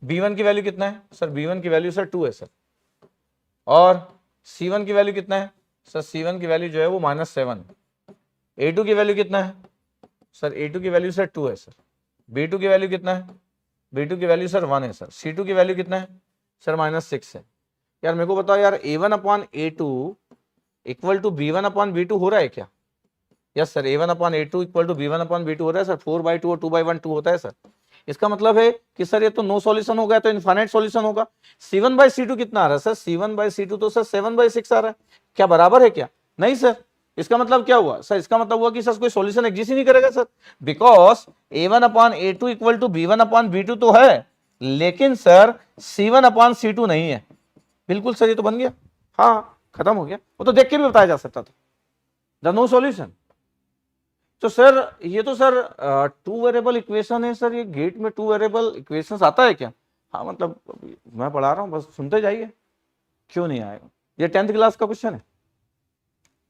b1 की वैल्यू कितना है सर? b1 की वैल्यू सर 2 है सर। और c1 की वैल्यू कितना है सर? c1 की वैल्यू जो है वो -7। a2 की वैल्यू कितना है सर? a2 की वैल्यू सर 2 है सर। b2 की वैल्यू कितना है? b2 की वैल्यू सर 1 है सर। c2 की वैल्यू कितना है सर? -6 है। यार मेरे को बताओ यार, a1/a2 = b1/b2 हो रहा है क्या? यस सर, a1/a2 = b1/b2 हो रहा है सर। 4/2 और 2/1 2 होता है सर। इसका मतलब है कि सर ये तो नो सॉल्यूशन हो गया, तो इनफाइनाइट सॉल्यूशन होगा। c1/c2 कितना आ रहा है सर? c1/c2 तो सर 7/6 आ रहा है। क्या बराबर है क्या? नहीं सर। इसका मतलब क्या हुआ सर? इसका मतलब हुआ कि सर कोई सॉल्यूशन एग्जिस्ट ही नहीं करेगा सर, बिकॉज a1/a2 = b1/b2 तो है, लेकिन सर c1/c2 नहीं है। बिल्कुल सर, ये तो बन गया। हाँ, खत्म हो गया। वो तो देख के भी बताया जा सकता था, द नो सॉल्यूशन। तो सर ये तो सर 2 वेरिएबल इक्वेशन है सर, ये गेट में 2 वेरिएबल इक्वेशंस आता है क्या? हाँ मतलब मैं पढ़ा रहा हूँ, बस सुनते जाइए। क्यों नहीं आएगा? ये 10th क्लास का क्वेश्चन है,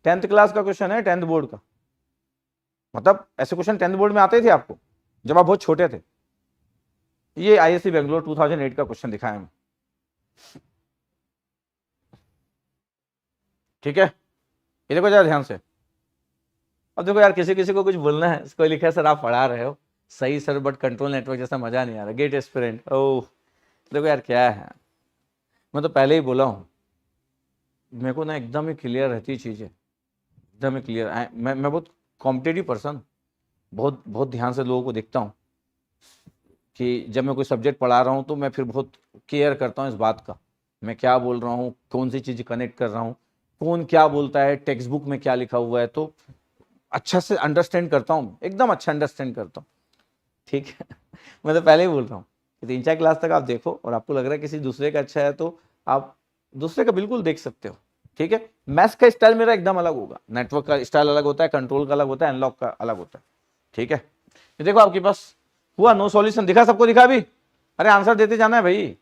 10th क्लास का क्वेश्चन है, 10th बोर्ड का। मतलब ऐसे क्वेश्चन 10th बोर्ड में आते थे आपको जब आप बहुत छोटे थे। ये आईएससी बेंगलोर 2008 का क्वेश्चन दिखाया मैं, ठीक है। ये देखो जरा ध्यान से। अब देखो यार, किसी किसी को कुछ बोलना है, इसको लिखा है सर आप पढ़ा रहे हो सही सर, बट कंट्रोल नेटवर्क जैसा मजा नहीं आ रहा, गेट एस्पिरेंट। ओह देखो यार क्या है, मैं तो पहले ही बोला हूँ, मेरे को ना एकदम ही क्लियर रहती चीज़ें, एकदम ही क्लियर। मैं बहुत कॉम्पिटेटिव पर्सन, बहुत बहुत ध्यान से लोगों को देखता हूँ कि जब मैं कोई सब्जेक्ट पढ़ा रहा हूँ तो मैं फिर बहुत केयर करता हूँ इस बात का, मैं क्या बोल रहा हूँ, कौन सी चीज़ कनेक्ट कर रहा हूँ, कौन क्या बोलता है, टेक्स्ट बुक में क्या लिखा हुआ है, तो अच्छा से अंडरस्टैंड करता हूँ, एकदम अच्छा अंडरस्टैंड करता हूँ, ठीक है। मैं तो पहले ही बोल रहा हूँ कि 3-4 क्लास तक आप देखो, और आपको लग रहा है किसी दूसरे का अच्छा है तो आप दूसरे का बिल्कुल देख सकते हो, ठीक है। मैथ्स का स्टाइल मेरा एकदम अलग होगा, नेटवर्क का स्टाइल अलग होता है, कंट्रोल का अलग होता है, एनालॉग का अलग होता है, ठीक है। ये देखो आपके पास हुआ नो सॉल्यूशन, दिखा सबको, दिखा भी? अरे आंसर देते जाना है भाई,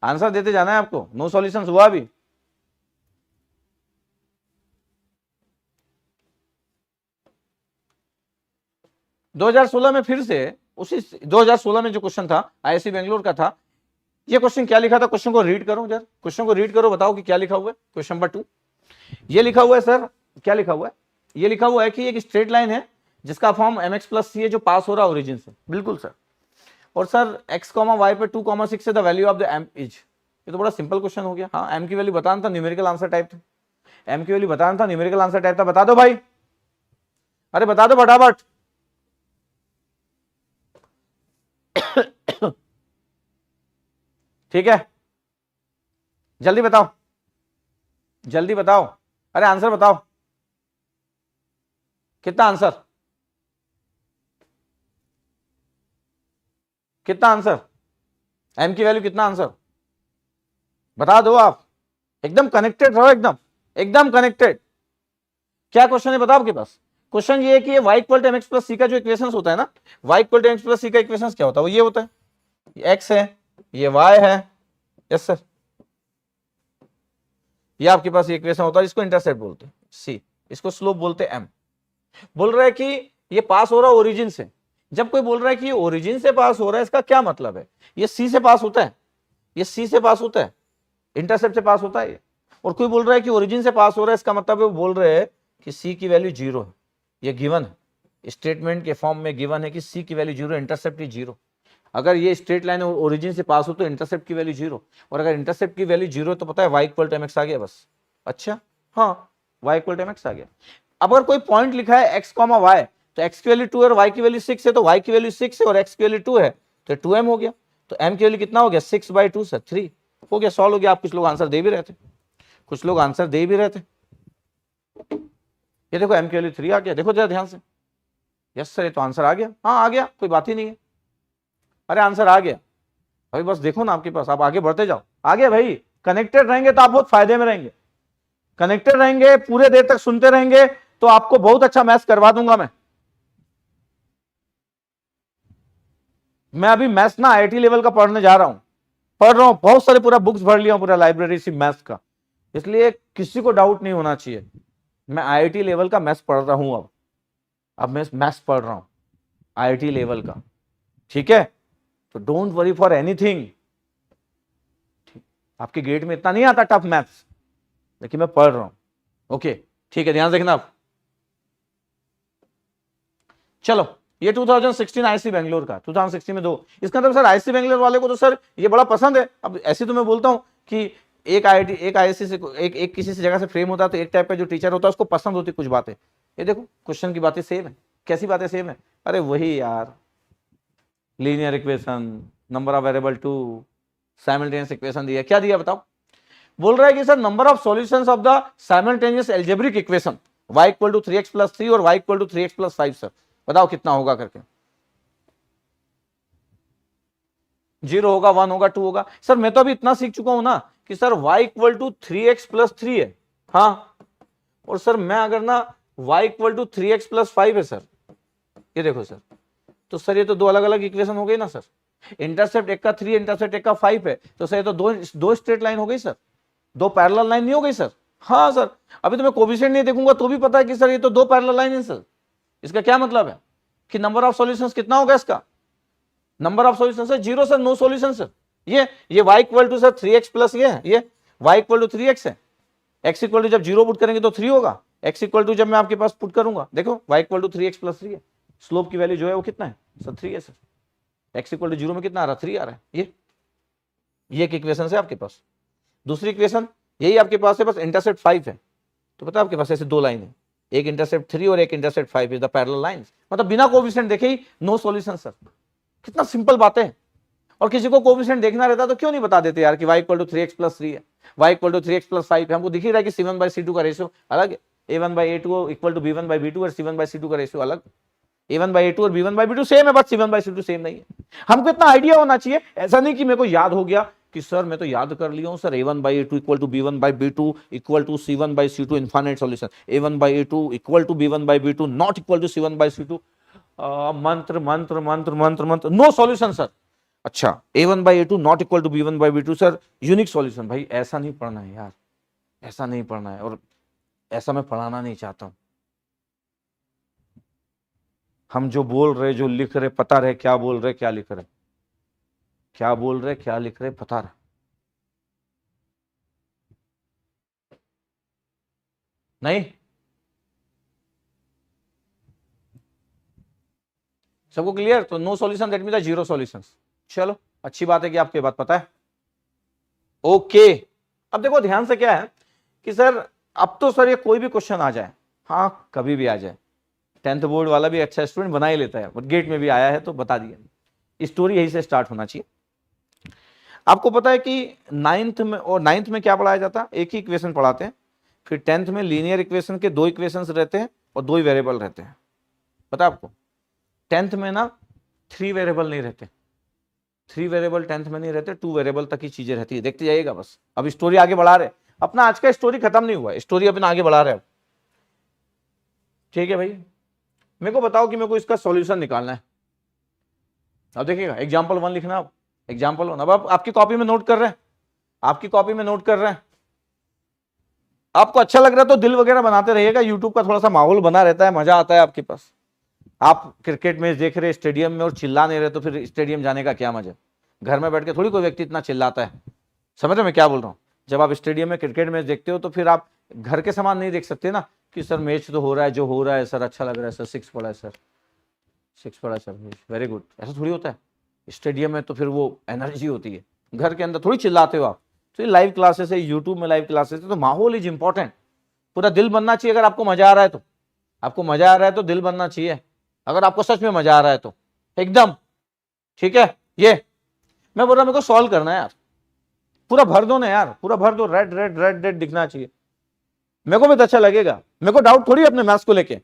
आंसर देते जाना है आपको। नो सॉल्यूशन हुआ भी? दो 2016 में फिर से उसी 2016 में जो क्वेश्चन था आईआईसी बेंगलोर का था, ये क्वेश्चन क्या लिखा था, क्वेश्चन को रीड करो जरा, क्वेश्चन को रीड करो, बताओ कि क्या लिखा हुआ है। क्वेश्चन नंबर 2 ये लिखा हुआ है सर, क्या लिखा हुआ है, ये लिखा हुआ है कि एक स्ट्रेट लाइन है जिसका फॉर्म mx प्लस सी है जो पास हो रहा है ओरिजिन से, बिल्कुल सर। और सर x, y पे 2, 6 से the value of the m is, ये तो बड़ा सिंपल क्वेश्चन हो गया। हाँ, m की वैल्यू बताना था, न्यूमेरिकल आंसर टाइप था, m की वैल्यू बताना था, न्यूमेरिकल आंसर टाइप था, बता दो भाई, अरे बता दो फटाफट। ठीक है, जल्दी बताओ, जल्दी बताओ, अरे आंसर बताओ, कितना आंसर, कितना आंसर, m की वैल्यू कितना आंसर बता दो आप, एकदम कनेक्टेड रहो, एकदम एकदम कनेक्टेड। क्या क्वेश्चन है बताओ आपके पास? क्वेश्चन ये है कि ये y equal to mx plus c का जो इक्वेशन होता है ना, y equal to mx plus c का इक्वेशन क्या होता है? वो ये होता है, ये x है, ये y है, यस सर, ये आपके पास ये इक्वेशन होता है, इसको इंटरसेप्ट बोलते हैं c, इसको स्लोप बोलते हैं m। बोल रहा है कि ये पास हो रहा है ओरिजिन से। जब कोई बोल रहा है कि ओरिजिन से पास हो रहा है, इसका क्या मतलब है? ये c से पास होता है, ये c से पास होता है, इंटरसेप्ट से पास होता है ये। और कोई बोल रहा है कि ओरिजिन से पास हो रहा है, इसका मतलब है वो बोल रहे हैं कि c की वैल्यू 0 है, ये गिवन है, स्टेटमेंट के फॉर्म में गिवन है कि c की वैल्यू 0, इंटरसेप्ट की 0। अगर ये स्ट्रेट लाइन ओरिजिन से पास हो तो इंटरसेप्ट की वैल्यू 0, और अगर इंटरसेप्ट की वैल्यू 0 तो पता है y इक्वल टू mx आ गया बस। अच्छा हाँ, y इक्वल टू mx आ गया। अब अगर कोई पॉइंट लिखा है x, y, तो x की वैल्यू 2 है और y की वैल्यू 6 है, तो y की वैल्यू 6 है और x की वैल्यू 2 है, तो 2m हो गया। तो m की वैल्यू कितना हो गया? 6/2 सर, 3 हो गया, सॉल्व हो गया। आप कुछ लोग आंसर दे भी रहे थे, कुछ लोग आंसर दे भी रहे थे। ये देखो m की वैल्यू 3 आ गया, देखो जरा ध्यान से। यस सर, ये तो आंसर आ गया, हाँ आ गया, कोई बात ही नहीं है। अरे आंसर आ गया भाई, बस देखो ना आपके पास, आप आगे बढ़ते जाओ। आ गया भाई, कनेक्टेड रहेंगे तो आप बहुत फायदे में रहेंगे, कनेक्टेड रहेंगे, पूरे देर तक सुनते रहेंगे तो आपको बहुत अच्छा मैथ्स करवा दूंगा मैं अभी मैथ्स ना आईआईटी लेवल का पढ़ने जा रहा हूं, पढ़ रहा हूं, बहुत सारे पूरा बुक्स भर लिया हूं, पूरा लाइब्रेरी से मैथ्स का, इसलिए किसी को डाउट नहीं होना चाहिए। मैं आईआईटी लेवल का मैथ्स पढ़ रहा हूं, अब मैं मैथ्स पढ़ रहा हूं आईआईटी लेवल का, ठीक है। तो डोंट वरी फॉर एनीथिंग, आपके गेट में इतना नहीं आता टफ मैथ्स, लेकिन मैं पढ़ रहा हूं, ओके ठीक है, ध्यान रखना आप। चलो, ये 2016 आईआईसी बेंगलोर का, 2016 में 2, इसका मतलब सर आईआईसी बेंगलोर वाले को तो सर ये बड़ा पसंद है। अब ऐसे तो मैं बोलता हूं कि एक आईआईटी, एक आईआईसी से एक किसी से जगह से फ्रेम होता है, तो एक टाइप का जो टीचर होता है उसको पसंद होती कुछ बातें। ये देखो क्वेश्चन की बातें सेम है, कैसी बातें सेम है? अरे वही यार, linear equation, number of variable 2, simultaneous equation दिया, क्या दिया बताओ? बोल रहा है कि sir number of solutions of the simultaneous algebraic equation y equal to 3x plus 3 और y equal to 3x plus 5, sir बताओ कितना होगा करके। 0 होगा, 1 होगा, 2 होगा। सर मैं तो अभी इतना सीख चुका हूं ना कि sir y equal to 3x plus 3 है, हाँ, और सर मैं अगर ना y equal to 3x plus 5 है सर, ये देखो सर, तो सर ये तो दो अलग अलग इक्वेशन हो गई ना सर। इंटरसेप्ट एक का 3, इंटरसेप्ट एक का 5 है, तो सर ये तो दो स्ट्रेट लाइन हो गई सर, दो पैरेलल लाइन नहीं हो गई सर। हाँ सर, अभी तो मैं कोफिशिएंट नहीं देखूंगा तो भी पता है कि सर ये तो दो पैरेलल लाइन है सर। इसका क्या मतलब है कि नंबर ऑफ सॉल्यूशंस कितना होगा इसका, नंबर ऑफ सॉल्यूशंस है zero sir, no solution sir. ये y equal to sir 3x plus ये y इक्वल टू 3x है, x इक्वल टू जब जीरो पुट करेंगे तो 3 होगा, x इक्वल टू जब मैं आपके पास पुट करूंगा देखो y equal to 3x plus 3 है, स्लोप की वैल्यू जो है वो कितना है सर 3 है sir, x equal to zero में कितना आ रहा है 3 आ रहा है। ये एक इक्वेशन है आपके पास। दूसरी इक्वेशन यही आपके पास है, बस इंटरसेप्ट 5 है, तो पता है आपके पास ऐसे दो लाइन है, एक इंटरसेप्ट 3 और एक intercept 5 is the parallel lines, मतलब बिना कोएफिशिएंट देखे ही नो सॉल्यूशन सर। कितना सिंपल बात है। और किसी को कोएफिशिएंट देखना रहता तो क्यों नहीं बता देते यार कि y equal to 3x plus 3 है, y equal to 3x plus 5 है, हमको दिख ही रहा है कि C1/C2 का रेशियो अलग है, A1/A2 इक्वल टू B1/B2 और C1/C2 का रेशियो अलग, A1/A2 और B1/B2 सेम है, बट C1/C2 सेम नहीं है। हमको इतना आइडिया होना चाहिए, ऐसा नहीं कि मेरे को याद हो गया कि सर मैं तो याद कर लिया हूं sir A1/A2 equal to B1/B2 equal to C1/C2 infinite solution, A1/A2 equal to B1/B2 not equal to C1/C2, मंत्र मंत्र मंत्र मंत्र मंत्र, नो सॉल्यूशन सर। अच्छा, A1/A2 not equal to B1/B2 sir unique solution. भाई ऐसा नहीं पढ़ना है यार, ऐसा नहीं पढ़ना है, और ऐसा मैं पढ़ाना नहीं चाहता हूं। हम जो बोल रहे, जो लिख रहे, पता रहे क्या बोल रहे क्या लिख रहे, क्या बोल रहे क्या लिख रहे पता रहे। नहीं, सबको क्लियर? तो no solution that means zero solutions. चलो अच्छी बात है कि आपको ये बात पता है। ओके, अब देखो ध्यान से क्या है कि सर अब तो सर ये कोई भी क्वेश्चन आ जाए, हाँ कभी भी आ जाए, 10th बोर्ड वाला भी अच्छा स्टूडेंट बना ही लेता है, बट गेट में भी आया है तो बता दिया, स्टोरी यही से स्टार्ट होना चाहिए। आपको पता है कि नाइन्थ में क्या पढ़ाया जाता है, एक ही इक्वेशन पढ़ाते हैं, फिर 10th में लीनियर इक्वेशन के दो इक्वेशंस रहते हैं और दो ही वेरिएबल रहते हैं। पता है आपको 10th में ना 3 वेरिएबल नहीं रहते, 3 वेरिएबल 10th में नहीं रहते, 2 वेरिएबल तक की चीजें रहती है, देखते जाइएगा बस। अब स्टोरी आगे बढ़ा रहे, अपना आज का स्टोरी खत्म नहीं हुआ है, स्टोरी अपना आगे बढ़ा रहे हैं। ठीक है भाई, मेरे को बताओ कि मेरे को इसका सॉल्यूशन निकालना है। अब देखिएगा एग्जाम्पल 1 लिखना, अब एग्जाम्पल 1, अब आप आपकी कॉपी में नोट कर रहे हैं, आपकी कॉपी में नोट कर रहे हैं। आपको अच्छा लग रहा है तो दिल वगैरह बनाते रहिएगा, यूट्यूब का थोड़ा सा माहौल बना रहता है, मजा आता है आपके पास। आप क्रिकेट मैच देख रहे स्टेडियम में और चिल्ला नहीं रहे तो फिर स्टेडियम जाने का क्या मजा। घर में बैठ के थोड़ी कोई व्यक्ति इतना चिल्लाता है, समझ रहे मैं क्या बोल रहा हूँ। जब आप स्टेडियम में क्रिकेट मैच देखते हो तो फिर आप घर के समान नहीं देख सकते ना कि सर मैच तो हो रहा है, जो हो रहा है सर अच्छा लग रहा है सर, 6 पड़ा है सर, 6 पड़ा है सर, वेरी गुड, ऐसा थोड़ी होता है। स्टेडियम में तो फिर वो एनर्जी होती है, घर के अंदर थोड़ी चिल्लाते हो आप। तो ये लाइव क्लासेस है, यूट्यूब में लाइव क्लासेस है, तो माहौल इज इंपॉर्टेंट, पूरा दिल बनना चाहिए। अगर आपको मजा आ रहा है तो, आपको मजा आ रहा है तो दिल बनना चाहिए, अगर आपको सच में मजा आ रहा है तो एकदम ठीक है। ये मैं बोल रहा मेरे को सॉल्व करना है यार, पूरा भर दो ना यार, पूरा भर दो, रेड रेड रेड रेड दिखना चाहिए, मेरे को भी तो अच्छा लगेगा। मेरे को डाउट थोड़ी अपने मैथ्स को लेके,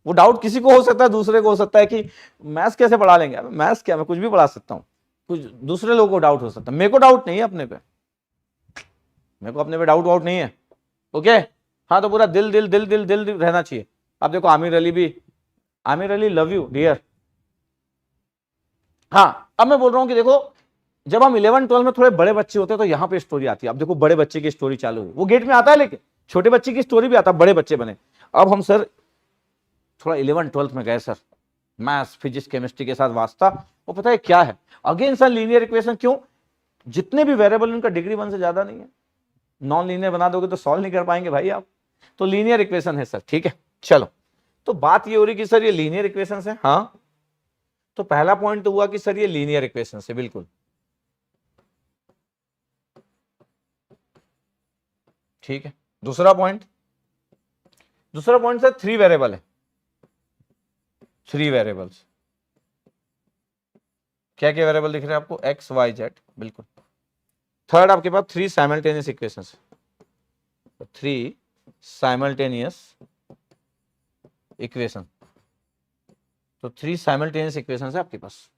वो डाउट किसी को हो सकता है, दूसरे को हो सकता है कि मैथ्स कैसे पढ़ा लेंगे, मैथ्स क्या, मैं कुछ भी पढ़ा सकता हूँ, कुछ दूसरे लोगों को डाउट हो सकता है, मेरे को डाउट नहीं है अपने पे, मेरे को अपने पे डाउट वाउट नहीं है। ओके, हाँ तो पूरा दिल दिल दिल दिल दिल रहना चाहिए। अब देखो आमिर अली भी, Aamir Ali love you dear. हाँ अब मैं बोल रहा हूँ कि देखो जब हम 11-12 में थोड़े बड़े बच्चे होते हैं तो यहाँ पे स्टोरी आती है। अब देखो बड़े बच्चे की स्टोरी चालू हुई, वो गेट में आता है, लेकिन छोटे बच्चे की स्टोरी भी आता है, बड़े बच्चे बने। अब हम सर थोड़ा 11-12 में गए सर, मैथ्स फिजिक्स केमिस्ट्री के साथ वास्ता, वो पता है क्या है, अगेन सर लीनियर इक्वेशन। क्यों? जितने भी वेरिएबल उनका डिग्री 1 से ज्यादा नहीं है, नॉन लीनियर बना दोगे तो सॉल्व नहीं कर पाएंगे भाई आप, तो लीनियर इक्वेशन है सर। ठीक है चलो, तो बात ये हो रही कि सर ये लीनियर इक्वेशन है, हाँ तो पहला पॉइंट तो हुआ कि सर ये लीनियर इक्वेशन है, बिल्कुल ठीक है। दूसरा पॉइंट सर 3 वेरिएबल है, 3 वेरिएबल्स, क्या क्या वेरिएबल दिख रहे हैं आपको, एक्स वाई जेड, बिल्कुल। थर्ड आपके पास 3 साइमल्टेनियस इक्वेशंस, 3 साइमल्टेनियस इक्वेशन, तो 3 साइमल्टेनियस इक्वेशन है आपके पास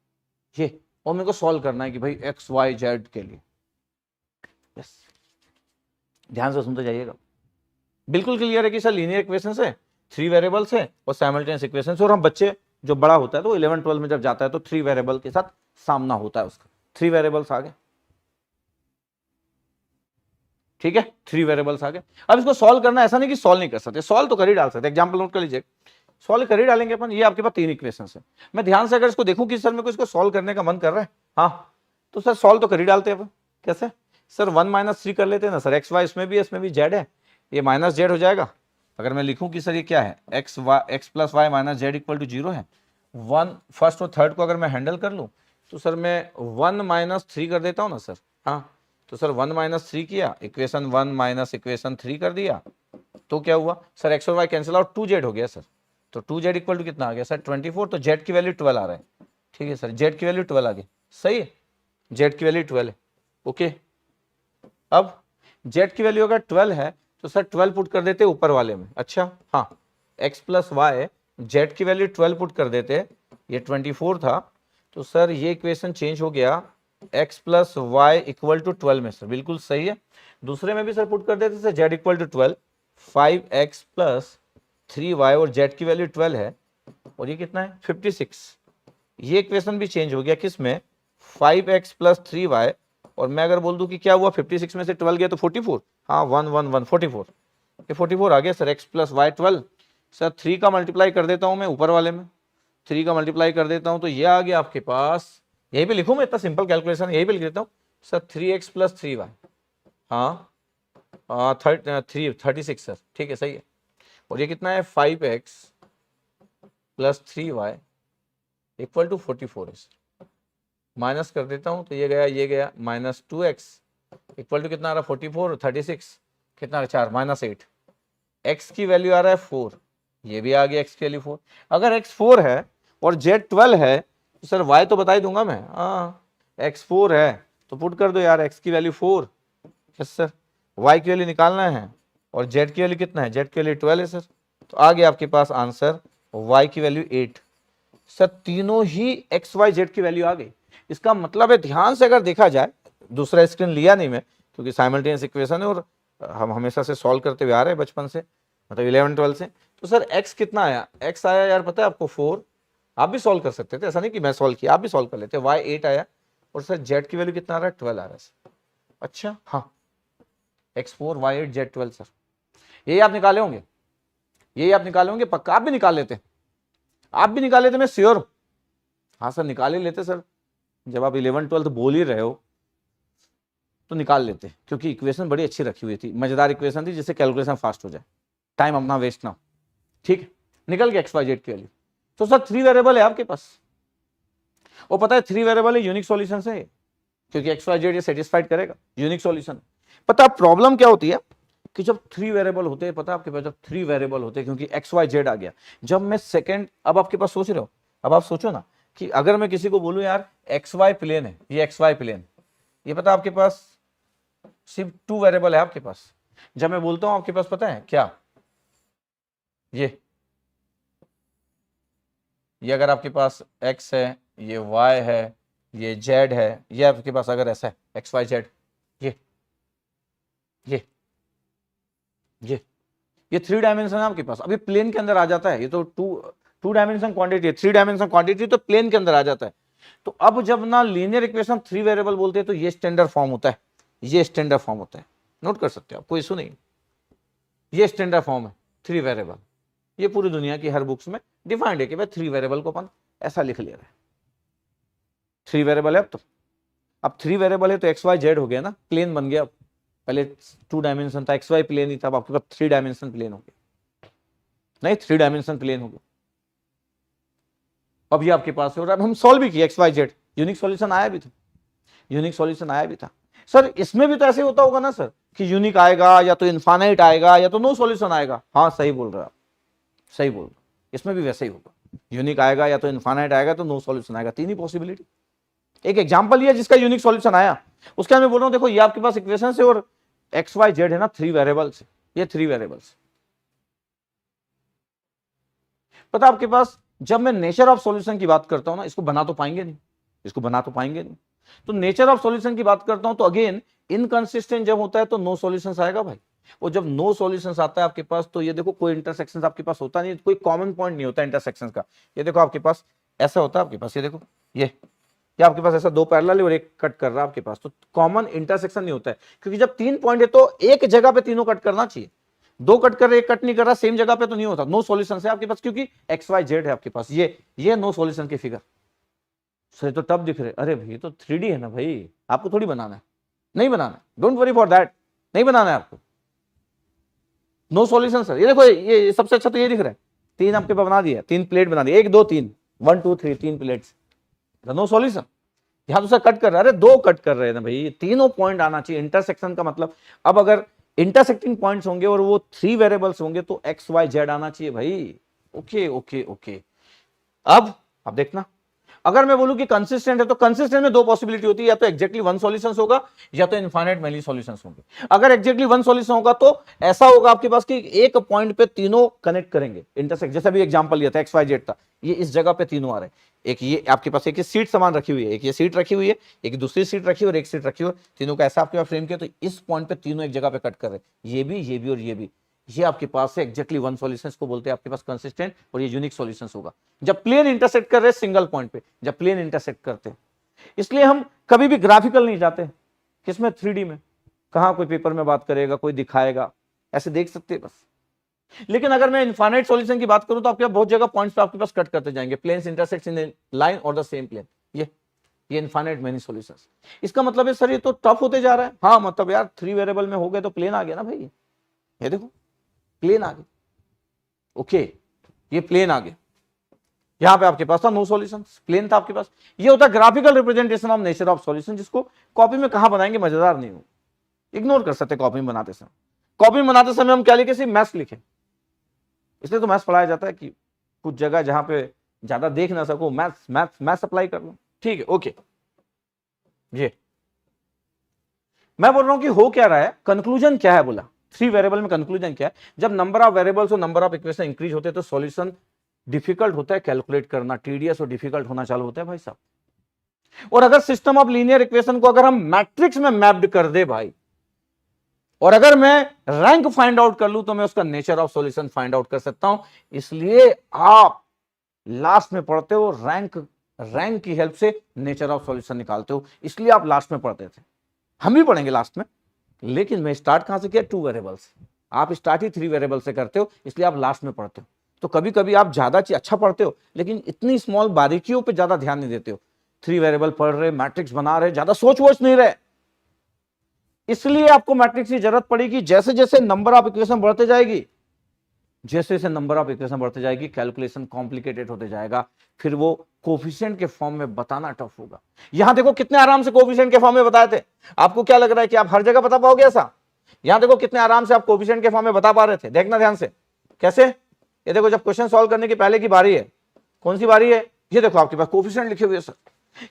ये, और मेरे को सॉल्व करना है कि भाई एक्स वाई जेड के लिए। यस, ध्यान से सुनते जाइएगा, बिल्कुल क्लियर है कि सर लीनियर इक्वेशन है, 3 वेरिएबल्स है और साइमल्टेनियस इक्वेशन। और हम बच्चे जो बड़ा होता है तो 11-12 में जब जाता है तो 3 वेरिएबल के साथ सामना होता है उसका, 3 वेरिएबल्स आ गए। ठीक है, 3 वेरिएबल्स आ गए। अब इसको सॉल्व करना, ऐसा नहीं कि सॉल्व नहीं कर सकते, सॉल्व तो कर ही डाल सकते। एग्जाम्पल नोट कर लीजिए, सॉल्व कर ही डालेंगे अपन। ये आपके पास 3 इक्वेशन है। मैं ध्यान से अगर इसको देखूं कि सर मेरे को इसको सॉल्व करने का मन कर रहा है, हाँ, तो सर सॉल्व तो कर ही डालते हैं अपन। कैसे सर, 1 - 3 कर लेते हैं ना सर, एक्स वाई इसमें भी जेड है, ये माइनस जेड हो जाएगा। अगर मैं लिखूं कि सर ये क्या है, x plus y minus z equal to 0 है। 1 फर्स्ट और थर्ड को अगर मैं हैंडल कर लूं तो सर मैं 1 - 3 कर देता हूं ना सर, हाँ, तो सर 1 - 3 किया, इक्वेशन 1 माइनस इक्वेशन 3 कर दिया, तो क्या हुआ सर, एक्स और वाई कैंसिल आउट, 2z हो गया सर। तो 2z इक्वल टू कितना आ गया सर, 24। तो z की वैल्यू 12 आ रहा है। ठीक है सर, z की वैल्यू 12 आ गई, सही है, z की वैल्यू 12 है। ओके, अब z की वैल्यू अगर 12 है तो सर 12 पुट कर देते ऊपर वाले में। अच्छा हाँ, x प्लस वाई, z की वैल्यू 12 पुट कर देते, ये 24 था, तो सर ये इक्वेशन चेंज हो गया x plus y equal to 12 में। सर बिल्कुल सही है। दूसरे में भी सर पुट कर देते sir z equal to 12, 5x plus 3y, और z की वैल्यू 12 है, और ये कितना है 56। ये इक्वेशन भी चेंज हो गया किस में, 5x प्लस 3y, और मैं अगर बोल दूं कि क्या हुआ, 56 में से 12 गया तो 44, हाँ 1 1 1 44, ये 44 आ गया sir, x plus y 12। Sir 3 का मल्टीप्लाई कर देता हूं मैं ऊपर वाले में, 3 का मल्टीप्लाई कर देता हूं तो ये आ गया आपके पास, यही पे लिखूं मैं, इतना सिंपल कैलकुलेशन यही पे लिख देता हूं सर, 3x प्लस 3y, हाँ 36 सर, ठीक है सही है। और ये कितना है, 5x plus 3y equal to 44 है। माइनस कर देता हूं तो ये गया माइनस 2x इक्वल टू कितना आ रहा है 44, 36 कितना आ रहा है 4 - 8, x की वैल्यू आ रहा है 4, ये भी आ गया x की वैल्यू 4। अगर x 4 है और z 12 है तो सर y तो बता ही दूंगा मैं, हाँ x 4 है तो पुट कर दो यार, x की वैल्यू 4, यस सर, y की वैल्यू निकालना है, और z की वैल्यू कितना है, z की वैल्यू 12 है सर। तो आ गया आपके पास आंसर, y की वैल्यू 8। सर तीनों ही x y z की वैल्यू आ गई। इसका मतलब है ध्यान से अगर देखा जाए, दूसरा स्क्रीन लिया नहीं मैं क्योंकि साइमल्टेनियस इक्वेशन है और हम हमेशा से सॉल्व करते हुए आ रहे हैं बचपन से, मतलब 11 12 से। तो सर x कितना आया, x आया यार पता है आपको 4, आप भी सॉल्व कर सकते थे, ऐसा नहीं कि मैं सॉल्व किया, आप भी सॉल्व कर लेते। y 8 आया, और सर z की वैल्यू कितना आ रहा है 12 आ रहा है। अच्छा हाँ, x 4 y 8 z 12 सर, यही आप निकाले होंगे, यही आप निकाले होंगे पक्का, आप भी निकाल लेते, आप भी निकाल लेते, मैं श्योर, हाँ सर निकाल ही लेते सर, जब आप 11 12 बोल ही रहे हो तो निकाल लेते, क्योंकि इक्वेशन बड़ी अच्छी रखी हुई थी, मजेदार इक्वेशन थी जिससे कैलकुलेशन फास्ट हो जाए, टाइम अपना वेस्ट ना हो। ठीक है, निकल गया एक्स वाई जेड की वैल्यू। तो सर 3 वेरिएबल है आपके पास, और पता है 3 वेरिएबल है, यूनिक सॉल्यूशन है, क्योंकि एक्स वाई जेड ये सेटिस्फाइड करेगा, यूनिक सॉल्यूशन। पता प्रॉब्लम क्या होती है कि जब 3 वेरिएबल होते हैं, पता आपके पास जब 3 वेरिएबल होते हैं, क्योंकि एक्स वाई जेड आ गया, जब मैं सेकंड, अब आपके पास सोच रहे हो, अब आप सोचो ना कि अगर मैं किसी को बोलूं यार एक्स वाई प्लेन है, ये एक्स वाई प्लेन, ये पता आपके पास सिर्फ 2 वेरिएबल है आपके पास। जब मैं बोलता हूं आपके पास पता है क्या, ये अगर आपके पास x है, ये y है, ये z है, ये आपके पास अगर ऐसा है x y z, ये ये ये 3 डायमेंशन है आपके पास, अभी प्लेन के अंदर आ जाता है, ये तो टू डायमेंशन क्वांटिटी है, 3 डायमेंशन क्वांटिटी तो प्लेन के अंदर आ जाता है। तो अब जब ना लीनियर इक्वेशन 3 वेरिएबल बोलते हैं तो ये स्टैंडर्ड फॉर्म होता है, ये स्टैंडर्ड फॉर्म होता है, नोट कर सकते हो आप, कोई इशू नहीं, ये स्टैंडर्ड फॉर्म है 3 वेरिएबल, ये पूरी दुनिया की हर बुक्स में डिफाइंड है कि भाई 3 वेरिएबल को अपन ऐसा लिख ले रहे हैं, 3 वेरिएबल है। अब 3 वेरिएबल है तो एक्स वाई जेड हो गया ना, प्लेन बन गया। पहले 2 डायमेंशन था, एक्स वाई प्लेन ही था, अब आपके पास 3 डायमेंशन प्लेन हो गया, नहीं 3 डायमेंशन प्लेन हो गया, अब ये आपके पास है। और अब हम सॉल्व भी किया x y z, unique solution आया भी था, यूनिक सॉल्यूशन आया भी था। सर इसमें भी तो ऐसे होता होगा ना सर, कि यूनिक आएगा या तो इनफाइनाइट आएगा या तो नो सॉल्यूशन आएगा, हाँ सही बोल रहे हो आप, सही बोल रहे हो, इसमें भी वैसे ही होगा, यूनिक आएगा या तो इनफाइनाइट आएगा तो नो सॉल्यूशन आएगा, 3 ही पॉसिबिलिटी। एक एग्जांपल ये जिसका यूनिक सॉल्यूशन आया, उसका मैं बोल रहा हूं देखो ये आपके पास इक्वेशन से और एक्स वाई जेड है ना 3 वेरिएबल्स, ये 3 वेरिएबल्स। पता आपके पास जब मैं नेचर ऑफ सॉल्यूशन की बात करता हूं ना, इसको बना तो पाएंगे नहीं, इसको बना तो पाएंगे नहीं, तो नेचर ऑफ सॉल्यूशन की बात करता हूं तो अगेन इनकंसिस्टेंट जब होता है तो नो सॉल्यूशंस आएगा भाई, और जब नो सॉल्यूशंस आता है आपके पास तो ये देखो कोई इंटरसेक्शन आपके पास होता नहीं, कोई कॉमन पॉइंट नहीं होता इंटरसेक्शन का। ये देखो आपके पास ऐसा होता है आपके पास, ये देखो या आपके पास ऐसा दो पैरेलल है और एक कट कर रहा है आपके पास, तो कॉमन इंटरसेक्शन नहीं होता है, क्योंकि जब 3 पॉइंट है तो एक जगह पे तीनों कट करना चाहिए। 2 कट कर रहे, एक कट नहीं कर रहा, सेम जगह पे तो नहीं होता। नो सॉल्यूशन है आपके पास, क्योंकि एक्स वाई जेड है आपके पास। ये नो सॉल्यूशन की फिगर। सर तो टफ दिख रहे, अरे भाई तो 3D है ना भाई, आपको थोड़ी बनाना है, नहीं बनाना है, डोंट वरी फॉर दैट, नहीं बनाना है आपको। नो सॉल्यूशन सर, ये देखो ये सबसे अच्छा तो ये दिख रहा है, 3 आपके पास बना दिया, 3 प्लेट बना दी, 1 2 3, 1 2 3, 3 प्लेट्स, नो सॉल्यूशन। यहां तो सर कट कर रहा है, अरे 2 कट कर रहे हैं ना भाई, तीनों पॉइंट आना चाहिए इंटरसेक्शन का मतलब। अब अगर इंटरसेक्टिंग पॉइंट्स होंगे और वो 3 वेरिएबल्स होंगे तो एक्स वाई जेड आना चाहिए भाई। Okay okay okay. अब देखना, अगर मैं बोलूं कि कंसिस्टेंट है तो कंसिस्टेंट में 2 पॉसिबिलिटी होती है, या तो एक्जेक्टली 1 सॉल्यूशंस होगा या तो इनफाइनाइट मेनी सॉल्यूशंस होंगे। अगर एक्जेक्टली 1 सॉल्यूशन होगा तो ऐसा होगा आपके पास कि एक पॉइंट पे तीनों कनेक्ट करेंगे, इंटरसेक्ट। जैसे भी एग्जांपल लिया था एक्स वाई जेड था, ये इस जगह पे तीनों आ रहे हैं, एक ये आपके पास एक सीट समान रखी हुई है, एक ये सीट रखी हुई है, एक दूसरी सीट रखी हुई है और एक सीट रखी हुई है, तीनों का ऐसा आपके पास फ्रेम किया, तो इस पॉइंट पे तीनों एक जगह पे कट कर रहे हैं, ये भी और ये भी। ये आपके पास है एक्जेक्टली 1 सॉल्यूशन को बोलते हैं आपके पास कंसिस्टेंट, और ये यूनिक सॉल्यूशन होगा जब प्लेन इंटरसेक्ट कर रहे सिंगल पॉइंट पे, जब प्लेन इंटरसेक्ट करते हैं। इसलिए हम कभी भी ग्राफिकल नहीं जाते, किसमें 3D में, कहां कोई पेपर में बात करेगा, कोई दिखाएगा, ऐसे देख सकते हैं बस। लेकिन अगर मैं इनफाइनाइट सॉल्यूशन की बात करूं तो आपके बहुत जगह पॉइंट्स पे आपके पास कट करते जाएंगे, प्लेन्स इंटरसेक्ट इन लाइन और द सेम प्लेन, ये इनफाइनाइट मेनी सॉल्यूशंस। इसका मतलब है सर ये तो टफ होते जा रहा है, हाँ मतलब यार 3 वेरिएबल में हो गए तो प्लेन आ गया ना भाई, ये देखो प्लेन आ गया, ओके ये प्लेन आ गया, यहां पे आपके पास था नो सॉल्यूशन, प्लेन था आपके पास। ये होता है graphical representation of nature of solution, जिसको कॉपी में कहां बनाएंगे मजेदार नहीं हो, इग्नोर कर सकते कॉपी में बनाते समय। कॉपी में बनाते समय हम क्या लिखे, सिर्फ मैथ्स लिखे, इसलिए तो मैथ्स पढ़ाया जाता है कि कुछ जगह जहां पे ज्यादा देख ना सको, मैथ्स मैथ्स मैथ्स अप्लाई कर लो, ठीक है ओके। ये मैं बोल रहा हूं कि हो क्या रहा है, कंक्लूजन क्या है बोला, 3 वेरिएबल में कंक्लूजन क्या है, जब नंबर ऑफ वेरिएबल्स और नंबर ऑफ इक्वेशन इंक्रीज होते हैं तो सॉल्यूशन डिफिकल्ट होता है कैलकुलेट करना, टीडीएस और डिफिकल्ट होना चालू होता है भाई साहब। और अगर सिस्टम ऑफ लीनियर इक्वेशन को अगर हम मैट्रिक्स में मैप्ड कर दे भाई, और अगर मैं रैंक फाइंड आउट कर लूं तो मैं उसका nature of solution find out कर सकता हूं। इसलिए आप लास्ट में पढ़ते हो रैंक की हेल्प से नेचर ऑफ सॉल्यूशन निकालते हो, इसलिए आप लास्ट में पढ़ते थे, हम भी पढ़ेंगे लास्ट में। लेकिन मैं स्टार्ट कहां से किया, 2 वेरिएबल्स, आप स्टार्ट ही 3 वेरिएबल से करते हो, इसलिए आप लास्ट में पढ़ते हो। तो कभी कभी आप ज्यादा अच्छा पढ़ते हो लेकिन इतनी स्मॉल बारीकियों पे ज्यादा ध्यान नहीं देते हो। 3 वेरिएबल पढ़ रहे, मैट्रिक्स बना रहे, ज्यादा सोच वोच नहीं रहे, इसलिए आपको मैट्रिक्स की जरूरत पड़ेगी। जैसे जैसे नंबर ऑफ इक्वेशन बढ़ते जाएगी, जैसे जैसे नंबर ऑफ इक्वेशन बढ़ते जाएगी, कैलकुलेशन कॉम्प्लिकेटेड होते जाएगा, फिर वो कोफिशिएंट के फॉर्म में बताना टफ होगा। यहां देखो कितने आराम से कोफिशिएंट के फॉर्म में बताए थे, आपको क्या लग रहा है कि आप हर जगह बता पाओगे ऐसा? यहां देखो कितने आराम से आप कोफिशिएंट के फॉर्म में बता पा रहे थे, देखना ध्यान से कैसे। ये देखो जब क्वेश्चन सॉल्व करने की पहले की बारी है, कौन सी बारी है, ये देखो आपके पास कोफिशिएंट लिखे हुए। सर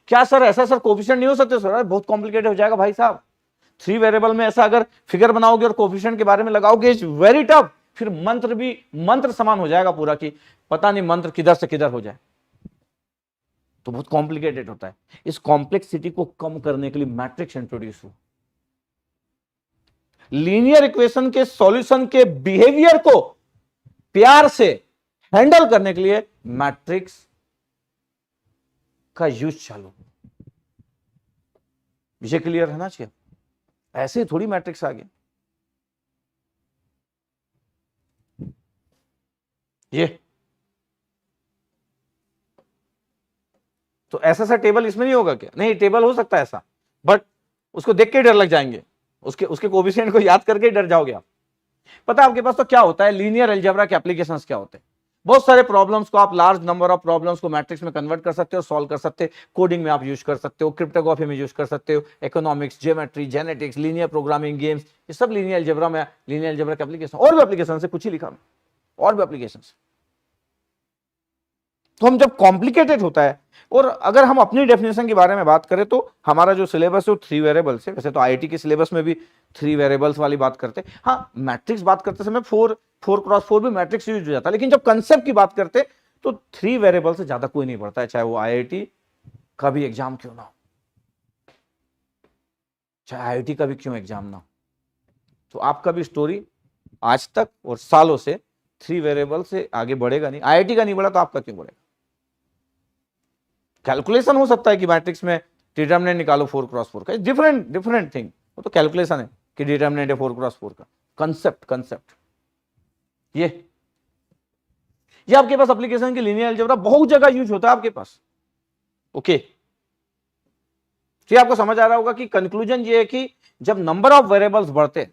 क्या सर ऐसा सर कोफिशिएंट नहीं हो सकते? सर बहुत कॉम्प्लिकेटेड हो जाएगा भाई साहब, 3 वेरिएबल में ऐसा अगर फिगर बनाओगे और कोफिशिएंट के बारे में लगाओगे, इट्स वेरी टफ। फिर मंत्र भी मंत्र समान हो जाएगा पूरा, कि पता नहीं मंत्र किधर से किधर हो जाए, तो बहुत कॉम्प्लिकेटेड होता है। इस कॉम्प्लेक्सिटी को कम करने के लिए मैट्रिक्स इंट्रोड्यूस हुआ। लीनियर इक्वेशन के सॉल्यूशन के बिहेवियर को प्यार से हैंडल करने के लिए मैट्रिक्स का यूज चालू। ये क्लियर रहना चाहिए, ऐसे थोड़ी मैट्रिक्स आ गया। ये तो ऐसा सा टेबल इसमें नहीं होगा क्या? नहीं, टेबल हो सकता है ऐसा, बट उसको देख के डर लग जाएंगे, उसके कोएफिशिएंट को याद करके डर जाओगे आप। पता है आपके पास तो क्या होता है, लीनियर अलजेब्रा के एप्लीकेशंस क्या होते हैं, बहुत सारे प्रॉब्लम्स को आप, लार्ज नंबर ऑफ प्रॉब्लम्स को मैट्रिक्स में कन्वर्ट कर सकते हो, सॉल्व कर सकते हो, कोडिंग में आप यूज कर सकते हो, क्रिप्टोग्राफी में यूज कर सकते हो, economics, geometry, genetics, linear programming, games, ये सब लीनियर अलजेब्रा में, लीनियर अलजेब्रा के एप्लीकेशन। और भी एप्लीकेशन है, कुछ ही लिखा, और भी एप्लीकेशन। तो हम जब कॉम्प्लिकेटेड होता है, और अगर हम अपनी डेफिनेशन के बारे में बात करें तो हमारा जो सिलेबस है वो 3 वेरिएबल्स है। वैसे तो आईआईटी के सिलेबस में भी 3 वेरिएबल्स वाली बात करते हैं, हाँ मैट्रिक्स बात करते समय 4x4 भी मैट्रिक्स यूज हो जाता है, लेकिन जब कंसेप्ट की बात करते तो 3 वेरिएबल से ज्यादा कोई नहीं पढ़ता है, चाहे वो आईआईटी का भी एग्जाम क्यों ना हो, चाहे आईआईटी का भी क्यों एग्जाम ना हो। तो आपका भी स्टोरी आज तक और सालों से 3 वेरिएबल से आगे बढ़ेगा नहीं, आईआईटी का नहीं बढ़ा तो आपका क्यों बढ़ेगा? कैलकुलेशन हो सकता है कि मैट्रिक्स में डिटर्मिनेंट निकालो 4x4 का, डिफरेंट डिफरेंट थिंग, वो तो कैलकुलेशन है कि डिटर्मिनेंट है 4x4 का। कंसेप्ट कंसेप्ट ये आपके पास एप्लीकेशन की लीनियर अलजेब्रा बहुत जगह यूज होता है आपके पास। ओके, तो आपको समझ आ रहा होगा कि कंक्लूजन ये है कि जब नंबर ऑफ वेरिएबल्स बढ़ते,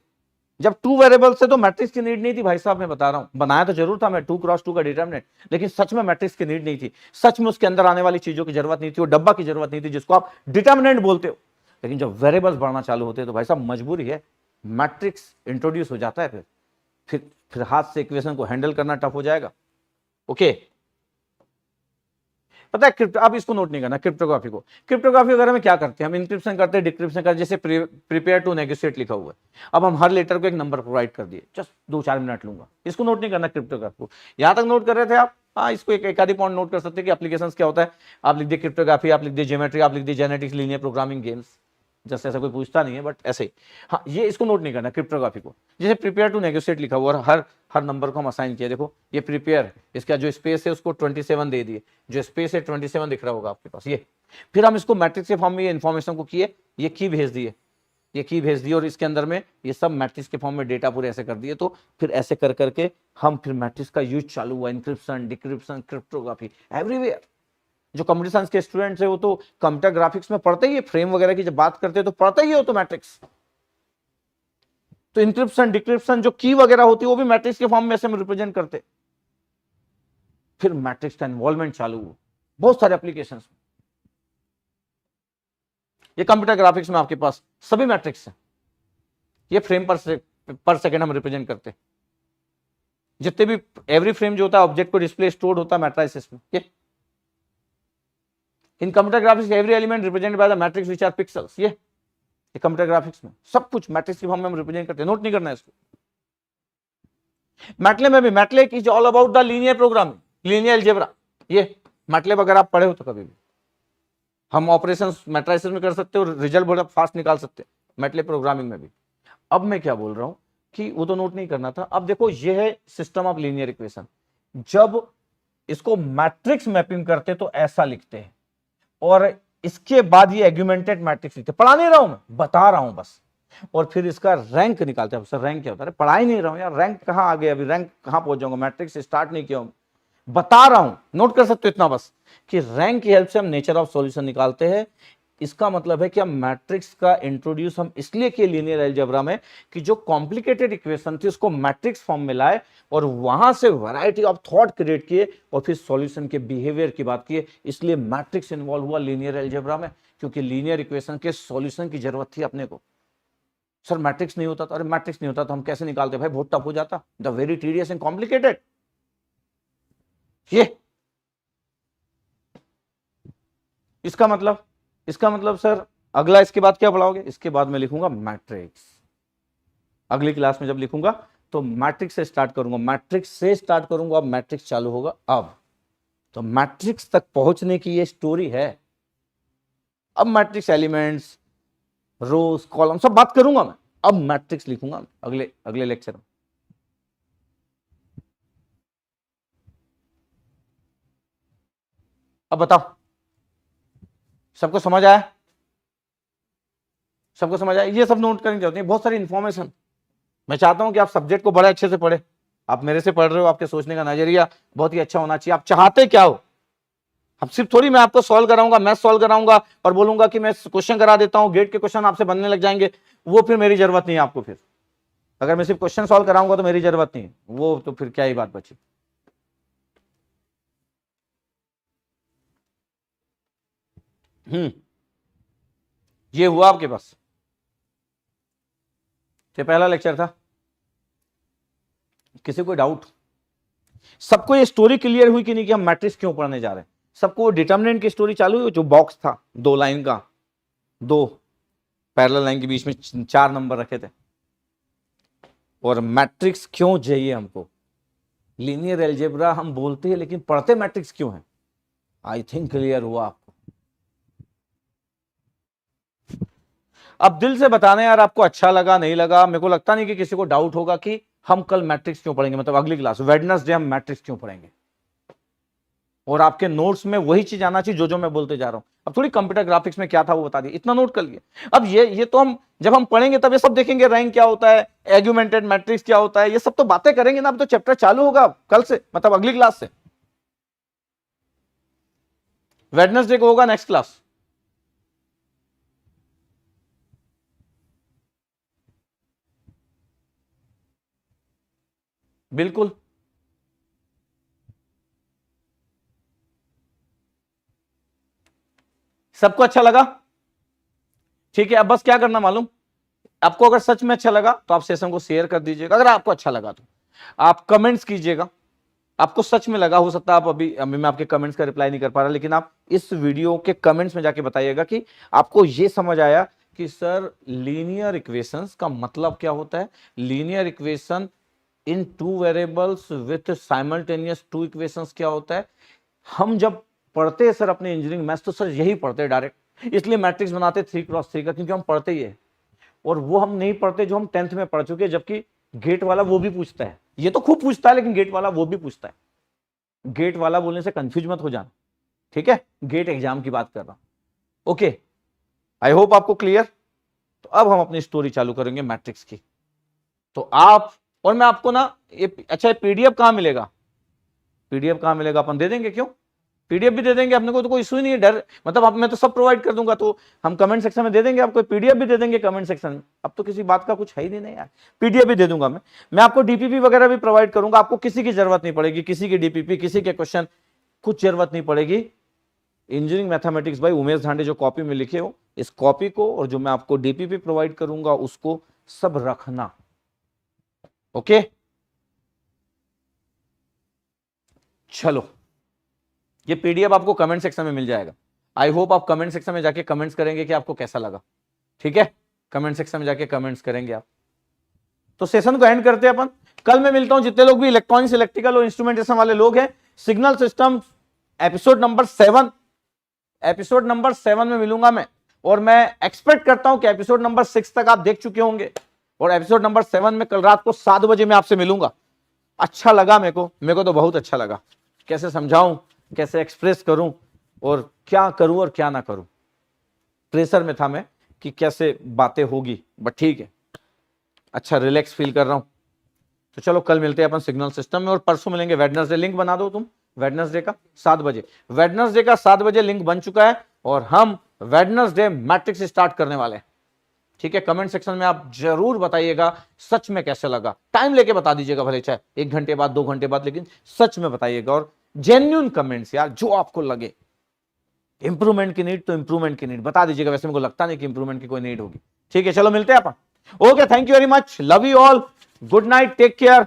जब 2 वेरिएबल्स से तो मैट्रिक्स की नीड नहीं थी भाई साहब, मैं बता रहा हूं, बनाया तो जरूर था मैं 2x2 का डिटरमिनेंट, लेकिन सच में मैट्रिक्स की नीड नहीं थी, सच में उसके अंदर आने वाली चीजों की जरूरत नहीं थी, वो डब्बा की जरूरत नहीं थी जिसको आप डिटरमिनेंट बोलते हो। लेकिन जब वेरिएबल्स बढ़ना चालू होते हैं तो भाई साहब मजबूरी है, मैट्रिक्स इंट्रोड्यूस हो जाता है, फिर हाथ से इक्वेशन को हैंडल करना टफ हो जाएगा। ओके, पता है क्रिप्टो, आप इसको नोट नहीं करना, क्रिप्टोग्राफी को, क्रिप्टोग्राफी वगैरह में क्या करते हैं हम, इंक्रिप्शन करते हैं, डिक्रिप्शन करते हैं, जैसे प्रिपेयर टू नेगोशिएट लिखा हुआ है, अब हम हर लेटर को एक नंबर प्रोवाइड कर दिए, जस्ट 2-4 मिनट लूंगा, इसको नोट नहीं करना क्रिप्टोग्राफी को। यहां तक नोट कर रहे थे आप, हाँ इसको एक आधी पॉइंट नोट कर सकते हैं कि एप्लीकेशंस क्या होता है, आप लिख दिए क्रिप्टोग्राफी, आप लिख दिए ज्योमेट्री, आप लिख दिए जेनेटिक्स, लीनियर प्रोग्रामिंग, गेम्स, जैसे ऐसा कोई पूछता नहीं है बट ऐसे ही, हाँ ये इसको नोट नहीं करना क्रिप्टोग्राफी को। जैसे प्रिपेयर टू नेगोशिएट लिखा हुआ और हर नंबर को हम असाइन किया, देखो ये प्रिपेयर, इसका जो स्पेस है उसको 27 दे दिए, जो स्पेस है 27 दिख रहा होगा आपके पास, ये फिर हम इसको मैट्रिक्स के फॉर्म में ये इन्फॉर्मेशन को किए, ये की भेज दिए, ये की भेज दिए और इसके अंदर में ये सब मैट्रिक्स के फॉर्म में डेटा पूरे ऐसे कर दिए, तो फिर ऐसे कर करके हम फिर मैट्रिक्स का यूज चालू हुआ, इंक्रिप्शन, डिक्रिप्शन, क्रिप्टोग्राफी एवरीवेयर। जो कंप्यूटर साइंस के स्टूडेंट्स है वो तो कंप्यूटर ग्राफिक्स में पढ़ते ही है, फ्रेम वगैरह की जब बात करते हैं तो पढ़ते ही हो तो मैट्रिक्स, तो इंक्रिप्शन डिक्रिप्शन जो की वगैरह होती है वो भी मैट्रिक्स के फॉर्म में ऐसे में रिप्रेजेंट करते। फिर मैट्रिक्स का इन्वॉल्वमेंट चालू हुआ बहुत सारे एप्लीकेशंस में। ये कंप्यूटर ग्राफिक्स में आपके पास सभी मैट्रिक्स है, ये फ्रेम पर सेकेंड हम रिप्रेजेंट करते हैं, जितने भी एवरी फ्रेम जो होता है ऑब्जेक्ट को डिस्प्ले स्टोर्ड होता है मैट्रिसेस में। ये in computer graphics every element represented by the matrix which are pixels, ये कंप्यूटर ग्राफिक्स में सब कुछ मैट्रिक्स की फॉर्म में हम रिप्रेजेंट करते हैं, नोट नहीं करना है इसको। मैटले में भी, MATLAB is all about the linear programming, linear algebra, ये मैटलेब अगर आप पढ़े हो तो कभी भी हम ऑपरेशंस मैट्रिसेस में कर सकते हो, रिजल्ट बड़ा फास्ट निकाल सकते हैं मैटलेब प्रोग्रामिंग में भी। अब मैं क्या बोल रहा हूं कि वो तो नोट नहीं करना था। अब देखो ये है सिस्टम ऑफ लीनियर इक्वेशन, जब इसको मैट्रिक्स मैपिंग करते तो ऐसा लिखते हैं और इसके बाद ये एग्यूमेंटेड मैट्रिक्स लिखते, पढ़ा नहीं रहा हूं मैं, बता रहा हूं बस, और फिर इसका रैंक निकालते हैं। सर रैंक क्या होता है, पढ़ा ही नहीं रहा हूं यार, रैंक कहां आ गया, अभी रैंक कहां पहुंच जाऊंगा, मैट्रिक्स स्टार्ट नहीं किया हूं, बता रहा हूं, नोट कर सकते हो इतना बस कि रैंक की हेल्प से हम नेचर ऑफ सॉल्यूशन निकालते हैं। इसका मतलब है कि हम मैट्रिक्स का इंट्रोड्यूस हम इसलिए किए लीनियर अलजेब्रा में कि जो कॉम्प्लिकेटेड इक्वेशन थी उसको मैट्रिक्स फॉर्म में लाए और वहां से वैरायटी ऑफ थॉट क्रिएट किए और फिर सॉल्यूशन के बिहेवियर की बात किए, इसलिए मैट्रिक्स इन्वॉल्व हुआ लीनियर अलजेब्रा में, क्योंकि लीनियर इक्वेशन के सॉल्यूशन की जरूरत थी अपने को। सर मैट्रिक्स नहीं होता तो, अरे मैट्रिक्स नहीं होता तो हम कैसे निकालते भाई, बहुत टफ हो जाता, the very tedious and complicated. ये इसका मतलब सर अगला इसके बाद क्या पढ़ाओगे, इसके बाद मैं लिखूंगा मैट्रिक्स, अगली क्लास में जब लिखूंगा तो मैट्रिक्स से स्टार्ट करूंगा, मैट्रिक्स से स्टार्ट करूंगा, अब मैट्रिक्स चालू होगा। अब तो मैट्रिक्स तक पहुंचने की ये स्टोरी है। अब मैट्रिक्स एलिमेंट्स, रोज, कॉलम सब बात करूंगा मैं, अब मैट्रिक्स लिखूंगा अगले लेक्चर में। अब बताओ सबको समझ आया, सबको समझ आया, ये सब नोट करनी चाहते हैं, बहुत सारी इंफॉर्मेशन। मैं चाहता हूं कि आप सब्जेक्ट को बड़े अच्छे से पढ़े, आप मेरे से पढ़ रहे हो, आपके सोचने का नजरिया बहुत ही अच्छा होना चाहिए, आप चाहते क्या हो। अब सिर्फ थोड़ी मैं आपको सॉल्व कराऊंगा, मैथ सॉल्व कराऊंगा और बोलूंगा कि मैं क्वेश्चन करा देता हूं, गेट के क्वेश्चन आपसे बनने लग जाएंगे, वो फिर मेरी जरूरत नहीं है आपको। फिर अगर मैं सिर्फ क्वेश्चन सॉल्व कराऊंगा तो मेरी जरूरत नहीं है, वो तो फिर क्या ही बात बची। ये हुआ आपके पास, ये पहला लेक्चर था। किसी को डाउट, सबको ये स्टोरी क्लियर हुई कि नहीं कि हम मैट्रिक्स क्यों पढ़ने जा रहे हैं, सबको वो डिटर्मिनेंट की स्टोरी चालू हुई, जो बॉक्स था 2 लाइन का, 2 पैरेलल लाइन के बीच में 4 नंबर रखे थे, और मैट्रिक्स क्यों चाहिए हमको, लीनियर अलजेब्रा हम बोलते हैं लेकिन पढ़ते मैट्रिक्स क्यों है। आई थिंक क्लियर हुआ आपको। अब दिल से बताना यार, आपको अच्छा लगा नहीं लगा, मेरे को लगता नहीं कि किसी को डाउट होगा कि हम कल मैट्रिक्स क्यों पढ़ेंगे, मतलब अगली क्लास वेडनेसडे हम मैट्रिक्स क्यों पढ़ेंगे। और आपके नोट्स में वही चीज आना चाहिए जो जो मैं बोलते जा रहा हूं। अब थोड़ी कंप्यूटर ग्राफिक्स में क्या था वो बता दिया, इतना नोट कर लिए। अब ये तो हम जब हम पढ़ेंगे तब ये सब देखेंगे, रैंक क्या होता है, एग्यूमेंटेड मैट्रिक्स क्या होता है, ये सब तो बातें करेंगे ना। अब तो चैप्टर चालू होगा कल से, मतलब अगली क्लास से, वेडनेसडे को होगा नेक्स्ट क्लास। बिल्कुल सबको अच्छा लगा? ठीक है, अब बस क्या करना मालूम, आपको अगर सच में अच्छा लगा तो आप सेशन को शेयर कर दीजिएगा। अगर आपको अच्छा लगा तो आप कमेंट्स कीजिएगा। आपको सच में लगा, हो सकता है आप अभी मैं आपके कमेंट्स का रिप्लाई नहीं कर पा रहा, लेकिन आप इस वीडियो के कमेंट्स में जाके बताइएगा कि आपको यह समझ आया कि सर लीनियर इक्वेशंस का मतलब क्या होता है, linear equation in two variables with simultaneous two equations क्या होता है। हम जब पढ़ते हैं सर अपने इंजीनियरिंग मैथ्स तो सर यही पढ़ते हैं डायरेक्ट, इसलिए मैट्रिक्स बनाते 3x3 का, क्योंकि हम पढ़ते ही है। और वो हम नहीं पढ़ते जो हम 10th में पढ़ चुके हैं, जबकि गेट वाला वो भी पूछता है, ये तो खूब पूछता है लेकिन गेट वाला वो भी पूछता है। गेट वाला बोलने से कंफ्यूज मत हो जाना, ठीक है, गेट एग्जाम की बात कर रहा हूं। ओके, आई होप आपको क्लियर। तो अब हम अपनी स्टोरी चालू करेंगे मैट्रिक्स की। तो आप और मैं आपको ना अच्छा पीडीएफ कहां मिलेगा, पीडीएफ कहां मिलेगा, अपन दे देंगे, क्यों पीडीएफ भी दे देंगे, अपने को तो कोई इशू नहीं है, डर मतलब आप, मैं तो सब प्रोवाइड कर दूंगा, तो हम कमेंट सेक्शन में दे देंगे आपको, पीडीएफ भी दे देंगे कमेंट सेक्शन में। अब तो किसी बात का कुछ है ही नहीं यार, पीडीएफ भी दे दूंगा मैं आपको डीपीपी वगैरह भी प्रोवाइड करूंगा। आपको किसी की जरूरत नहीं पड़ेगी, किसी की डीपीपी, किसी के क्वेश्चन, कुछ जरूरत नहीं पड़ेगी। Engineering mathematics bye Umesh Dhande जो कॉपी में लिखे हो, इस कॉपी को और जो मैं आपको डीपीपी प्रोवाइड करूंगा उसको सब रखना। ओके, चलो ये पीडीएफ आपको कमेंट सेक्शन में मिल जाएगा। आई होप आप कमेंट सेक्शन में जाके कमेंट्स करेंगे कि आपको कैसा लगा, ठीक है, कमेंट सेक्शन में जाके कमेंट्स करेंगे आप। तो सेशन को एंड करते हैं अपन, कल मैं मिलता हूं जितने लोग भी इलेक्ट्रॉनिक्स, इलेक्ट्रिकल और इंस्ट्रूमेंटेशन वाले लोग हैं, signal system episode number 7, episode number 7 में मिलूंगा मैं। और मैं एक्सपेक्ट करता हूं कि एपिसोड नंबर 6 तक आप देख चुके होंगे, और एपिसोड नंबर 7 में कल रात को 7 बजे मैं आपसे मिलूंगा। अच्छा लगा मेरे को तो बहुत अच्छा लगा, कैसे समझाऊं, कैसे एक्सप्रेस करूं, और क्या करूं और क्या ना करूं, प्रेशर में था मैं कि कैसे बातें होगी, बट ठीक है, अच्छा रिलैक्स फील कर रहा हूं। तो चलो कल मिलते हैं अपन सिग्नल सिस्टम में, और परसों मिलेंगे वेडनेसडे। लिंक बना दो तुम वेडनेसडे का 7 बजे, वेडनेसडे का 7 बजे लिंक बन चुका है, और हम वेडनेसडे मैट्रिक्स स्टार्ट करने वाले हैं, ठीक है। कमेंट सेक्शन में आप जरूर बताइएगा सच में कैसे लगा, टाइम लेके बता दीजिएगा, भले चाहे 1 घंटे बाद 2 घंटे बाद, लेकिन सच में बताइएगा, और जेन्युइन कमेंट्स यार, जो आपको लगे इंप्रूवमेंट की नीड तो इंप्रूवमेंट की नीड बता दीजिएगा। वैसे मेरे को लगता नहीं कि इंप्रूवमेंट की कोई नीड होगी, ठीक है। चलो मिलते हैं अपन, okay, thank you very much, love you all, good night, take care.